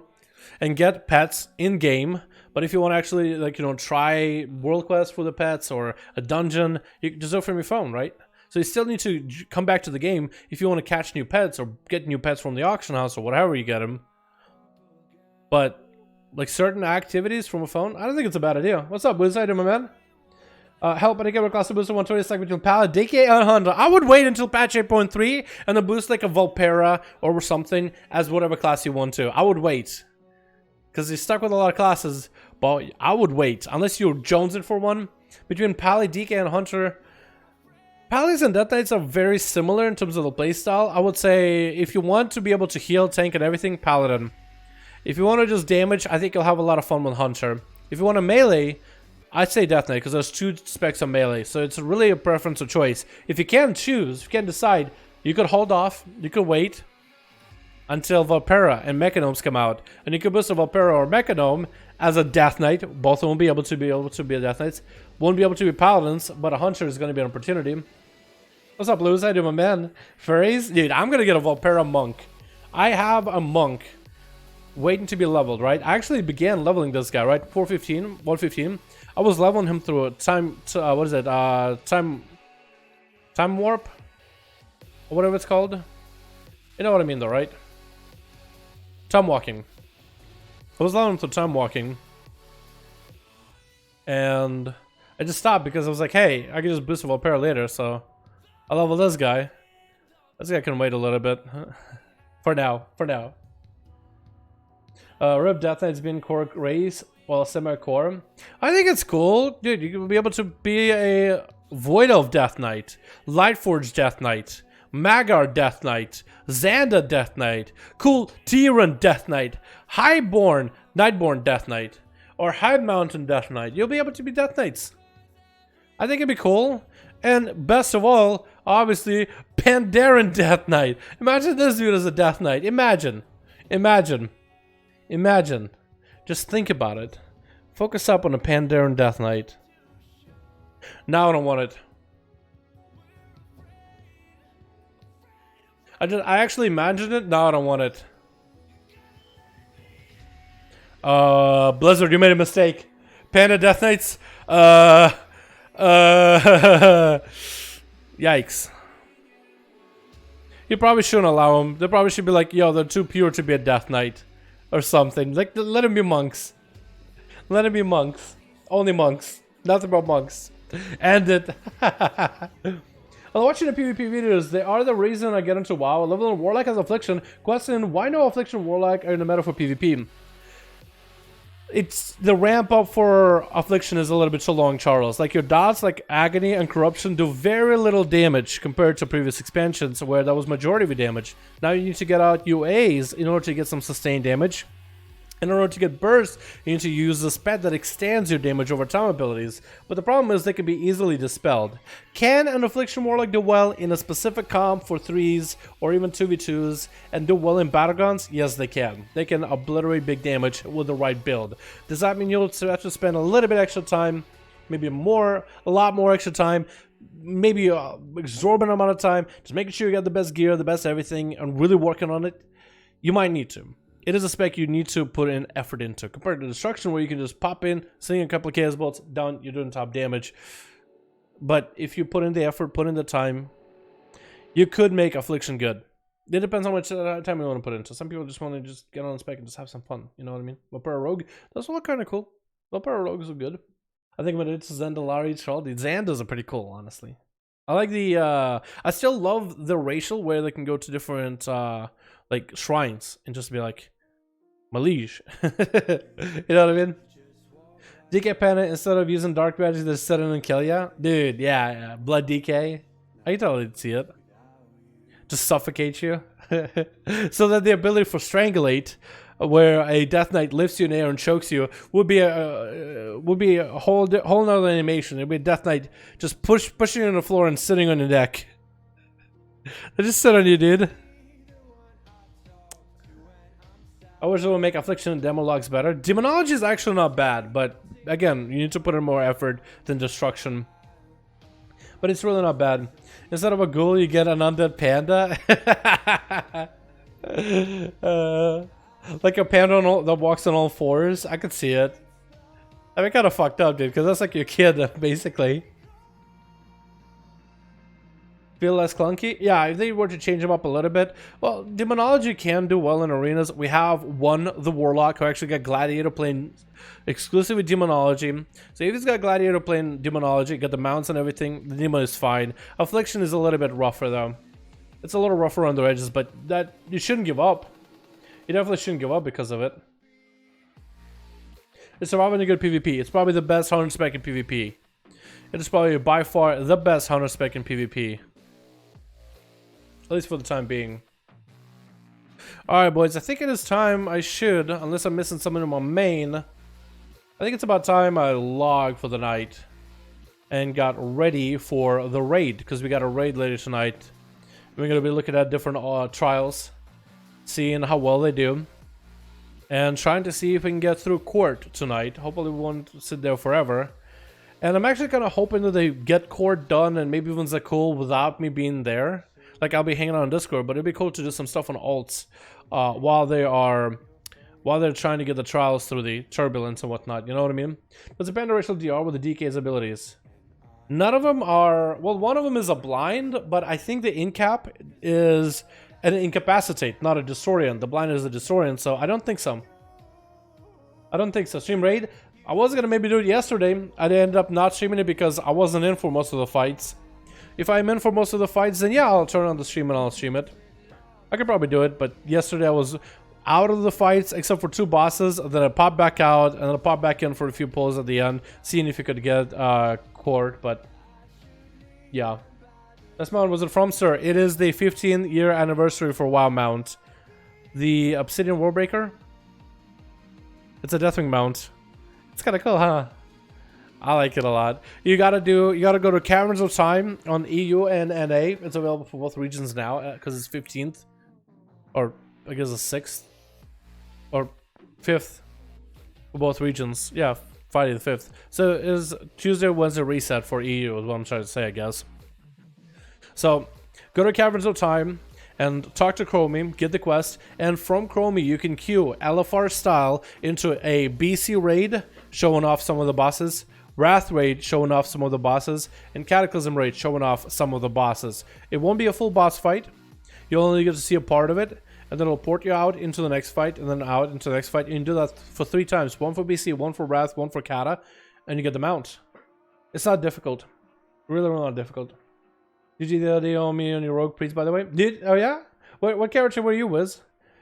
and get pets in game. But if you want to actually, like, you know, try world quest for the pets or a dungeon, you can just do it from your phone, right? So you still need to come back to the game if you want to catch new pets or get new pets from the auction house or whatever you get them. But like certain activities from a phone, I don't think it's a bad idea. What's up, Boost? How you doing, my man? Help, I didn't get a class of booster 120 like between Pallet, DK, and Honda. I would wait until patch 8.3 and then boost like a Volpera or something as whatever class you want to. I would wait. Because you're stuck with a lot of classes, but I would wait. Unless you're jonesing for one. Between Pally, DK, and Hunter, Pallies and Death Knights are very similar in terms of the playstyle. I would say if you want to be able to heal, tank, and everything, Paladin. If you want to just damage, I think you'll have a lot of fun with Hunter. If you want to melee, I'd say Death Knight because there's 2 specs of melee. So it's really a preference of choice. If you can't choose, if you can't decide, you could hold off, you could wait until Volpera and Mechanomes come out. And you could boost a Volpera or Mechanome as a Death Knight. Both of them will be able to be Death Knights. Won't be able to be Paladins, but a Hunter is going to be an opportunity. What's up, Blues? How do my man? Furries? Dude, I'm going to get a Volpera Monk. I have a Monk waiting to be leveled, right? I actually began leveling this guy, right? 115. I was leveling him through a time warp? Or whatever it's called. You know what I mean though, right? Time walking. I was leveling him through time walking. And I just stopped because I was like, hey, I can just boost a Volpera later, so I'll level this guy. This guy can wait a little bit. For now. Rip Death Knight's been core race while semi-core. I think it's cool. Dude, you can be able to be a Void Elf Death Knight, Lightforge Death Knight, Magar Death Knight, Xanda Death Knight, cool Tyran Death Knight, Highborn, Nightborn Death Knight, or High Mountain Death Knight. You'll be able to be Death Knights. I think it'd be cool. And best of all, obviously, Pandaren Death Knight. Imagine this dude as a Death Knight. Imagine. Just think about it. Focus up on a Pandaren Death Knight. Now I don't want it. I actually imagined it. Now I don't want it. Blizzard, you made a mistake. Panda Death Knights. Yikes. You probably shouldn't allow them. They probably should be like, yo, they're too pure to be a Death Knight. Or something. Like, let them be monks. Let them be monks. Only monks. Nothing about monks. End it. While watching the PvP videos, they are the reason I get into WoW. Leveling Warlock as Affliction. Question, why no Affliction Warlock are in the meta for PvP? It's the ramp up for Affliction is a little bit too long, Charles. Like your dots like Agony and Corruption do very little damage compared to previous expansions where that was majority of your damage. Now you need to get out UAs in order to get some sustained damage. In order to get burst, you need to use the spec that extends your damage over time abilities, but the problem is they can be easily dispelled. Can an Affliction Warlock do well in a specific comp for 3s or even 2v2s and do well in battlegrounds? Yes, they can. They can obliterate big damage with the right build. Does that mean you'll have to spend a little bit extra time, maybe a lot more extra time, maybe an exorbitant amount of time, just making sure you got the best gear, the best everything, and really working on it? You might need to. It is a spec you need to put in effort into, compared to Destruction, where you can just pop in, sling a couple of chaos bolts, down, you're doing top damage. But if you put in the effort, put in the time, you could make Affliction good. It depends how much time you want to put into. Some people just want to just get on the spec and just have some fun, you know what I mean? But for a rogue, those look kind of cool. But for a rogues are good. I think when it's Zendalari Troll, the Zandas are pretty cool, honestly. I like the, I still love the racial where they can go to different, like, shrines and just be like, my liege. You know what I mean? DK Panda, instead of using dark magic, they set in and kill ya. Dude, yeah, blood DK. I can totally see it. Just suffocate you. So that the ability for Strangulate, where a Death Knight lifts you in air and chokes you, would be a whole nother animation. It'd be a Death Knight just pushing you on the floor and sitting on your neck. They just sit on you, dude. I wish it would make Affliction and Demo Logs better. Demonology is actually not bad, but again, you need to put in more effort than Destruction. But it's really not bad. Instead of a ghoul, you get an undead panda. Like a panda that walks on all fours. I could see it. I mean, kind of fucked up, dude, because that's like your kid, basically. Feel less clunky? Yeah, if they were to change them up a little bit. Well, Demonology can do well in arenas. We have the Warlock who actually got Gladiator playing exclusively Demonology. So if he's got Gladiator playing Demonology, got the mounts and everything, the Demon is fine. Affliction is a little bit rougher though. It's a little rougher on the edges, but that you shouldn't give up. You definitely shouldn't give up because of it. It's surviving a good PvP. It's probably the best hunter spec in PvP. It is probably by far the best hunter spec in PvP. At least for the time being. Alright, boys. I think it is time I should, unless I'm missing something in my main, I think it's about time I log for the night and got ready for the raid, because we got a raid later tonight. We're going to be looking at different trials, seeing how well they do, and trying to see if we can get through court tonight. Hopefully we won't sit there forever. And I'm actually kind of hoping that they get court done and maybe even Zakul without me being there. Like, I'll be hanging out on Discord, but it'd be cool to do some stuff on alts while they're trying to get the trials through the turbulence and whatnot. You know what I mean? There's a panda racial DR with the DK's abilities. None of them are, well, one of them is a blind, but I think the incap is an incapacitate, not a disorient. The blind is a disorient, so I don't think so. I don't think so. Stream raid. I was gonna maybe do it yesterday. I ended up not streaming it because I wasn't in for most of the fights. If I'm in for most of the fights, then yeah, I'll turn on the stream and I'll stream it. I could probably do it, but yesterday I was out of the fights except for 2 bosses. Then I popped back out and then I popped back in for a few pulls at the end, seeing if you could get court. But yeah, that's mount. Was it from, sir? It is the 15th-year anniversary for WoW mount, the Obsidian Warbreaker. It's a Deathwing mount. It's kind of cool, huh? I like it a lot. You gotta go to Caverns of Time on EU and NA. It's available for both regions now because it's 15th, or I guess it's 6th or 5th for both regions. Yeah, Friday the 5th. So it is Tuesday, Wednesday reset for EU is what I'm trying to say, I guess. So go to Caverns of Time and talk to Chromie, get the quest, and from Chromie you can queue LFR style into a BC raid showing off some of the bosses, Wrath raid showing off some of the bosses, and Cataclysm raid showing off some of the bosses. It won't be a full boss fight. You'll only get to see a part of it, and then it'll port you out into the next fight, and then out into the next fight. And you do that for 3 times. 1 for BC, 1 for Wrath, 1 for Kata, and you get the mount. It's not difficult. Really, really not difficult. Did you own me on your Rogue Priest, by the way? Oh yeah? What character were you, Wiz?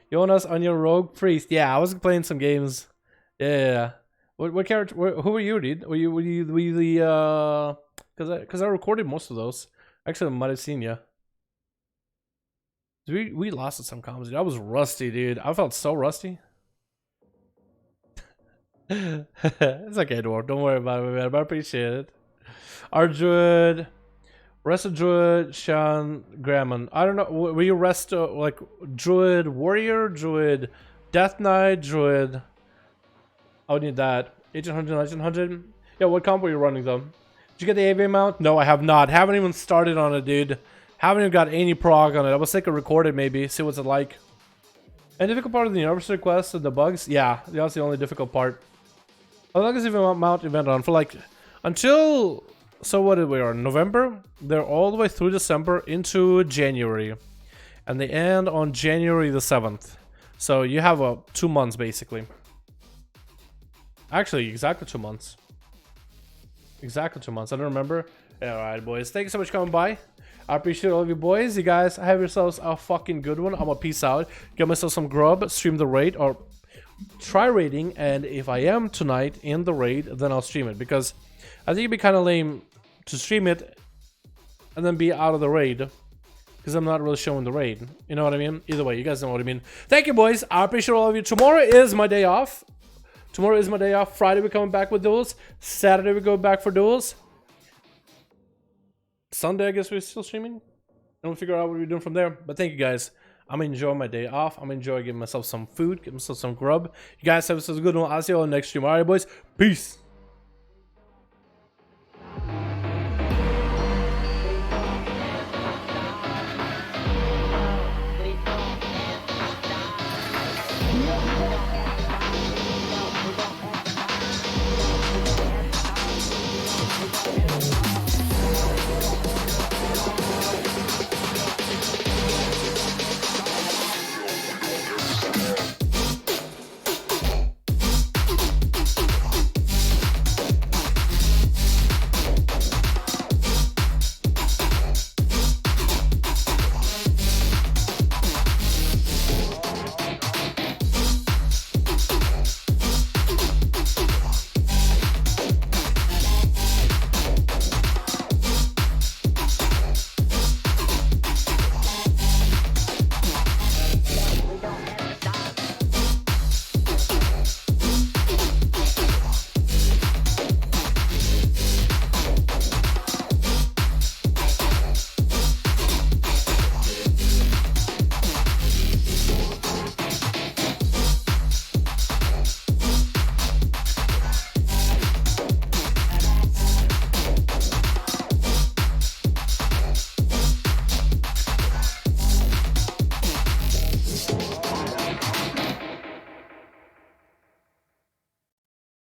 You own us on your Rogue Priest. Yeah, I was playing some games. Yeah. What character? Who were you, dude? Were you the Because I recorded most of those. Actually, I might have seen you. We lost at some comms, dude. I was rusty, dude. I felt so rusty. It's okay, Dwarf. Don't worry about it, man. I appreciate it. Our Druid, Rest Druid, Shan, Grammon. I don't know. Were you rest like Druid Warrior, Druid Death Knight, Druid? I would need that. 1800, 1900. Yeah, what comp were you running though? Did you get the AV mount? No, I have not. Haven't even started on it, dude. Haven't even got any prog on it. I was thinking record it maybe, see what's it like. And difficult part of the university quest and the bugs? Yeah, that's the only difficult part. How long is the mount event on? For like, until, so what did we are, November? They're all the way through December into January. And they end on January the 7th. So you have 2 months basically. Actually, exactly 2 months. Exactly 2 months, I don't remember. Alright, boys, thank you so much for coming by. I appreciate all of you boys. You guys have yourselves a fucking good one. I'm gonna peace out, get myself some grub, stream the raid, or try raiding, and if I am tonight in the raid, then I'll stream it, because I think it'd be kind of lame to stream it and then be out of the raid, because I'm not really showing the raid. You know what I mean? Either way, you guys know what I mean. Thank you, boys. I appreciate all of you. Tomorrow is my day off. Tomorrow is my day off. Friday we're coming back with duels. Saturday we go back for duels. Sunday I guess we're still streaming. And we'll figure out what we're doing from there. But thank you guys. I'm enjoying my day off. I'm enjoying getting myself some food, getting myself some grub. You guys have yourselves a good one. I'll see you all next stream. Alright, boys. Peace.